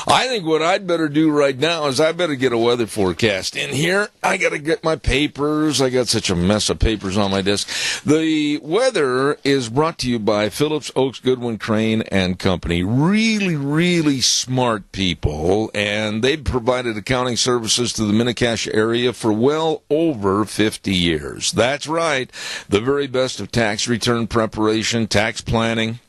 I think what I'd better do right now is I better get a weather forecast in here. I got to get my papers. I got such a mess of papers on my desk. The weather is brought to you by Phillips Oaks Goodwin Crane and Company. Really smart people, and they've provided accounting services to the Mini-Cash area for well over 50 years. That's right. The very best of tax return preparation, tax planning,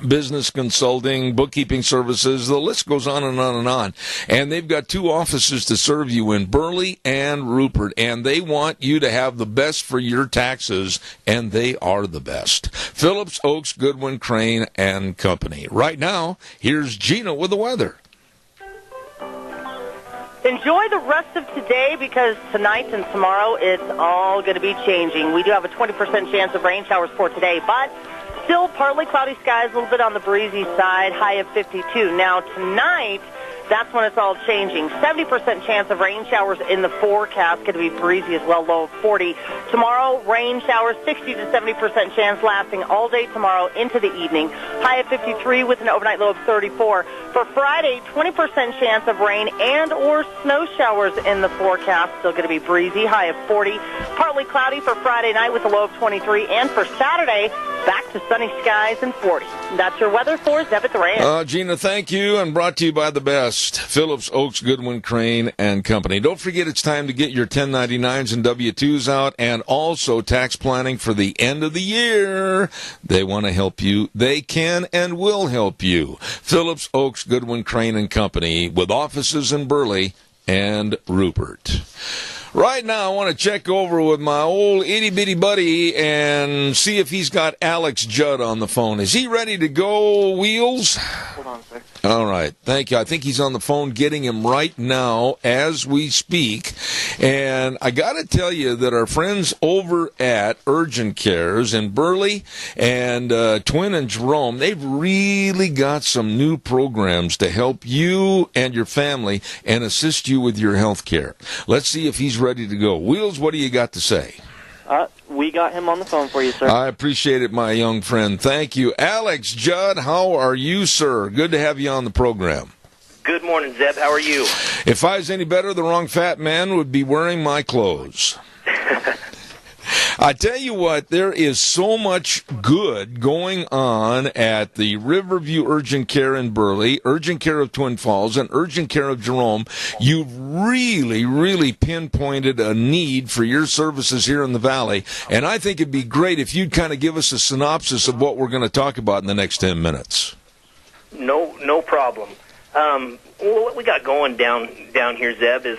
business consulting, bookkeeping services, the list goes on and on and on. And they've got 2 offices to serve you in Burley and Rupert, and they want you to have the best for your taxes, and they are the best. Phillips Oaks Goodwin Crane and Company. Right now, here's Gina with the weather. Enjoy the rest of today, because tonight and tomorrow it's all going to be changing. We do have a 20% chance of rain showers for today, but still partly cloudy skies, a little bit on the breezy side, high of 52. Now tonight, that's when it's all changing. 70% chance of rain showers in the forecast, going to be breezy as well, low of 40. Tomorrow, rain showers, 60 to 70% chance lasting all day tomorrow into the evening. High of 53 with an overnight low of 34. For Friday, 20% chance of rain and or snow showers in the forecast. Still going to be breezy, high of 40. Partly cloudy for Friday night with a low of 23. And for Saturday, back to sunny skies and 40. That's your weather for Zeb at the Ranch. Gina, thank you, and brought to you by the best. Phillips Oaks Goodwin Crane and Company. Don't forget, it's time to get your 1099s and W-2s out, and also tax planning for the end of the year. They want to help you. They can and will help you. Phillips Oaks Goodwin Crane and Company, with offices in Burley and Rupert. Right now, I want to check over with my old itty-bitty buddy and see if he's got Alex Judd on the phone. Is he ready to go, Wheels? Hold on a sec. All right. Thank you. I think he's on the phone getting him right now as we speak. And I got to tell you that our friends over at Urgent Cares in Burley and Twin and Jerome, they've really got some new programs to help you and your family and assist you with your health care. Let's see if he's ready to go. Wheels, what do you got to say? We got him on the phone for you, sir. I appreciate it, my young friend. Thank you. Alex Judd, how are you, sir? Good to have you on the program. Good morning, Zeb. How are you? If I was any better, the wrong fat man would be wearing my clothes. I tell you what, there is so much good going on at the Riverview Urgent Care in Burley, Urgent Care of Twin Falls, and Urgent Care of Jerome. You've really pinpointed a need for your services here in the Valley, and I think it'd be great if you'd kind of give us a synopsis of what we're going to talk about in the next 10 minutes. No problem. Well, what we got going down here, Zeb, is,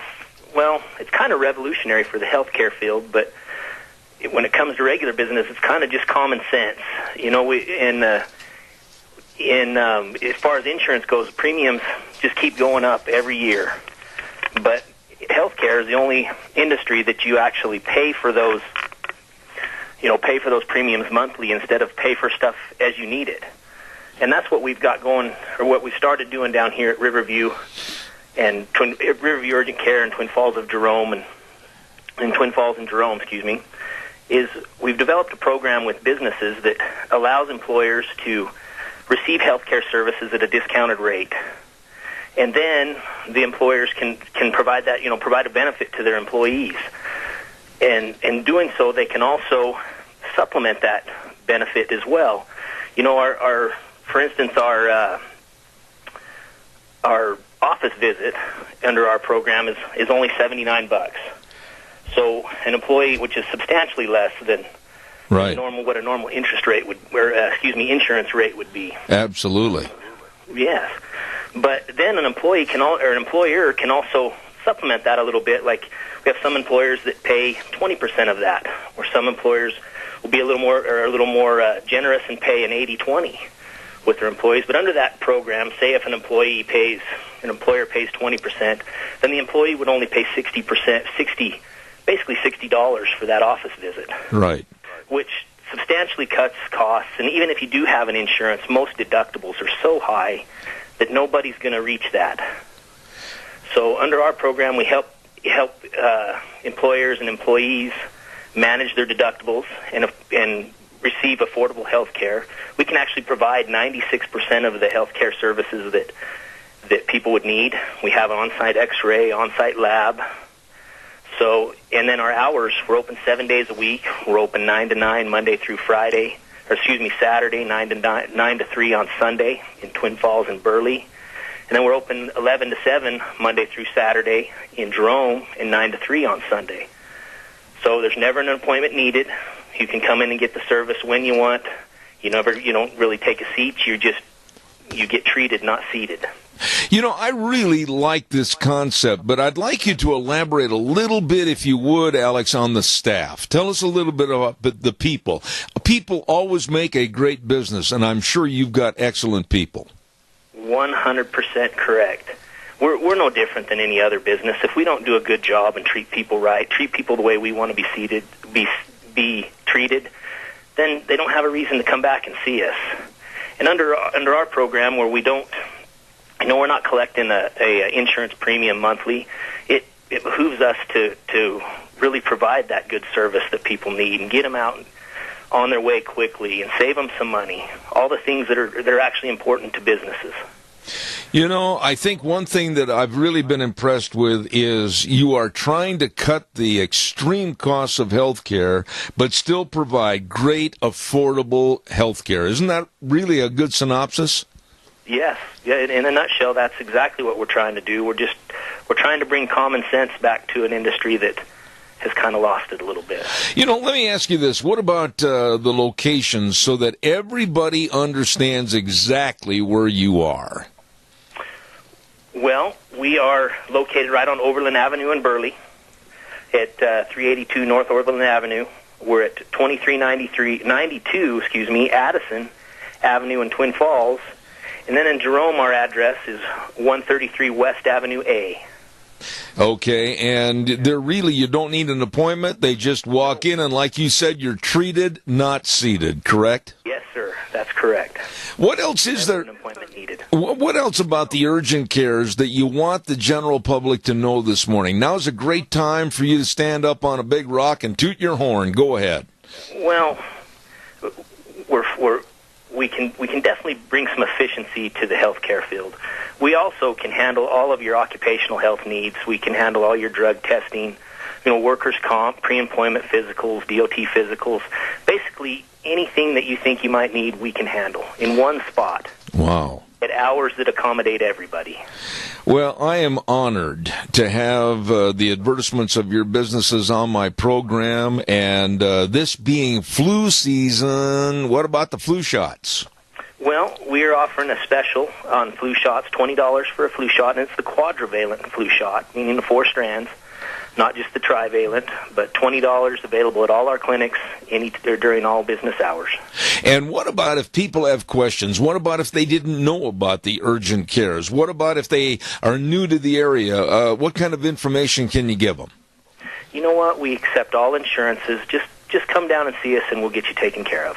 well, it's kind of revolutionary for the healthcare field, but when it comes to regular business, it's kind of just common sense. You know, as far as insurance goes, premiums just keep going up every year. But healthcare is the only industry that you actually pay for those premiums monthly instead of pay for stuff as you need it. And that's what we've got going, or what we started doing down here at Riverview and Riverview Urgent Care and Twin Falls of Jerome and Twin Falls and Jerome, is we've developed a program with businesses that allows employers to receive health care services at a discounted rate. And then the employers can provide that, provide a benefit to their employees. And in doing so, they can also supplement that benefit as well. You know, for instance, our office visit under our program is only $79. So an employee, which is substantially less than what a normal insurance rate would be. Absolutely. Yes, but then an employer can also supplement that a little bit. Like we have some employers that pay 20% of that, or some employers will be a little more generous and pay an 80-20 with their employees. But under that program, say if an employer pays 20%, then the employee would only pay basically $60 for that office visit. Right. Which substantially cuts costs, and even if you do have an insurance, most deductibles are so high that nobody's going to reach that. So under our program, we help employers and employees manage their deductibles and receive affordable health care. We can actually provide 96% of the health care services that people would need. We have an on-site x-ray, on-site lab. So, and then our hours, we're open 7 days a week. We're open 9 to 9 Monday through Saturday, 9 to 3 on Sunday in Twin Falls and Burley. And then we're open 11 to 7 Monday through Saturday in Jerome and 9 to 3 on Sunday. So there's never an appointment needed. You can come in and get the service when you want. You don't really take a seat. You get treated, not seated. You know, I really like this concept, but I'd like you to elaborate a little bit, if you would, Alex, on the staff. Tell us a little bit about the people. People always make a great business, and I'm sure you've got excellent people. 100% correct. We're no different than any other business. If we don't do a good job and treat people right, treat people the way we want to be treated, then they don't have a reason to come back and see us. And under our program, where we're not collecting a insurance premium monthly, it behooves us to really provide that good service that people need and get them out on their way quickly and save them some money. All the things that are actually important to businesses. You know, I think one thing that I've really been impressed with is you are trying to cut the extreme costs of health care, but still provide great, affordable health care. Isn't that really a good synopsis? Yes. Yeah, in a nutshell, that's exactly what we're trying to do. We're trying to bring common sense back to an industry that has kind of lost it a little bit. You know, let me ask you this. What about the locations so that everybody understands exactly where you are? Well, we are located right on Overland Avenue in Burley. at 382 North Overland Avenue. We're at 2392 Addison Avenue in Twin Falls. And then in Jerome, our address is 133 West Avenue A. Okay, and they're really, you don't need an appointment. They just walk in, and like you said, you're treated, not seated, correct? Yes, sir. That's correct. What else is there? An appointment needed. What else about the urgent cares that you want the general public to know this morning? Now's a great time for you to stand up on a big rock and toot your horn. Go ahead. Well, we can definitely bring some efficiency to the healthcare field. We also can handle all of your occupational health needs. We can handle all your drug testing, workers' comp, pre-employment physicals, DOT physicals. Basically, anything that you think you might need, we can handle in one spot. Wow. At hours that accommodate everybody. Well, I am honored to have the advertisements of your businesses on my program, and this being flu season, what about the flu shots? Well, we're offering a special on flu shots, $20 for a flu shot, and it's the quadrivalent flu shot, meaning the 4 strands, not just the trivalent, but $20 available at all our clinics during all business hours. And what about if people have questions? What about if they didn't know about the urgent cares? What about if they are new to the area? What kind of information can you give them? You know what? We accept all insurances. Just come down and see us, and we'll get you taken care of.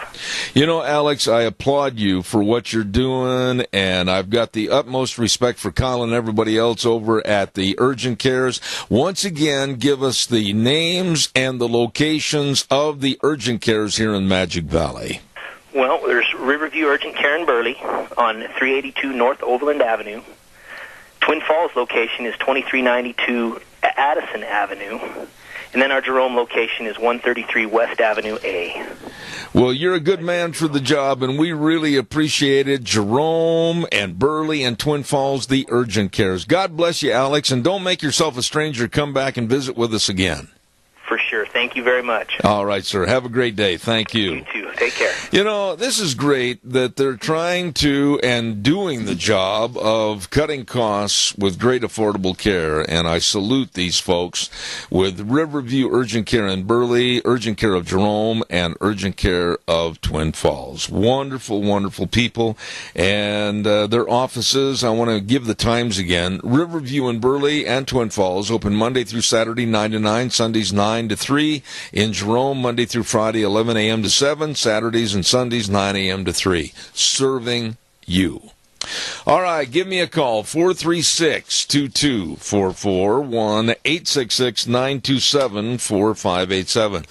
Alex, I applaud you for what you're doing, and I've got the utmost respect for Colin and everybody else over at the Urgent Cares. Once again, give us the names and the locations of the Urgent Cares here in Magic Valley. Well, there's Riverview Urgent Care in Burley on 382 North Overland Avenue. Twin Falls location is 2392 Addison Avenue. And then our Jerome location is 133 West Avenue A. Well, you're a good man for the job, and we really appreciate it. Jerome and Burley and Twin Falls, the Urgent Cares. God bless you, Alex, and don't make yourself a stranger. Come back and visit with us again. For sure. Thank you very much. All right, sir. Have a great day. Thank you. You too. Take care. This is great that they're trying to and doing the job of cutting costs with great affordable care, and I salute these folks with Riverview Urgent Care in Burley, Urgent Care of Jerome, and Urgent Care of Twin Falls. Wonderful, wonderful people, and their offices, I want to give the times again. Riverview in Burley and Twin Falls, open Monday through Saturday, 9 to 9, Sundays 9 to 3. In Jerome, Monday through Friday, 11 a.m. to 7, Saturdays and Sundays, 9 a.m. to 3. Serving you. All right, give me a call, 436-2244, 1-866-927-4587.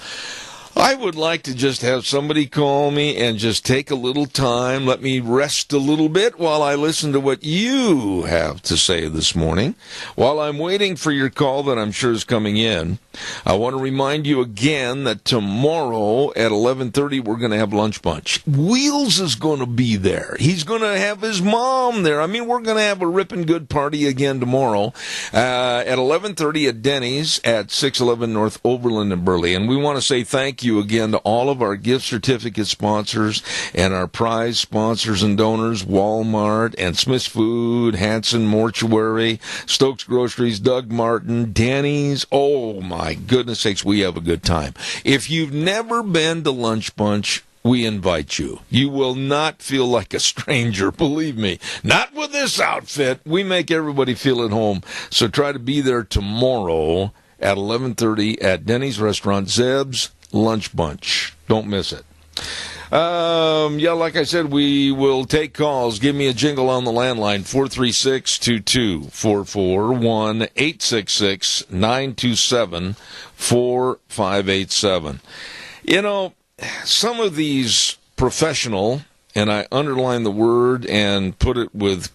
I would like to just have somebody call me and just take a little time, let me rest a little bit while I listen to what you have to say this morning. While I'm waiting for your call that I'm sure is coming in, I want to remind you again that tomorrow at 11:30 we're going to have lunch bunch. Wheels is going to be there. He's going to have his mom there. I mean, we're going to have a ripping good party again tomorrow at 11:30 at Denny's at 611 North Overland in Burley. And we want to say thank you again to all of our gift certificate sponsors and our prize sponsors and donors, Walmart and Smith's Food, Hanson Mortuary, Stokes Groceries, Doug Martin, Denny's. Oh, my goodness sakes, we have a good time. If you've never been to Lunch Bunch, we invite you. You will not feel like a stranger, believe me. Not with this outfit. We make everybody feel at home. So try to be there tomorrow at 11:30 at Denny's Restaurant, Zeb's Lunch Bunch. Don't miss it. Like I said, we will take calls. Give me a jingle on the landline, 436-2244, 1-866-927-4587. Some of these professional, and I underline the word and put it with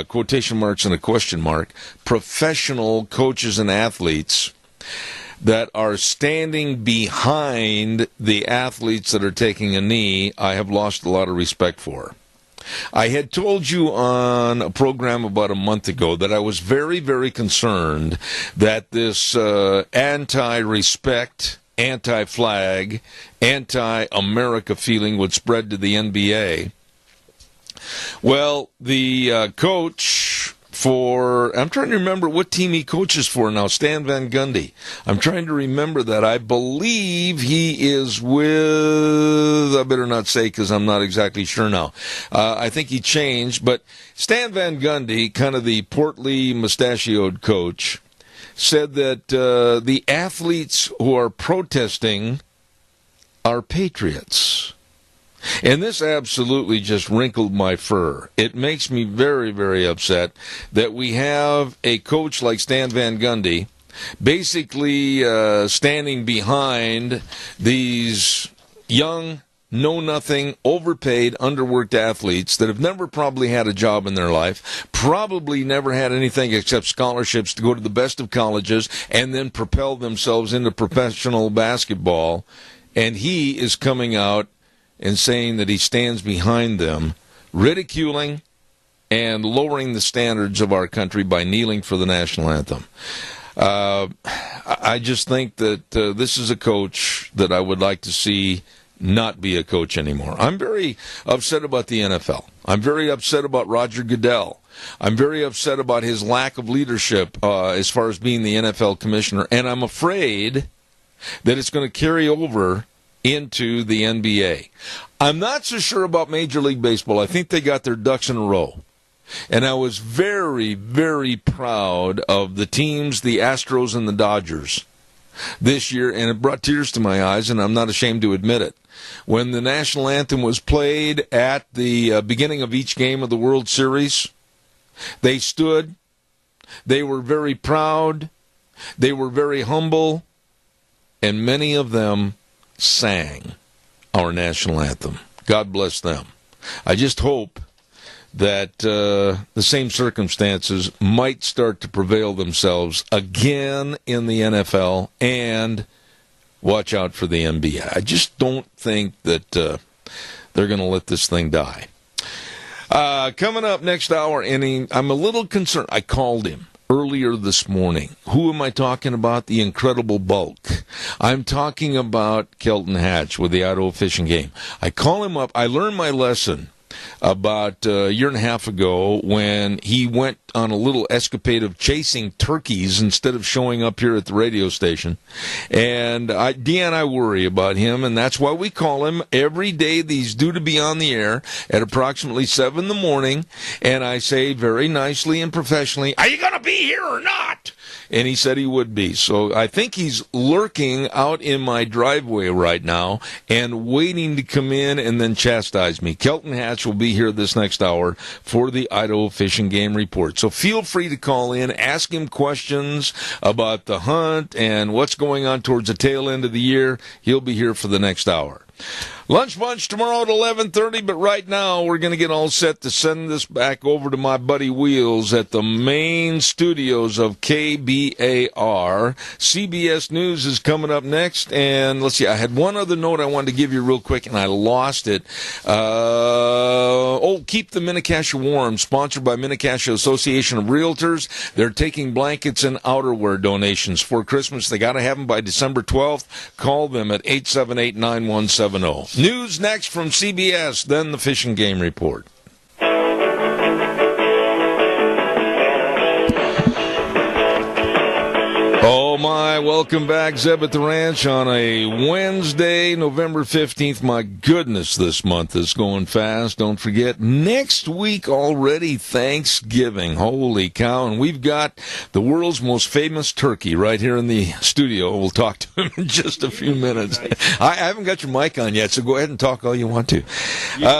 quotation marks and a question mark, professional coaches and athletes that are standing behind the athletes that are taking a knee, I have lost a lot of respect for. I had told you on a program about a month ago that I was very, very concerned that this anti-respect, anti-flag, anti-America feeling would spread to the NBA. Well, the coach I'm trying to remember what team he coaches for now, Stan Van Gundy. I'm trying to remember that. I believe he is with, I better not say because I'm not exactly sure now. I think he changed, but Stan Van Gundy, kind of the portly, mustachioed coach, said that the athletes who are protesting are patriots. And this absolutely just wrinkled my fur. It makes me very, very upset that we have a coach like Stan Van Gundy basically standing behind these young, know-nothing, overpaid, underworked athletes that have never probably had a job in their life, probably never had anything except scholarships to go to the best of colleges and then propel themselves into professional basketball. And he is coming out and saying that he stands behind them, ridiculing and lowering the standards of our country by kneeling for the national anthem. I just think that this is a coach that I would like to see not be a coach anymore. I'm very upset about the NFL. I'm very upset about Roger Goodell. I'm very upset about his lack of leadership as far as being the NFL commissioner, and I'm afraid that it's going to carry over into the NBA. I'm not so sure about Major League Baseball. I think they got their ducks in a row. And I was very, very proud of the teams, the Astros and the Dodgers, this year, and it brought tears to my eyes, and I'm not ashamed to admit it. When the national anthem was played at the beginning of each game of the World Series, they stood, they were very proud, they were very humble, and many of them sang our national anthem. God bless them. I just hope that the same circumstances might start to prevail themselves again in the NFL, and watch out for the NBA. I just don't think that they're going to let this thing die. Coming up next hour, and I'm a little concerned. I called him earlier this morning. Who am I talking about? The Incredible Bulk. I'm talking about Kelton Hatch with the Idaho Fishing Game. I call him up. I learned my lesson about a year and a half ago when he went on a little escapade of chasing turkeys instead of showing up here at the radio station. And Deanne, I worry about him, and that's why we call him every day. He's due to be on the air at approximately 7 in the morning, and I say very nicely and professionally, "Are you going to be here or not?" And he said he would be. So I think he's lurking out in my driveway right now and waiting to come in and then chastise me. Kelton Hatch will be here this next hour for the Idaho Fishing Game Report. So feel free to call in, ask him questions about the hunt and what's going on towards the tail end of the year. He'll be here for the next hour. Lunch Bunch tomorrow at 11:30, but right now we're going to get all set to send this back over to my buddy Wheels at the main studios of KBAR. CBS News is coming up next, and let's see, I had one other note I wanted to give you real quick, and I lost it. Keep the Mini-Cassia warm, sponsored by Mini-Cassia Association of Realtors. They're taking blankets and outerwear donations for Christmas. They got to have them by December 12th. Call them at 878-9170. News next from CBS, then the Fishing Game Report. Oh my, welcome back, Zeb at the Ranch on a Wednesday, November 15th. My goodness, this month is going fast. Don't forget, next week already Thanksgiving. Holy cow, and we've got the world's most famous turkey right here in the studio. We'll talk to him in just a few minutes. I haven't got your mic on yet, so go ahead and talk all you want to.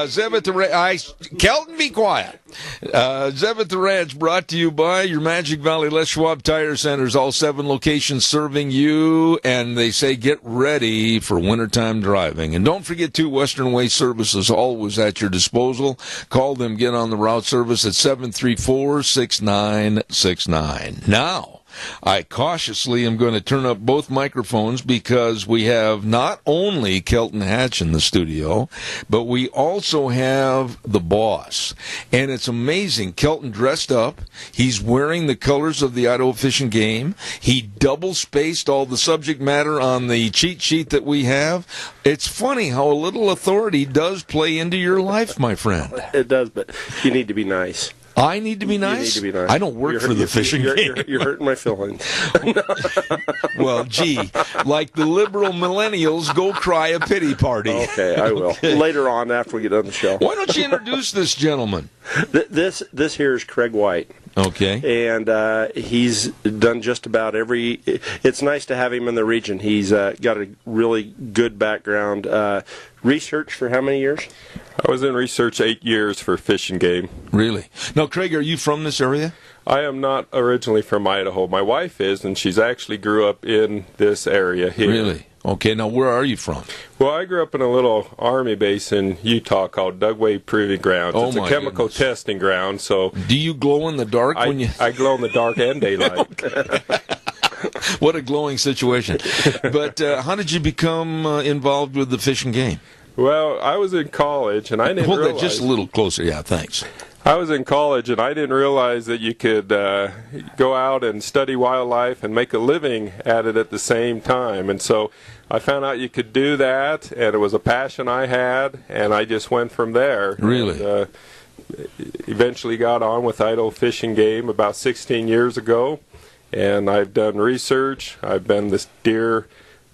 Zeb at the Ranch. Kelton, be quiet. Zeb at the Ranch brought to you by your Magic Valley Les Schwab Tire Centers, all 7 locations serving you, and they say get ready for wintertime driving. And don't forget, too, Western Way Services always at your disposal. Call them, get on the route service at 734-6969. Now, I cautiously am going to turn up both microphones because we have not only Kelton Hatch in the studio, but we also have the boss. And it's amazing. Kelton dressed up. He's wearing the colors of the Idaho Fishing Game. He double-spaced all the subject matter on the cheat sheet that we have. It's funny how a little authority does play into your life, my friend. It does, but you need to be nice. I need to be nice? You need to be nice. I don't work for the fishing game. You're hurting my feelings. Well, gee, like the liberal millennials, go cry a pity party. Okay, I will. Okay. Later on, after we get on the show. Why don't you introduce this gentleman? This here is Craig White. Okay. And he's done just about every... It's nice to have him in the region. He's got a really good background. Research for how many years? I was in research 8 years for Fish and Game. Really? Now, Craig, are you from this area? I am not originally from Idaho. My wife is, and she's actually grew up in this area here. Really? Okay, now where are you from? Well, I grew up in a little Army base in Utah called Dugway Proving Grounds. Oh, it's a my chemical goodness. testing ground, so... Do you glow in the dark when you... I glow in the dark and daylight. What a glowing situation. But how did you become involved with the Fish and Game? Well, I was in college, and I didn't Hold realize... that just a little closer. Yeah, thanks. I was in college, and I didn't realize that you could go out and study wildlife and make a living at it at the same time. And so I found out you could do that, and it was a passion I had, and I just went from there. Really? And, eventually got on with Idaho Fish and Game about 16 years ago, and I've done research. I've been this deer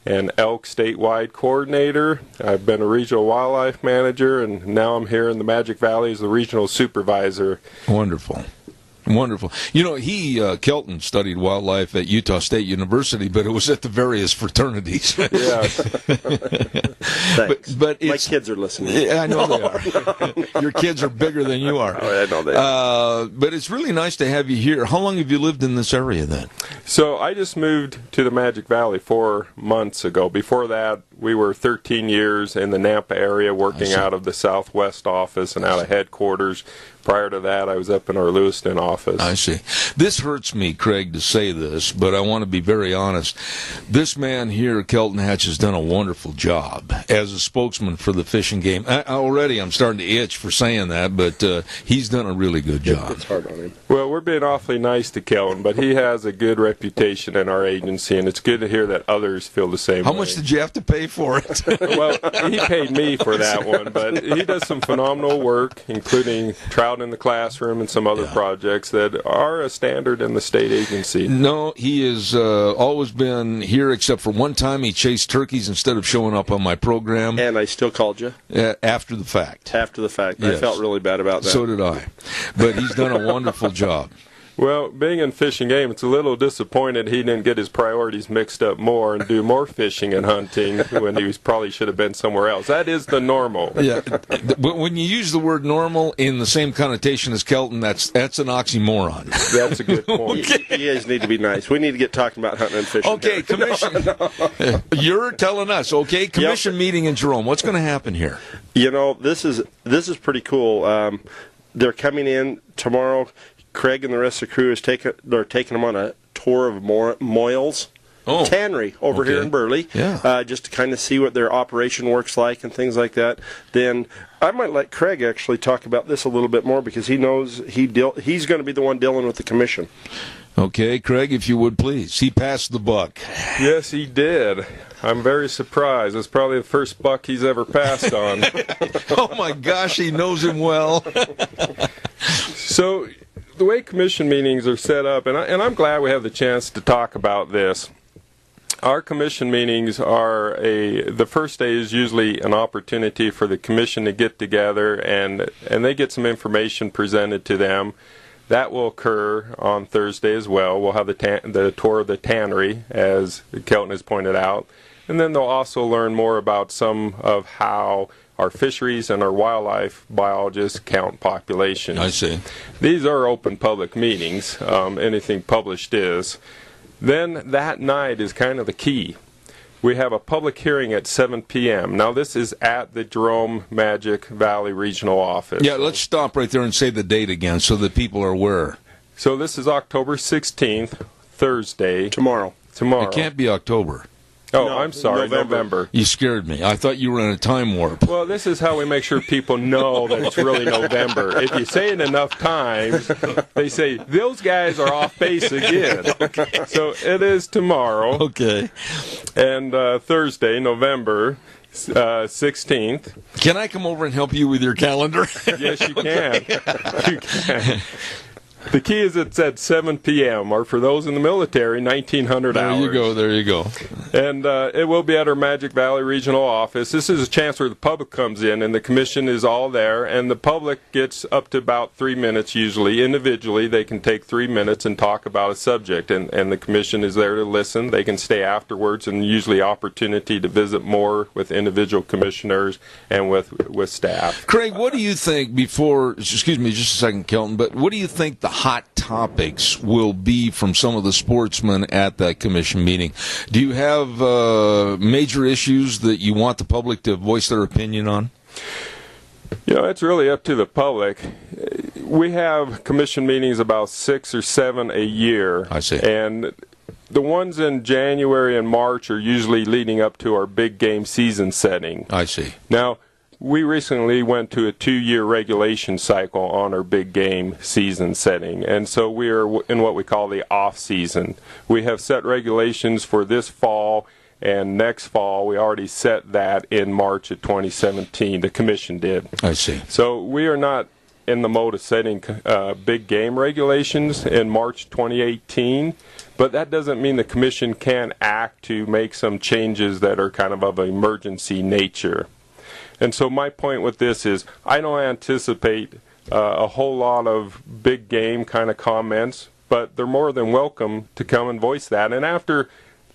and elk statewide coordinator. I've been a regional wildlife manager, and now I'm here in the Magic Valley as the regional supervisor. Wonderful. Wonderful. You know, Kelton studied wildlife at Utah State University, but it was at the various fraternities. Yes. Thanks. But my kids are listening. I know they are. Your kids are bigger than you are. Oh, I know they are. But it's really nice to have you here. How long have you lived in this area then? So I just moved to the Magic Valley 4 months ago. Before that, we were 13 years in the Nampa area working out of the Southwest office and out of headquarters. Prior to that, I was up in our Lewiston office. I see. This hurts me, Craig, to say this, but I want to be very honest. This man here, Kelton Hatch, has done a wonderful job as a spokesman for the Fish and Game. Already I'm starting to itch for saying that, but he's done a really good job. It's hard on him. Well, we're being awfully nice to Kelton, but he has a good reputation in our agency, and it's good to hear that others feel the same way. How much did you have to pay for it? Well, he paid me for that one, but he does some phenomenal work, including trout in the classroom and some other projects that are a standard in the state agency. No, he has always been here, except for one time he chased turkeys instead of showing up on my program. And I still called you? After the fact. After the fact. Yes. I felt really bad about that. So did I. But he's done a wonderful job. Well, being in Fish and Game, it's a little disappointed he didn't get his priorities mixed up more and do more fishing and hunting when he probably should have been somewhere else. That is the normal. Yeah, but when you use the word normal in the same connotation as Kelton, that's an oxymoron. That's a good point. You guys need to be nice. We need to get talking about hunting and fishing. Okay, commission. You're telling us, okay? Commission meeting in Jerome. What's going to happen here? You know, this is pretty cool. They're coming in tomorrow. Craig and the rest of the crew they're taking them on a tour of Moyles Tannery over here in Burley, just to kind of see what their operation works like and things like that. Then I might let Craig actually talk about this a little bit more because he knows he's going to be the one dealing with the commission. Okay, Craig, if you would please. He passed the buck. Yes, he did. I'm very surprised. It's probably the first buck he's ever passed on. Oh, my gosh, he knows him well. So the way commission meetings are set up, and I'm glad we have the chance to talk about this. Our commission meetings are the first day is usually an opportunity for the commission to get together and they get some information presented to them. That will occur on Thursday as well. We'll have the tour of the tannery, as Kelton has pointed out, and then they'll also learn more about some of how our fisheries and our wildlife biologists count populations. I see. These are open public meetings. Anything published is. Then that night is kind of the key. We have a public hearing at 7 p.m. Now, this is at the Jerome Magic Valley Regional Office. Yeah, let's stop right there and say the date again so that people are aware. So this is October 16th, Thursday. Tomorrow. It can't be October. Oh, No, I'm sorry, November. You scared me. I thought you were in a time warp. Well, this is how we make sure people know that it's really November. If you say it enough times, they say, those guys are off base again. Okay. So it is tomorrow. Okay. And Thursday, November 16th. Can I come over and help you with your calendar? Yes, you can. You can. The key is it's at 7 p.m., or for those in the military, 1900 hours. There you go. And it will be at our Magic Valley Regional Office. This is a chance where the public comes in, and the commission is all there, and the public gets up to about 3 minutes usually. Individually, they can take 3 minutes and talk about a subject, and the commission is there to listen. They can stay afterwards, and usually opportunity to visit more with individual commissioners and with staff. Craig, what do you think excuse me just a second, Kelton, but what do you think the hot topics will be from some of the sportsmen at that commission meeting? Do you have major issues that you want the public to voice their opinion on? It's really up to the public. We have commission meetings about 6 or 7 a year. I see. And the ones in January and March are usually leading up to our big game season setting. I see. Now, we recently went to a 2-year regulation cycle on our big game season setting, and so we are in what we call the off season. We have set regulations for this fall and next fall. We already set that in March of 2017. The commission did. I see. So we are not in the mode of setting big game regulations in March 2018, but that doesn't mean the commission can't act to make some changes that are kind of emergency nature. And so my point with this is I don't anticipate a whole lot of big game kind of comments, but they're more than welcome to come and voice that. And after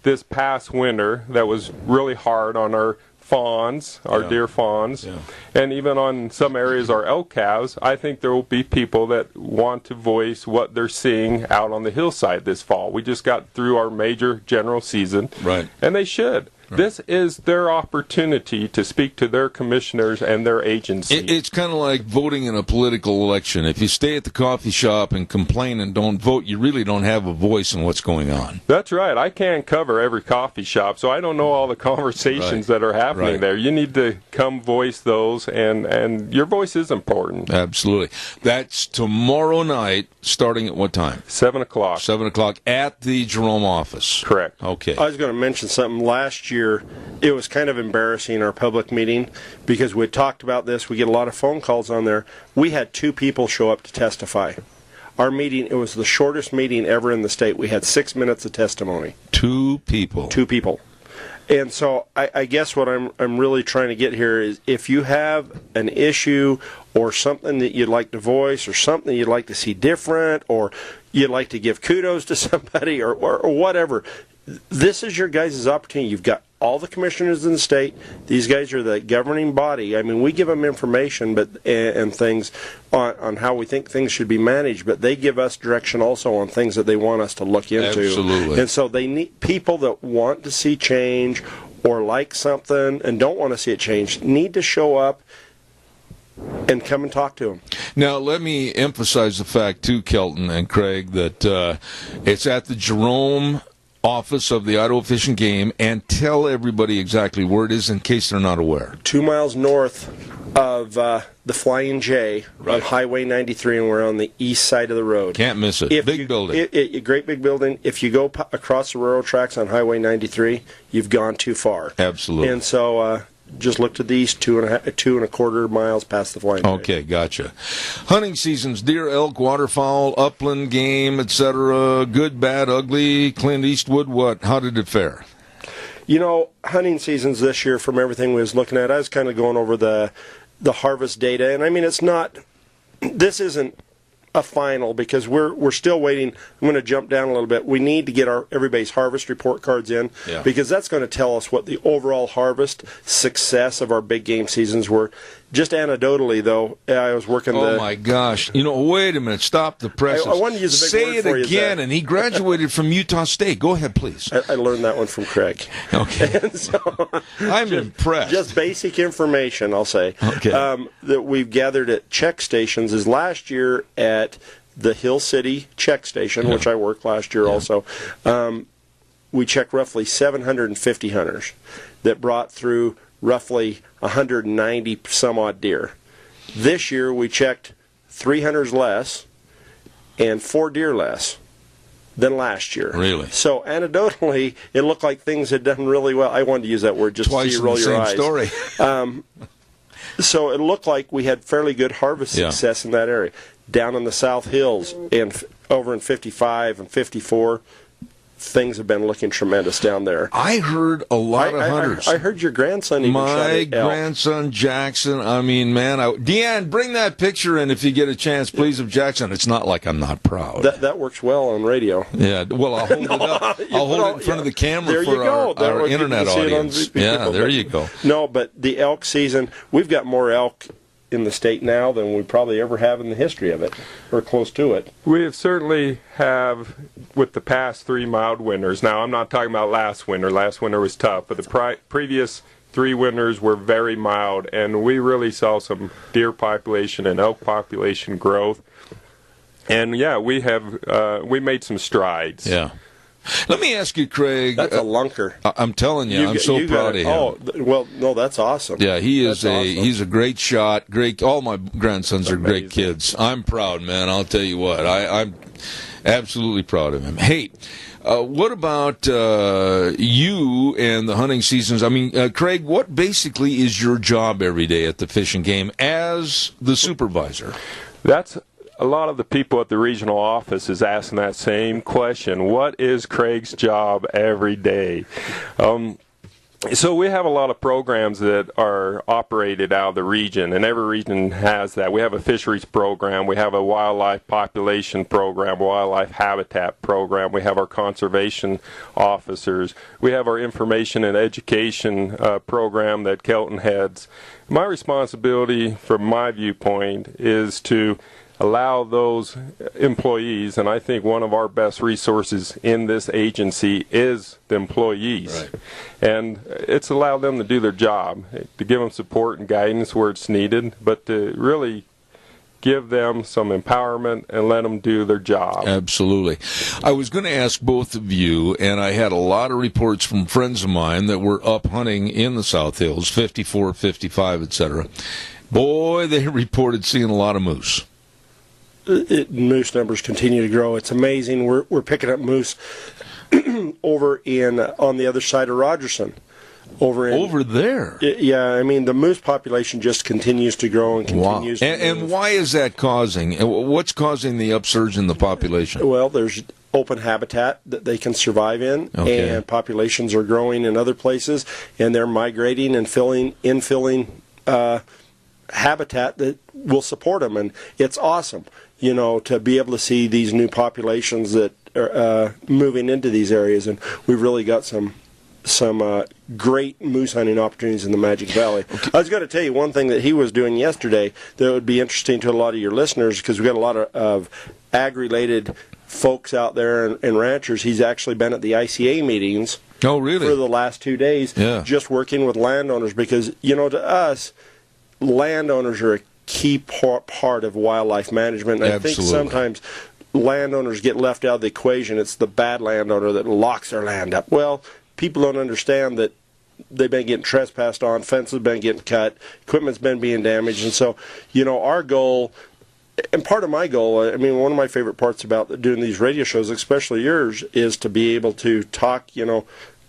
this past winter that was really hard on our fawns, our deer fawns, and even on some areas our elk calves, I think there will be people that want to voice what they're seeing out on the hillside this fall. We just got through our major general season, right? And they should. This is their opportunity to speak to their commissioners and their agency. It's kind of like voting in a political election. If you stay at the coffee shop and complain and don't vote, you really don't have a voice in what's going on. That's right. I can't cover every coffee shop, so I don't know all the conversations that are happening there. You need to come voice those, and your voice is important. Absolutely. That's tomorrow night, starting at what time? 7 o'clock. 7 o'clock at the Jerome office. Correct. Okay. I was going to mention something. Last year, it was kind of embarrassing, our public meeting, because we talked about this. We get a lot of phone calls on there. We had 2 people show up to testify. Our meeting, it was the shortest meeting ever in the state. We had 6 minutes of testimony. 2 people. 2 people. And so I guess what I'm really trying to get here is if you have an issue or something that you'd like to voice or something you'd like to see different or you'd like to give kudos to somebody or whatever, this is your guys' opportunity. You've got all the commissioners in the state. These guys are the governing body. I mean, we give them information and things on how we think things should be managed, but they give us direction also on things that they want us to look into. Absolutely. And so they need people that want to see change or like something and don't want to see it change need to show up and come and talk to them. Now, let me emphasize the fact, too, Kelton and Craig, that it's at the Jerome office of the Idaho Fish and Game, and tell everybody exactly where it is in case they're not aware. 2 miles north of the Flying J on Highway 93, and we're on the east side of the road. Can't miss it. Big building. Great big building. If you go across the railroad tracks on Highway 93, you've gone too far. Absolutely. And so just look to the east, 2.25 miles past the Flying J. Okay, gotcha. Hunting seasons, deer, elk, waterfowl, upland game, etc. Good, bad, ugly. Clint Eastwood, what? How did it fare? You know, hunting seasons this year, from everything we was looking at, I was kind of going over the harvest data, and I mean, this isn't a final because we're still waiting. I'm going to jump down a little bit. We need to get everybody's harvest report cards in because that's going to tell us what the overall harvest success of our big game seasons were. Just anecdotally, though, I was working Oh, my gosh. You know, wait a minute. Stop the presses. I wanted to use a big Say word it for you, again, Zach. and he graduated from Utah State. Go ahead, please. I learned that one from Craig. Okay. And so, I'm impressed. Just basic information, I'll say, that we've gathered at check stations is last year at the Hill City check station, which I worked last year also. we checked roughly 750 hunters that brought through roughly 190 some odd deer. This year we checked 3 hunters less and 4 deer less than last year. Really? So anecdotally, it looked like things had done really well. I wanted to use that word just Twice to see you roll in the your same eyes. story. So it looked like we had fairly good harvest success in that area. Down in the South Hills and over in 55 and 54, things have been looking tremendous down there. I heard a lot of hunters. I heard your grandson even shot My at elk. grandson Jackson. I mean, man, Deanne, bring that picture in if you get a chance, please, of Jackson. It's not like I'm not proud. That works well on radio. Yeah, well, I'll hold it up. I'll hold it in front of the camera for our internet audience. Yeah, there you go. No, but the elk season, we've got more elk in the state now than we probably ever have in the history of it, or close to it. We certainly have, with the past 3 mild winters. Now, I'm not talking about last winter. Last winter was tough, but the previous 3 winters were very mild, and we really saw some deer population and elk population growth. And yeah, we made some strides. Yeah. Let me ask you, Craig. That's a lunker. I'm telling you, I'm so proud of him. Oh, well, no, that's awesome. Yeah, he's awesome. a great shot. Great. All my grandsons are great kids. I'm proud, man. I'll tell you what. I'm absolutely proud of him. Hey, what about you and the hunting seasons? I mean, Craig, what basically is your job every day at the Fish and Game as the supervisor? That's a lot of the people at the regional office is asking that same question. What is Craig's job every day? So we have a lot of programs that are operated out of the region, and every region has that. We have a fisheries program. We have a wildlife population program, wildlife habitat program. We have our conservation officers. We have our information and education program that Kelton heads. My responsibility, from my viewpoint, is to allow those employees, and I think one of our best resources in this agency is the employees. Right. And it's allowed them to do their job, to give them support and guidance where it's needed, but to really give them some empowerment and let them do their job. Absolutely. I was going to ask both of you, and I had a lot of reports from friends of mine that were up hunting in the South Hills, 54, 55, etc. Boy, they reported seeing a lot of moose. Moose numbers continue to grow. It's amazing. We're picking up moose over on the other side of Rogerson. Over there? Yeah, I mean, the moose population just continues to grow and continues to and why is that causing? What's causing the upsurge in the population? Well, there's open habitat that they can survive in, and populations are growing in other places, and they're migrating and infilling habitat that will support them, and it's awesome, to be able to see these new populations that are moving into these areas, and we've really got some great moose hunting opportunities in the Magic Valley. I was going to tell you one thing that he was doing yesterday that would be interesting to a lot of your listeners, because we've got a lot of ag-related folks out there and ranchers. He's actually been at the ICA meetings. Oh, really? For the last 2 days, just working with landowners, because, to us, landowners are a key part of wildlife management. And I think sometimes landowners get left out of the equation. It's the bad landowner that locks their land up. Well, people don't understand that they've been getting trespassed on, fences have been getting cut, equipment's been being damaged, and so, our goal, and part of my goal, I mean, one of my favorite parts about doing these radio shows, especially yours, is to be able to talk,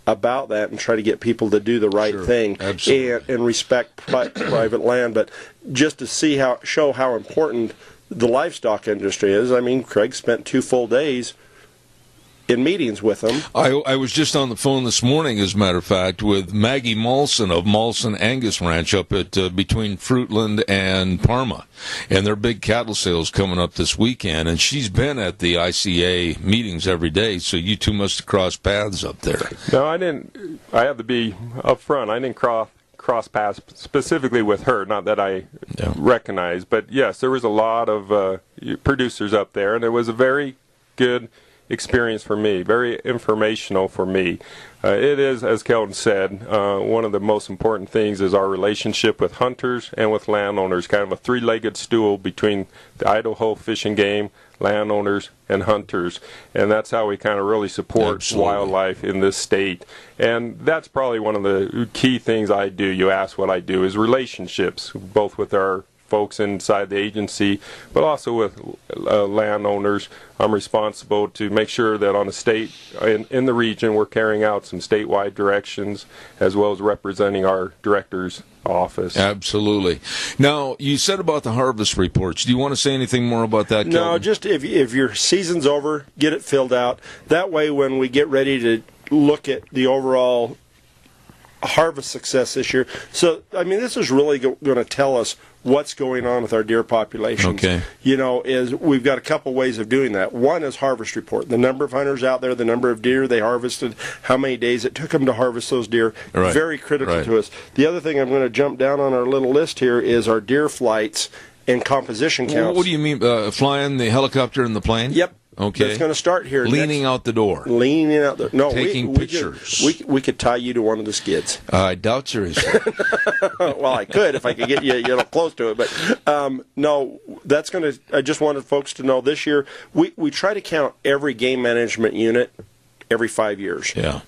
about that and try to get people to do the right thing and respect private land, but just to show how important the livestock industry is. I mean, Craig spent 2 full days in meetings with them. I was just on the phone this morning, as a matter of fact, with Maggie Molson of Molson Angus Ranch up at between Fruitland and Parma, and their big cattle sales coming up this weekend, and she's been at the ICA meetings every day, so you two must have crossed paths up there. No, I didn't. I have to be up front. I didn't cross paths specifically with her, not that I recognize, but yes, there was a lot of producers up there, and it was a very good experience for me, very informational for me. It is, as Kelton said, one of the most important things is our relationship with hunters and with landowners, kind of a 3-legged stool between the Idaho Fish and Game, landowners, and hunters. And that's how we kind of really support wildlife in this state. And that's probably one of the key things I do. You ask what I do is relationships, both with our folks inside the agency, but also with landowners. I'm responsible to make sure that on the state, in the region, we're carrying out some statewide directions, as well as representing our director's office. Absolutely. Now, you said about the harvest reports. Do you want to say anything more about that, Kelton? No, just if your season's over, get it filled out. That way, when we get ready to look at the overall harvest success this year. So, I mean, this is really going to tell us what's going on with our deer populations. Okay. You know, is we've got a couple ways of doing that. One is harvest report. The number of hunters out there, the number of deer they harvested, how many days it took them to harvest those deer. Right. Very critical Right. to us. The other thing I'm going to jump down on our little list here is our deer flights and composition counts. What do you mean, flying the helicopter and the plane? Yep. Okay. It's going to start here. Leaning out the door. Leaning out the no. Taking pictures. We could tie you to one of the skids. I doubt seriously. Well, I could if I could get you close to it, but no. That's going to. I just wanted folks to know this year we try to count every game management unit every 5 years. Yeah.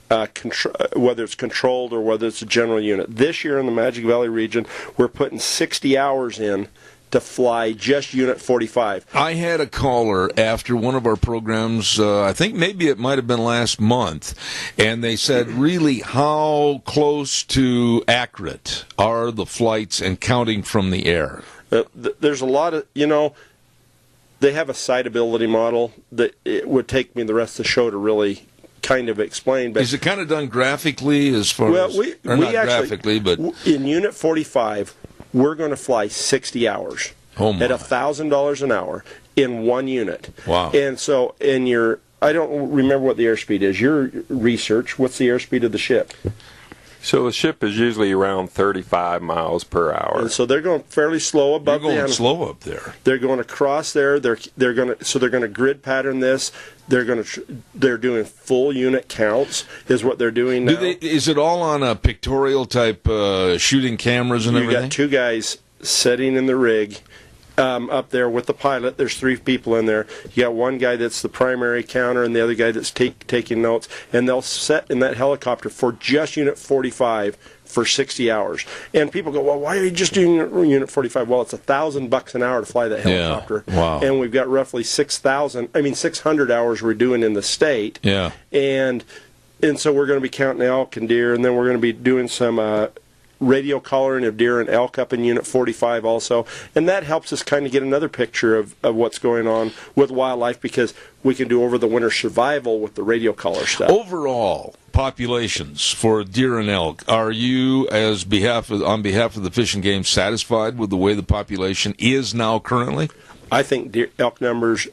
Whether it's controlled or whether it's a general unit. This year in the Magic Valley region, we're putting 60 hours in to fly just Unit 45. I had a caller after one of our programs, I think maybe it might have been last month, and they said, really, how close to accurate are the flights and counting from the air? There's a lot of, they have a citability model that it would take me the rest of the show to really kind of explain. But is it kind of done graphically as far as, or not graphically, but in Unit 45, we're going to fly 60 hours at $1,000 an hour in one unit. Wow. And so I don't remember what the airspeed is. Your research, what's the airspeed of the ship? So the ship is usually around 35 miles per hour. And so they're going fairly slow above You're going slow up there. They're going across there. They're going to grid pattern this. They're doing full unit counts is what they're doing now. Is it all on a pictorial type shooting cameras and everything? You've got two guys sitting in the rig up there with the pilot. There's 3 people in there. You got one guy that's the primary counter and the other guy that's taking notes. And they'll set in that helicopter for just Unit 45 for 60 hours. And people go, well, why are you just doing Unit 45? Well, it's $1,000 an hour to fly that helicopter. Yeah. Wow. And we've got roughly 600 hours we're doing in the state. Yeah. And so we're going to be counting elk and deer, and then we're going to be doing some radio collaring of deer and elk up in Unit 45 also. And that helps us kind of get another picture of what's going on with wildlife, because we can do over the winter survival with the radio collar stuff. Overall populations for deer and elk, are you, on behalf of the Fish and Game, satisfied with the way the population is now currently? I think elk numbers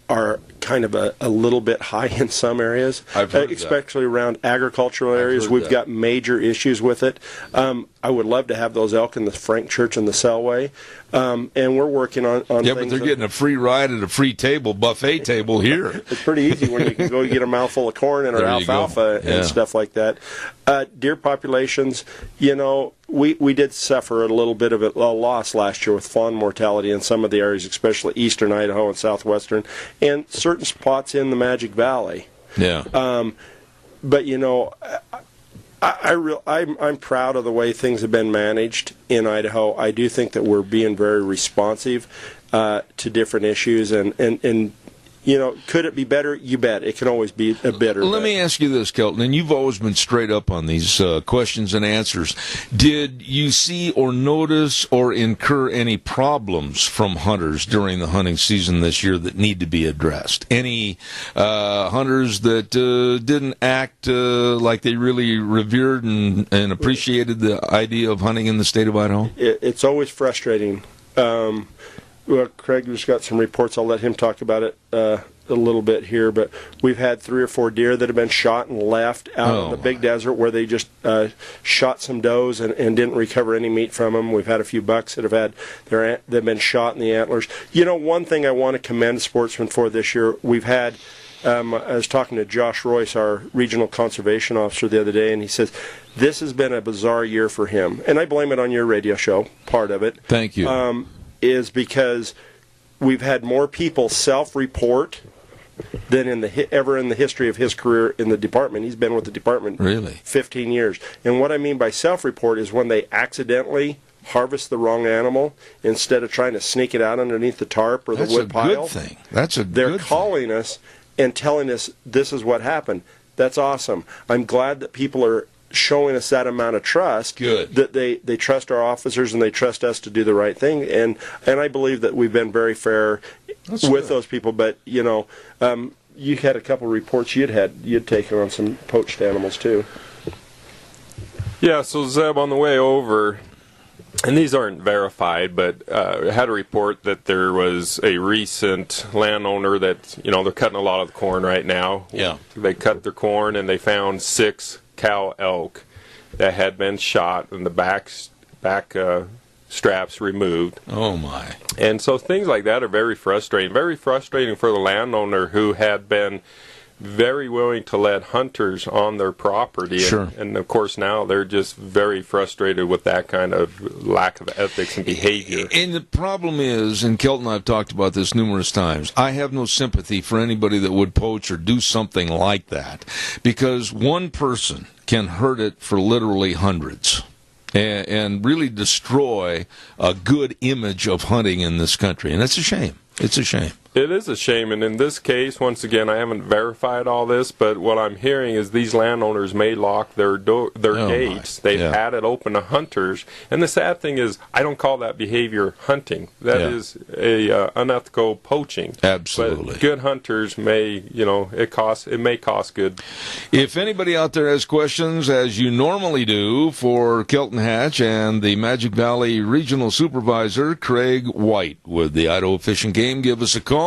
are kind of a little bit high in some areas, especially around agricultural areas. We've got major issues with it. I would love to have those elk in the Frank Church and the Selway, and we're working on yeah, things. but they're getting a free ride at a free buffet table here. It's pretty easy when you can go get a mouthful of corn and our alfalfa and stuff like that. Deer populations, we did suffer a little bit of a loss last year with fawn mortality in some of the areas, especially eastern Idaho and southwestern, and certain spots in the Magic Valley. Yeah. But I'm proud of the way things have been managed in Idaho. I do think that we're being very responsive to different issues, and could it be better? You bet. It can always be better. Let me ask you this, Kelton, and you've always been straight up on these questions and answers. Did you see or notice or incur any problems from hunters during the hunting season this year that need to be addressed? Any hunters that didn't act like they really revered and appreciated the idea of hunting in the state of Idaho? It's always frustrating. Well, Craig just got some reports. I'll let him talk about it a little bit here. But we've had 3 or 4 deer that have been shot and left out in the big desert where they just shot some does and didn't recover any meat from them. We've had a few bucks that they've been shot in the antlers. One thing I want to commend sportsmen for this year, we've had. I was talking to Josh Royce, our regional conservation officer, the other day, and he says this has been a bizarre year for him. And I blame it on your radio show, part of it. Thank you. Is because we've had more people self-report than ever in the history of his career in the department. He's been with the department 15 years. And what I mean by self-report is when they accidentally harvest the wrong animal instead of trying to sneak it out underneath the tarp or the wood pile. That's a good thing. That's a good thing. They're calling us and telling us this is what happened. That's awesome. I'm glad that people are showing us that amount of trust. Good. That they trust our officers and they trust us to do the right thing. And I believe that we've been very fair with those people. But, you know, you had a couple of reports you'd taken on some poached animals too. Yeah, so Zeb, on the way over, and these aren't verified, but I had a report that there was a recent landowner that, you know, they're cutting a lot of the corn right now. Yeah. They cut their corn and they found 6 cow elk that had been shot and the back straps removed. Oh, my. And so things like that are very frustrating. Very frustrating for the landowner who had been very willing to let hunters on their property. Sure. And of course now they're just very frustrated with that kind of lack of ethics and behavior. And the problem is, and Kelton and I have talked about this numerous times, I have no sympathy for anybody that would poach or do something like that, because one person can hurt it for literally hundreds. And really destroy a good image of hunting in this country. And it's a shame. It's a shame. It is a shame, and in this case, once again, I haven't verified all this, but what I'm hearing is these landowners may lock their gates. They've had it open to hunters, and the sad thing is, I don't call that behavior hunting. That is a unethical poaching. Absolutely. But good hunters may, you know, it may cost good. If anybody out there has questions, as you normally do, for Kelton Hatch and the Magic Valley Regional Supervisor, Craig White, with the Idaho Fish and Game, give us a call.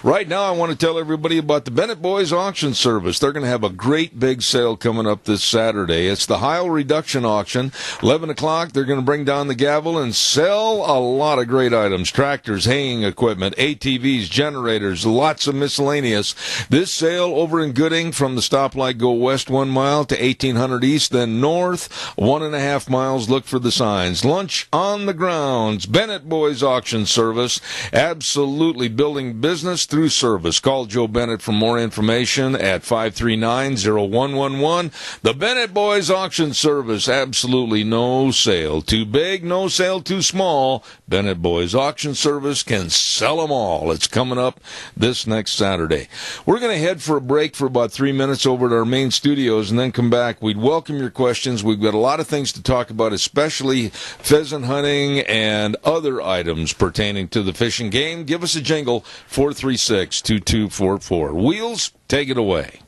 Right now, I want to tell everybody about the Bennett Boys Auction Service. They're going to have a great big sale coming up this Saturday. It's the Heil Reduction Auction. 11 o'clock, they're going to bring down the gavel and sell a lot of great items. Tractors, haying equipment, ATVs, generators, lots of miscellaneous. This sale over in Gooding, from the stoplight, go west 1 mile to 1800 east, then north 1.5 miles. Look for the signs. Lunch on the grounds. Bennett Boys Auction Service. Absolutely building business through service. Call Joe Bennett for more information at 539-0111. The Bennett Boys Auction Service. Absolutely no sale too big, no sale too small. Bennett Boys Auction Service can sell them all. It's coming up this next Saturday. We're going to head for a break for about 3 minutes over at our main studios and then come back. We'd welcome your questions. We've got a lot of things to talk about, especially pheasant hunting and other items pertaining to the fish and game. Give us a jingle, 436-2244. Wheels, take it away.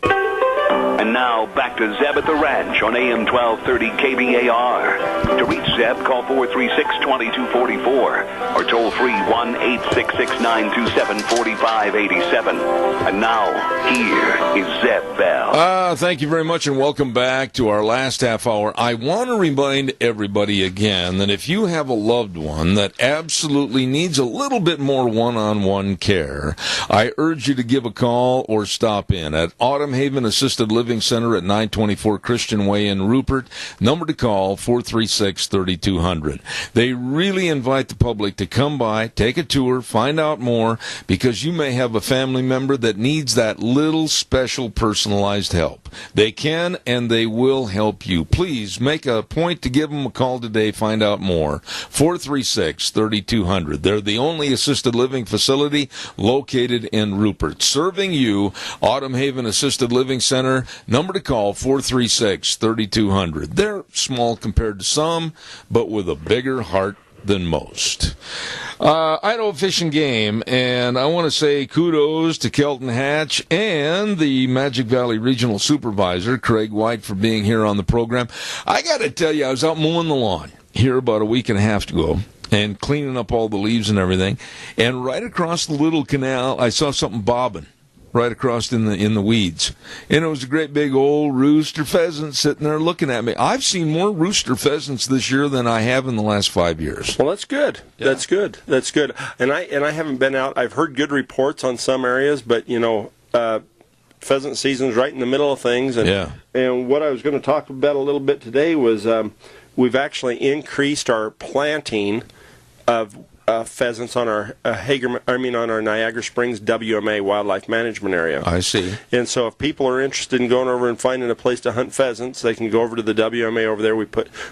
And now, back to Zeb at the Ranch on AM 1230 KBAR. To reach Zeb, call 436-2244 or toll free 1-866-927-4587. And now, here is Zeb Bell. Thank you very much, and welcome back to our last half hour. I want to remind everybody again that if you have a loved one that absolutely needs a little bit more one-on-one care, I urge you to give a call or stop in at Autumn Haven Assisted Living Center at 924 Christian Way in Rupert. Number to call, 436-3200. They really invite the public to come by, take a tour, find out more, because you may have a family member that needs that little special personalized help. They can and they will help you. Please make a point to give them a call today. Find out more. 436-3200. They're the only assisted living facility located in Rupert. Serving you, Autumn Haven Assisted Living Center. Number to call, 436-3200. They're small compared to some, but with a bigger heart than most. Idaho Fish and Game, and I want to say kudos to Kelton Hatch and the Magic Valley Regional Supervisor, Craig White, for being here on the program. I got to tell you, I was out mowing the lawn here about a week and a half ago and cleaning up all the leaves and everything, and right across the little canal, I saw something bobbing right across in the weeds. And it was a great big old rooster pheasant sitting there looking at me. I've seen more rooster pheasants this year than I have in the last 5 years. Well, that's good. Yeah. That's good. That's good. And I haven't been out. I've heard good reports on some areas, but, you know, pheasant season's right in the middle of things. And, and what I was going to talk about a little bit today was we've actually increased our planting of pheasants on our on our Niagara Springs WMA Wildlife Management Area. I see. And so if people are interested in going over and finding a place to hunt pheasants, they can go over to the WMA over there.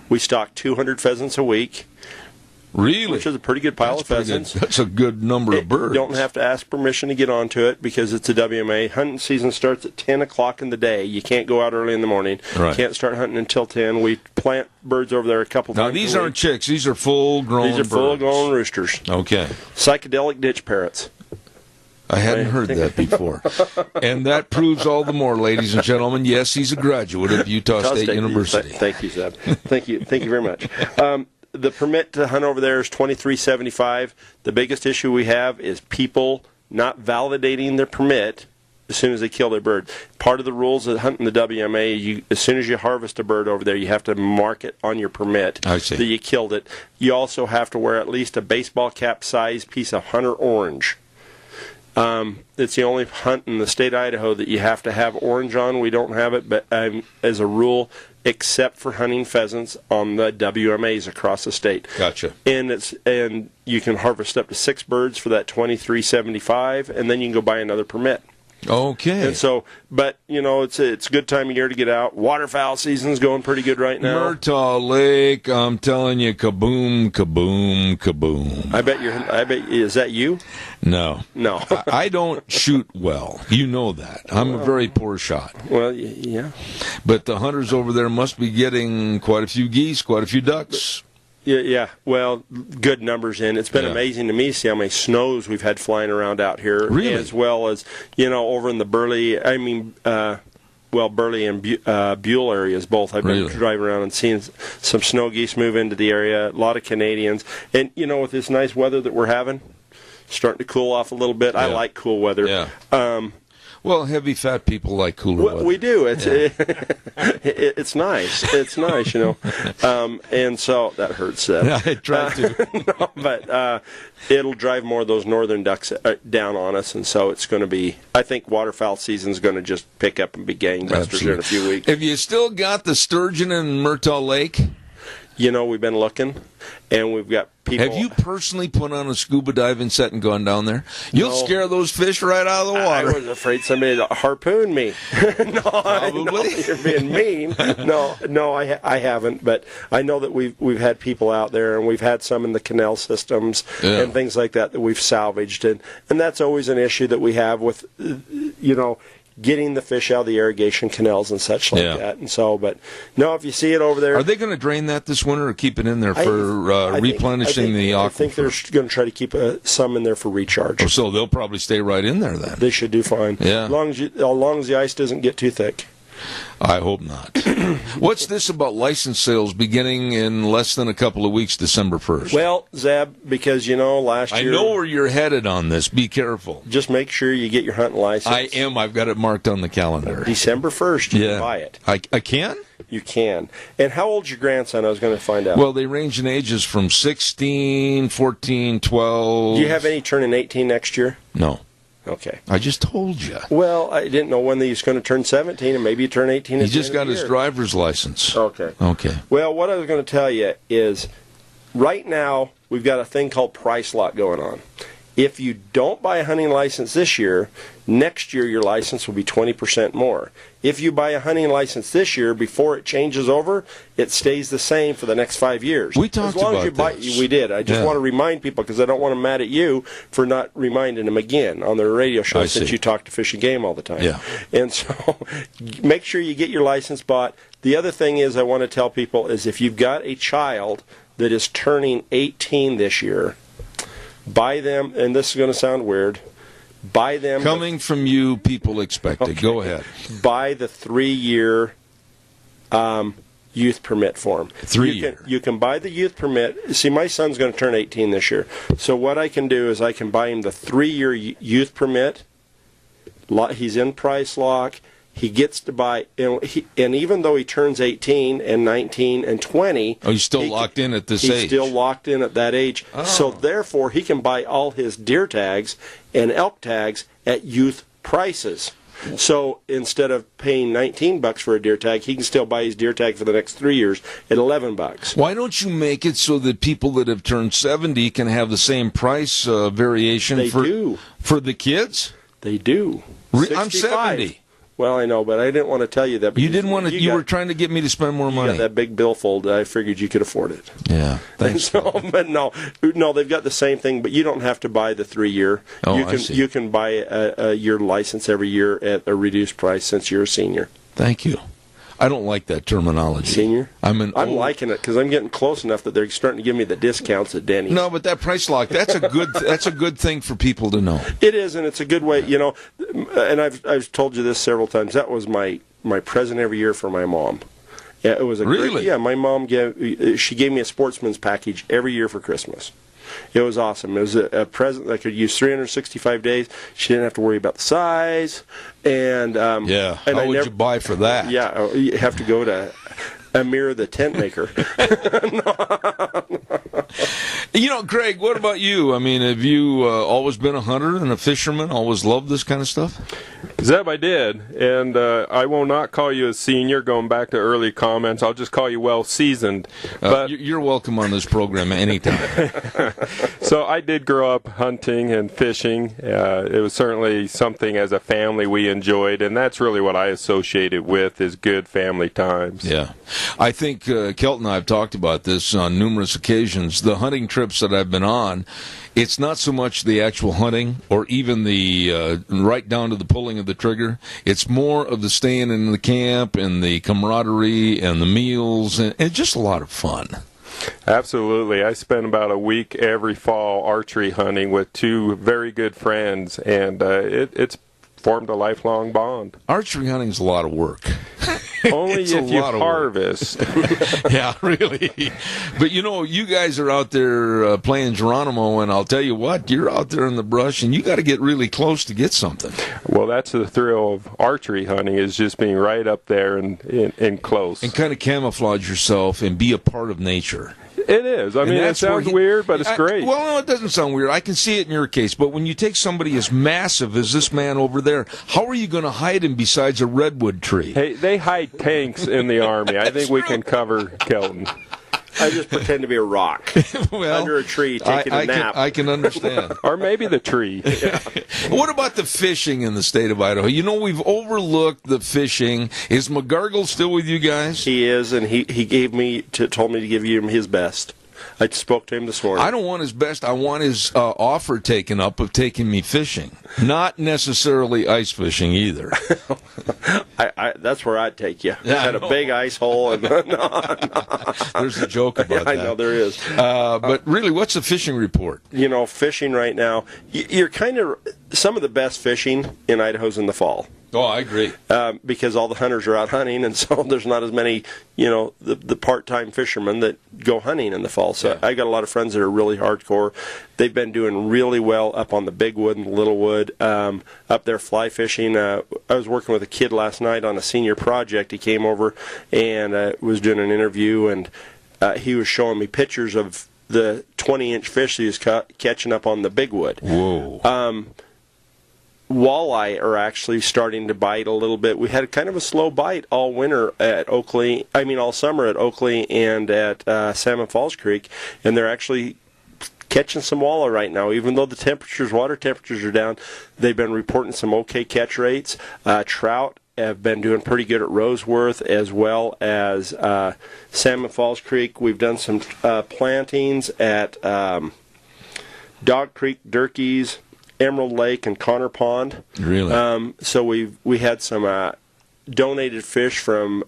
We stock 200 pheasants a week. Really? Which is a pretty good pile of pheasants. That's a good number of birds. You don't have to ask permission to get onto it because it's a WMA. Hunting season starts at 10 o'clock in the day. You can't go out early in the morning. Right. Can't start hunting until 10. We plant birds over there a couple times. Now, these aren't chicks. These are full-grown birds. These are full-grown roosters. Okay. Psychedelic ditch parrots. I hadn't heard that before. And that proves all the more, ladies and gentlemen. Yes, he's a graduate of Utah State University. Thank you, Zeb. Thank you very much. The permit to hunt over there is $23.75. The biggest issue we have is people not validating their permit as soon as they kill their bird. Part of the rules of hunting the WMA, as soon as you harvest a bird over there, you have to mark it on your permit that you killed it. You also have to wear at least a baseball cap size piece of hunter orange. It's the only hunt in the state of Idaho that you have to have orange on. We don't have it, but as a rule, except for hunting pheasants on the WMAs across the state. Gotcha. And you can harvest up to 6 birds for that $23.75, and then you can go buy another permit. Okay. And so, but it's a good time of year to get out. Waterfowl season's going pretty good right now. Murtaugh Lake, I'm telling you, kaboom, kaboom, kaboom. I bet is that you? No. I don't shoot well. You know that. I'm a very poor shot. Well, yeah. But the hunters over there must be getting quite a few geese, quite a few ducks. Yeah. Well, good numbers in. It's been amazing to me to see how many snows we've had flying around out here. Really? As well as, over in the Burley, Burley and Buell areas both. I've been driving around and seeing some snow geese move into the area, a lot of Canadians. And, with this nice weather that we're having, starting to cool off a little bit. I like cool weather. Yeah. Well, heavy fat people like cooler weather. We do. It's nice. It's nice, and so that hurts. Yeah, I tried to. But it'll drive more of those northern ducks down on us, and so it's going to be. I think waterfowl season's going to just pick up and be gangbusters here in a few weeks. Have you still got the sturgeon in Murtaugh Lake? We've been looking, and we've got people. Have you personally put on a scuba diving set and gone down there? You'll scare those fish right out of the water. I was afraid somebody would harpoon me. Probably. You're being mean. No, I haven't. But I know that we've had people out there, and we've had some in the canal systems and things like that we've salvaged, and that's always an issue that we have with, getting the fish out of the irrigation canals and such like that. And so, but no, if you see it over there. Are they going to drain that this winter or keep it in there for replenishing the aquifer? I think they're going to try to keep some in there for recharge. Oh, so they'll probably stay right in there then. They should do fine. Yeah. As long as the ice doesn't get too thick. I hope not. What's this about license sales beginning in less than a couple of weeks, December 1st? Well, Zeb, because, last year... I know where you're headed on this. Be careful. Just make sure you get your hunting license. I am. I've got it marked on the calendar. December 1st, you can buy it. I can? You can. And how old's your grandson? I was going to find out. Well, they range in ages from 16, 14, 12... Do you have any turning 18 next year? No. Okay. I just told you. Well, I didn't know when he was going to turn 17, and maybe you turn 18. He just got his driver's license. Okay. Okay. Well, what I was going to tell you is, right now, we've got a thing called price lock going on. If you don't buy a hunting license this year, next year your license will be 20% more. If you buy a hunting license this year, before it changes over, it stays the same for the next 5 years. We talked about this. We did. I just want to remind people, because I don't want them mad at you for not reminding them again on their radio show, since you talk to Fish and Game all the time. Yeah. And so make sure you get your license bought. The other thing is I want to tell people is if you've got a child that is turning 18 this year, buy them, and this is going to sound weird, buy them... Coming from you, people expect it. Go ahead. Buy the 3-year youth permit form. 3-year. You can buy the youth permit. See, my son's going to turn 18 this year. So what I can do is I can buy him the 3-year youth permit. He's in price lock. He gets to buy, and even though he turns 18 and 19 and 20... Oh, he's still locked in at this age. He's still locked in at that age. Oh. So therefore, he can buy all his deer tags and elk tags at youth prices. So instead of paying $19 for a deer tag, he can still buy his deer tag for the next 3 years at $11. Why don't you make it so that people that have turned 70 can have the same price variation for the kids? They do. I'm 70. Well, I know, but I didn't want to tell you that. You didn't want to. You were trying to get me to spend more money. You got that big billfold. I figured you could afford it. Yeah, thanks. But no, they've got the same thing. But you don't have to buy the 3-year. Oh, I see. You can buy a year license every year at a reduced price since you're a senior. Thank you. I don't like that terminology. Senior? I'm liking it because I'm getting close enough that they're starting to give me the discounts at Denny's. No, but that price lock, that's a good thing for people to know. It is, and it's a good way, and I've told you this several times. That was my present every year for my mom. Yeah, it was really? Yeah, my mom gave me a sportsman's package every year for Christmas. It was awesome. It was a present that I could use 365 days. She didn't have to worry about the size. And how would you buy for that? Yeah, you have to go to Amir the tent maker. Greg, what about you? I mean, have you always been a hunter and a fisherman? Always loved this kind of stuff? Zeb, I did, and I will not call you a senior. Going back to early comments, I'll just call you well seasoned. But you're welcome on this program anytime. So I did grow up hunting and fishing. It was certainly something as a family we enjoyed, and that's really what I associate it with is good family times. Yeah, I think Kelton and I have talked about this on numerous occasions. The hunting trips that I've been on, it's not so much the actual hunting or even the right down to the pulling of the trigger. It's more of the staying in the camp and the camaraderie and the meals, and it's just a lot of fun. Absolutely. I spend about a week every fall archery hunting with two very good friends, and it's formed a lifelong bond. Archery hunting is a lot of work. Only if you harvest. Yeah, really. But you guys are out there playing Geronimo, and I'll tell you what, you're out there in the brush, and you got to get really close to get something. Well, that's the thrill of archery hunting, is just being right up there and close. And kind of camouflage yourself and be a part of nature. It is. I mean, it sounds weird, but it's great. Well, no, it doesn't sound weird. I can see it in your case. But when you take somebody as massive as this man over there, how are you going to hide him besides a redwood tree? Hey, they hide tanks in the Army. I think we can cover Kelton. I just pretend to be a rock under a tree taking a nap. I can understand. Or maybe the tree. Yeah. What about the fishing in the state of Idaho? We've overlooked the fishing. Is McGargle still with you guys? He is, and he told me to give you his best. I spoke to him this morning. I don't want his best. I want his offer taken up of taking me fishing. Not necessarily ice fishing either. That's where I'd take you. Yeah, at a big ice hole. And There's a joke about that. I know there is. But really, what's the fishing report? Fishing right now, you're kind of some of the best fishing in Idaho's in the fall. Oh, I agree. Because all the hunters are out hunting, and so there's not as many, the part-time fishermen that go hunting in the fall. So I got a lot of friends that are really hardcore. They've been doing really well up on the Big Wood and the Little Wood, up there fly fishing. I was working with a kid last night on a senior project. He came over and was doing an interview, and he was showing me pictures of the 20-inch fish he was catching up on the Big Wood. Whoa. Walleye are actually starting to bite a little bit. We had kind of a slow bite all winter at Oakley. All summer at Oakley and at Salmon Falls Creek, and they're actually catching some walleye right now. Even though the water temperatures are down, they've been reporting some okay catch rates. Trout have been doing pretty good at Roseworth as well as Salmon Falls Creek. We've done some plantings at Dog Creek, Durkee's, Emerald Lake, and Connor Pond. Really? So we had some donated fish from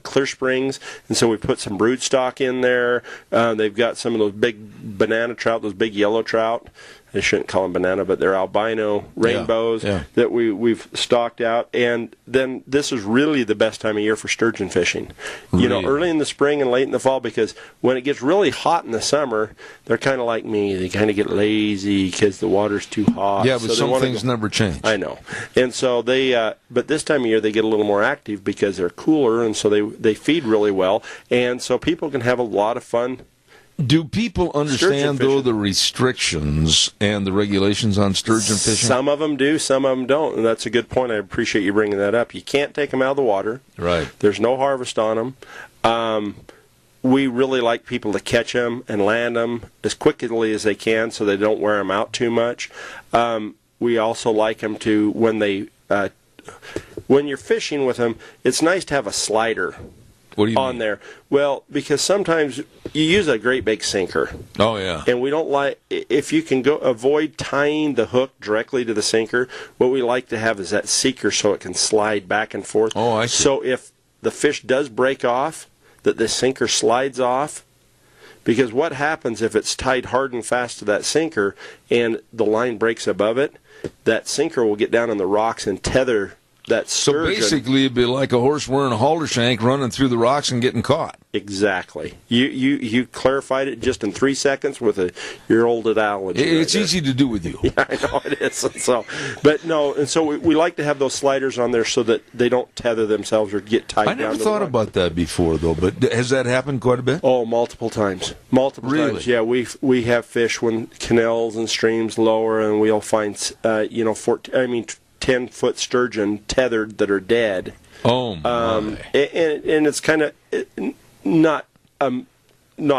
Clear Springs, and so we put some brood stock in there. They've got some of those big banana trout, those big yellow trout. I shouldn't call them banana, but they're albino rainbows that we've stocked out. And then this is really the best time of year for sturgeon fishing. Really? Early in the spring and late in the fall, because when it gets really hot in the summer, they're kind of like me. They kind of get lazy because the water's too hot. Yeah, but so some things never change. I know. And so but this time of year they get a little more active because they're cooler, and so they feed really well. And so people can have a lot of fun Do people understand, though, the restrictions and the regulations on sturgeon fishing? Some of them do, some of them don't, and that's a good point. I appreciate you bringing that up. You can't take them out of the water. Right. There's no harvest on them. We really like people to catch them and land them as quickly as they can so they don't wear them out too much. We also like them to, when you're fishing with them, it's nice to have a slider. What do you on mean? there? Well, because sometimes you use a great big sinker. Oh, yeah. And we don't like, if you can avoid tying the hook directly to the sinker, what we like to have is that seeker so it can slide back and forth. Oh, I see. So if the fish does break off, that the sinker slides off, because what happens if it's tied hard and fast to that sinker and the line breaks above it, that sinker will get down on the rocks and tether that sturgeon. So basically, it'd be like a horse wearing a halter shank running through the rocks and getting caught. Exactly. You clarified it just in 3 seconds with your old analogy. It's easy to do with you. Yeah, I know it is. So, but no, and so we like to have those sliders on there so that they don't tether themselves or get tied down. I never thought about that before, though. But has that happened quite a bit? Oh, multiple times. Multiple times. Yeah, we have fish when canals and streams lower, and we'll find 10-foot sturgeon tethered that are dead. Oh, my. And it's kind of not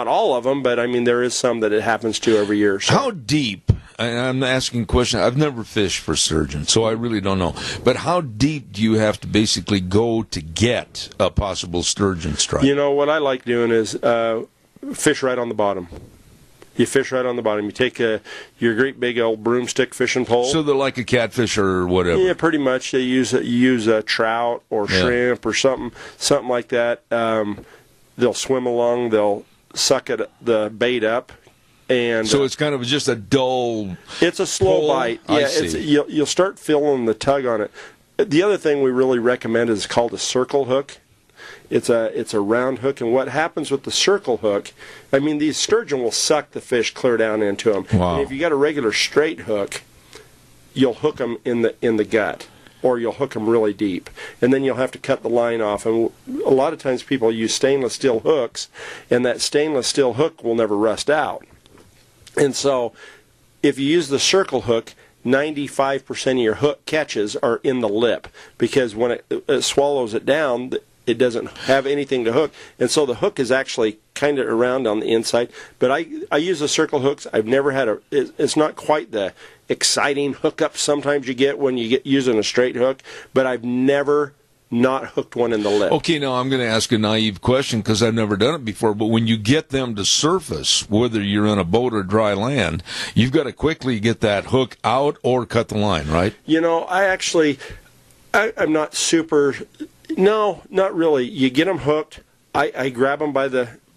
all of them, but I mean there is some that it happens to every year. So. How deep? I'm asking a question. I've never fished for sturgeon, so I really don't know. But how deep do you have to basically go to get a possible sturgeon strike? You know what I like doing is fish right on the bottom. You fish right on the bottom. You take your great big old broomstick fishing pole. So they're like a catfish or whatever. Yeah, pretty much. They use a trout or shrimp or something like that. They'll swim along. They'll suck the bait up, and so it's kind of just a dull. It's a slow pull. bite. Yeah, you'll start feeling the tug on it. The other thing we really recommend is called a circle hook. It's a round hook, and what happens with the circle hook, I mean, these sturgeon will suck the fish clear down into them. Wow. And if you got a regular straight hook, you'll hook them in the gut, or you'll hook them really deep, and then you'll have to cut the line off. And a lot of times people use stainless steel hooks, and that stainless steel hook will never rust out. And so, if you use the circle hook, 95% of your hook catches are in the lip, because when it swallows it down, it doesn't have anything to hook, and so the hook is actually kind of around on the inside. But I use the circle hooks. I've never had it's not quite the exciting hookup sometimes you get when you get using a straight hook, but I've never not hooked one in the lip. Okay, now I'm going to ask a naive question because I've never done it before, but when you get them to surface, whether you're in a boat or dry land, you've got to quickly get that hook out or cut the line, right? You know, I'm not super... No, not really. You get them hooked. I grab them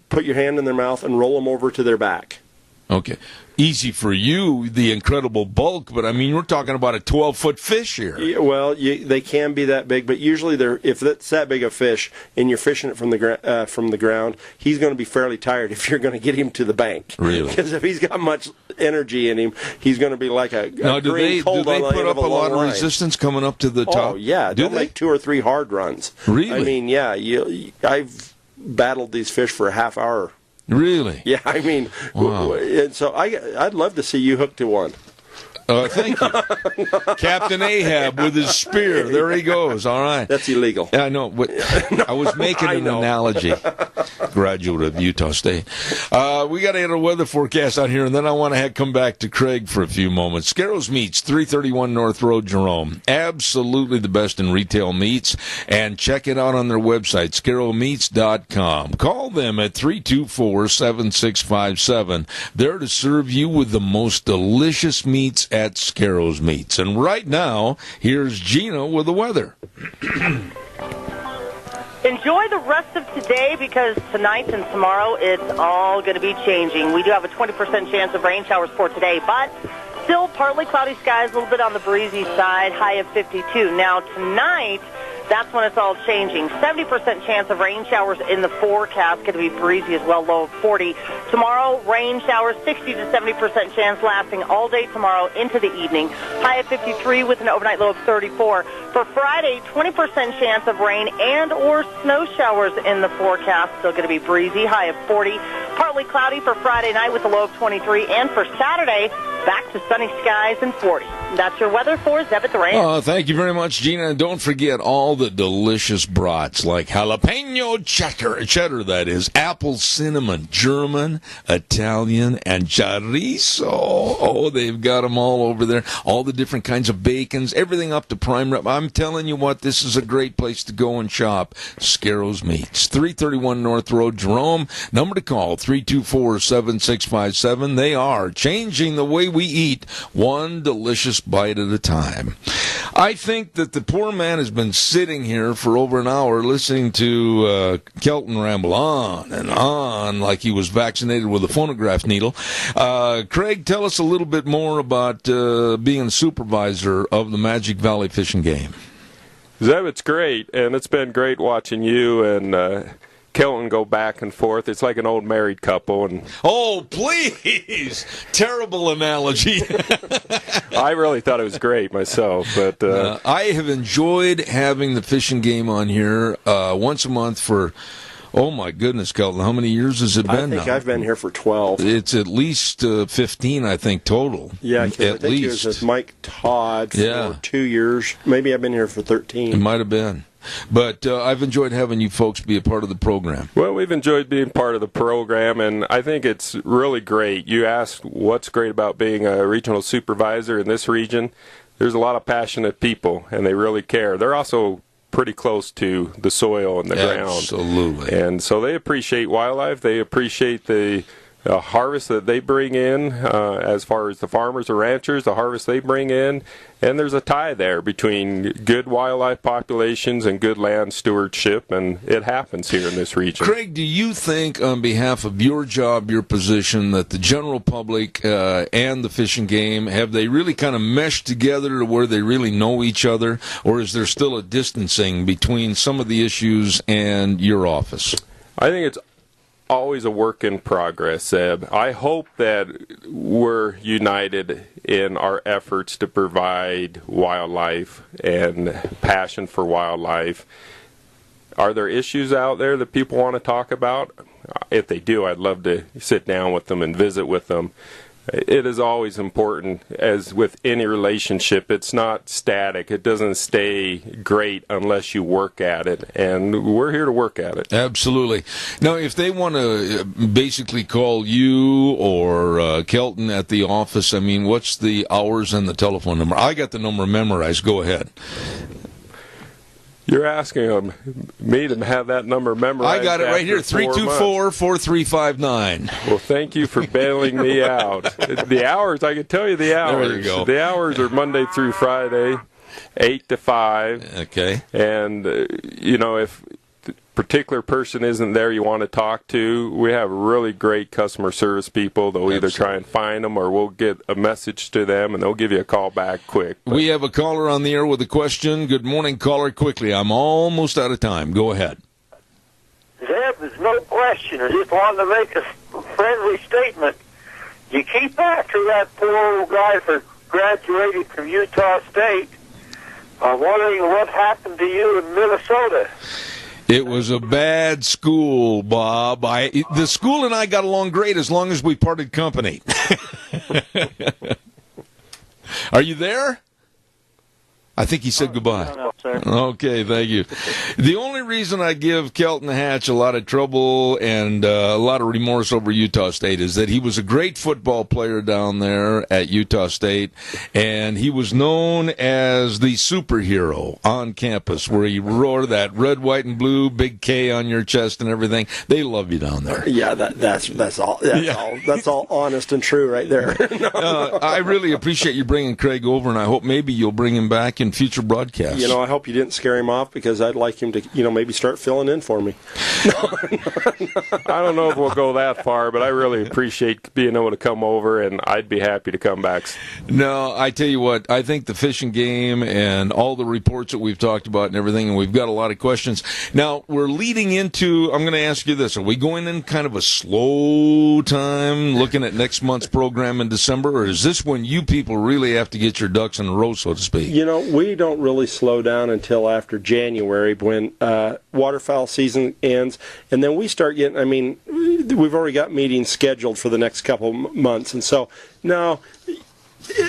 put your hand in their mouth and roll them over to their back. Okay. Easy for you, the incredible bulk, but I mean, we're talking about a 12-foot fish here. Yeah, well, they can be that big, but usually if it's that big a fish and you're fishing it from the ground, he's going to be fairly tired if you're going to get him to the bank. Really? Because if he's got much energy in him, he's going to be like a now, do they put up a lot of resistance coming up to the top? Oh, yeah. They'll make 2 or 3 hard runs. Really? I mean, yeah. I've battled these fish for a half hour. Really? Yeah, I mean, wow. And so I'd love to see you hooked to one. Thank you. Captain Ahab with his spear. There he goes. All right. That's illegal. Yeah, I know. But I was making an analogy. Graduate of Utah State. We got to enter a weather forecast out here, and then I want to come back to Craig for a few moments. Scarrows Meats, 331 North Road, Jerome. Absolutely the best in retail meats. And check it out on their website, scarrowmeats.com. Call them at 324-7657. They're to serve you with the most delicious meats at Scarrows Meats. And right now, here's Gina with the weather. Enjoy the rest of today because tonight and tomorrow it's all going to be changing. We do have a 20% chance of rain showers for today, but still partly cloudy skies, a little bit on the breezy side, high of 52. Now tonight, that's when it's all changing. 70% chance of rain showers in the forecast, going to be breezy as well, low of 40. Tomorrow, rain showers, 60 to 70% chance lasting all day tomorrow into the evening. High of 53 with an overnight low of 34. For Friday, 20% chance of rain and or snow showers in the forecast. Still going to be breezy, high of 40. Partly cloudy for Friday night with a low of 23. And for Saturday, back to sunny skies and 40. That's your weather for Zeb at the Ranch. Oh, thank you very much, Gina. And don't forget all the delicious brats like jalapeno cheddar, that is, apple cinnamon, German, Italian, and chorizo. Oh, they've got them all over there. All the different kinds of bacons, everything up to prime rib. I'm telling you what, this is a great place to go and shop. Scarro's Meats, 331 North Road, Jerome. Number to call, 324-7657. They are changing the way we eat, one delicious bite at a time. I think that the poor man has been sitting here for over an hour listening to Kelton ramble on and on like he was vaccinated with a phonograph needle. Craig, tell us a little bit more about being a supervisor of the Magic Valley Fishing Game. Zeb, it's great, and it's been great watching you and Kelton go back and forth. It's like an old married couple. And oh, please! Terrible analogy. I really thought it was great myself. But I have enjoyed having the fishing game on here once a month for, oh my goodness, Kelton, how many years has it been now? I think I've been here for 12. It's at least 15, I think, total. Yeah, at I think least. it was with Mike Todd for 2 years. Maybe I've been here for 13. It might have been. But I've enjoyed having you folks be a part of the program. Well, we've enjoyed being part of the program, and I think it's really great. You asked what's great about being a regional supervisor in this region. There's a lot of passionate people, and they really care. They're also pretty close to the soil and the ground. Absolutely. And so they appreciate wildlife. They appreciate the harvest that they bring in as far as the farmers or ranchers, the harvest they bring in. And there's a tie there between good wildlife populations and good land stewardship, and it happens here in this region. Craig, do you think on behalf of your job, your position, that the general public and the fishing game, have they really kind of meshed together to where they really know each other, or is there still a distancing between some of the issues and your office? I think it's always a work in progress, Zeb. I hope that we're united in our efforts to provide wildlife and passion for wildlife. Are there issues out there that people want to talk about? If they do, I'd love to sit down with them and visit with them. It is always important, as with any relationship, it's not static. It doesn't stay great unless you work at it, and we're here to work at it. Absolutely. Now, if they want to basically call you or Kelton at the office, I mean, what's the hours and the telephone number? I got the number memorized. Go ahead. You're asking me to have that number memorized. I got it right here, 324-4359. Well, thank you for bailing me out. The hours, I can tell you the hours. There you go. The hours are Monday through Friday, 8 to 5. Okay. And, if the particular person isn't there you want to talk to, we have really great customer service people. They'll either try and find them, or we'll get a message to them, and they'll give you a call back quick. We have a caller on the air with a question. Good morning, caller. Quickly, I'm almost out of time. Go ahead. Zeb, there's no question. I just wanted to make a friendly statement. You keep after that poor old guy for graduating from Utah State. I'm wondering what happened to you in Minnesota. It was a bad school, Bob. The school and I got along great as long as we parted company. Are you there? I think he said goodbye. No, sir. Okay, thank you. The only reason I give Kelton Hatch a lot of trouble and a lot of remorse over Utah State is that he was a great football player down there at Utah State, and he was known as the superhero on campus, where he wore that red, white, and blue, big K on your chest and everything. They love you down there. Yeah, that's all. That's all honest and true right there. I really appreciate you bringing Craig over, and I hope maybe you'll bring him back in future broadcasts. I hope you didn't scare him off, because I'd like him to, maybe start filling in for me. I don't know if we'll go that far, but I really appreciate being able to come over, and I'd be happy to come back. No, I tell you what, I think the fishing game and all the reports that we've talked about and everything, and we've got a lot of questions. Now, we're leading into, I'm going to ask you this, are we going in kind of a slow time, looking at next month's program in December, or is this when you people really have to get your ducks in a row, so to speak? We don't really slow down until after January, when waterfowl season ends, and then we start getting, we've already got meetings scheduled for the next couple months, and so now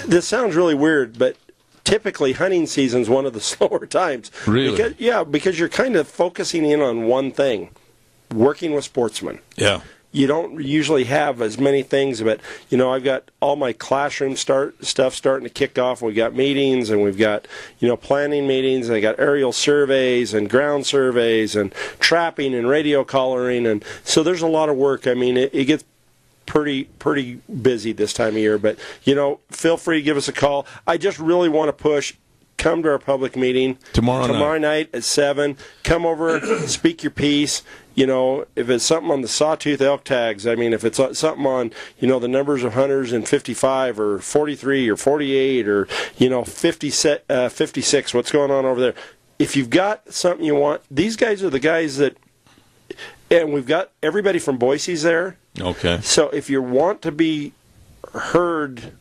this sounds really weird, but typically hunting season is one of the slower times. Really? Because you're kind of focusing in on one thing, working with sportsmen. Yeah. You don't usually have as many things, but I've got all my classroom stuff starting to kick off. We've got meetings, and we've got planning meetings, and I got aerial surveys and ground surveys and trapping and radio collaring, and so there's a lot of work. I mean, it gets pretty busy this time of year, but feel free to give us a call. I just really want to push. Come to our public meeting tomorrow night at 7. Come over, speak your piece. If it's something on the sawtooth elk tags, I mean, if it's something on, the numbers of hunters in 55 or 43 or 48 or, 56, what's going on over there. If you've got something you want, these guys are the guys that, and we've got everybody from Boise's there. Okay. So if you want to be heard,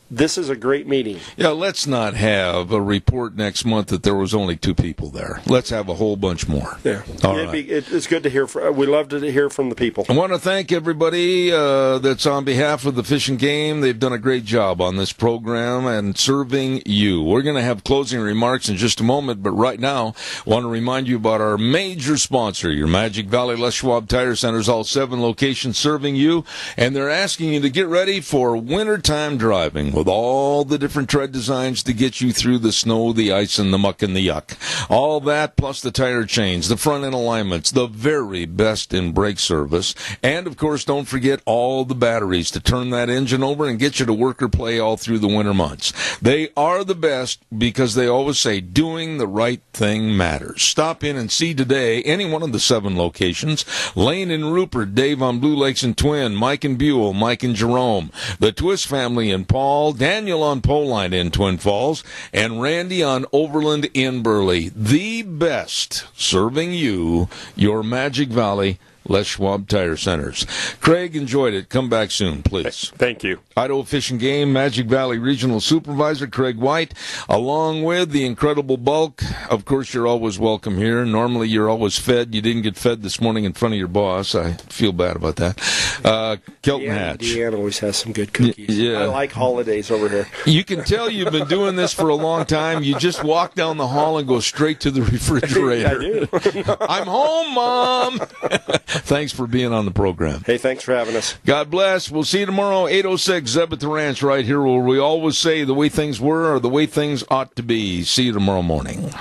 this is a great meeting. Yeah, let's not have a report next month that there was only 2 people there. Let's have a whole bunch more. Yeah. All right. It's good to hear. We love to hear from the people. I want to thank everybody that's on behalf of the Fish and Game. They've done a great job on this program and serving you. We're going to have closing remarks in just a moment, but right now, I want to remind you about our major sponsor, your Magic Valley Les Schwab Tire Centers, all 7 locations serving you, and they're asking you to get ready for wintertime driving with all the different tread designs to get you through the snow, the ice, and the muck and the yuck. All that plus the tire chains, the front end alignments, the very best in brake service, and of course don't forget all the batteries to turn that engine over and get you to work or play all through the winter months. They are the best because they always say doing the right thing matters. Stop in and see today any one of the 7 locations. Lane and Rupert, Dave on Blue Lakes and Twin, Mike and Buell, Mike and Jerome, the Twist family in Paul, Daniel on Poline in Twin Falls, and Randy on Overland in Burley. The best serving you, your Magic Valley Les Schwab Tire Centers. Craig, enjoyed it. Come back soon, please. Thank you. Idaho Fish and Game Magic Valley Regional Supervisor Craig White, along with the incredible Bulk. Of course, you're always welcome here. Normally, you're always fed. You didn't get fed this morning in front of your boss. I feel bad about that. Kelton Hatch. Deanne always has some good cookies. Yeah. I like holidays over here. You can tell you've been doing this for a long time. You just walk down the hall and go straight to the refrigerator. I do. I'm home, Mom. Thanks for being on the program. Hey, thanks for having us. God bless. We'll see you tomorrow, 8:06, Zeb at the Ranch, right here, where we always say the way things were are the way things ought to be. See you tomorrow morning.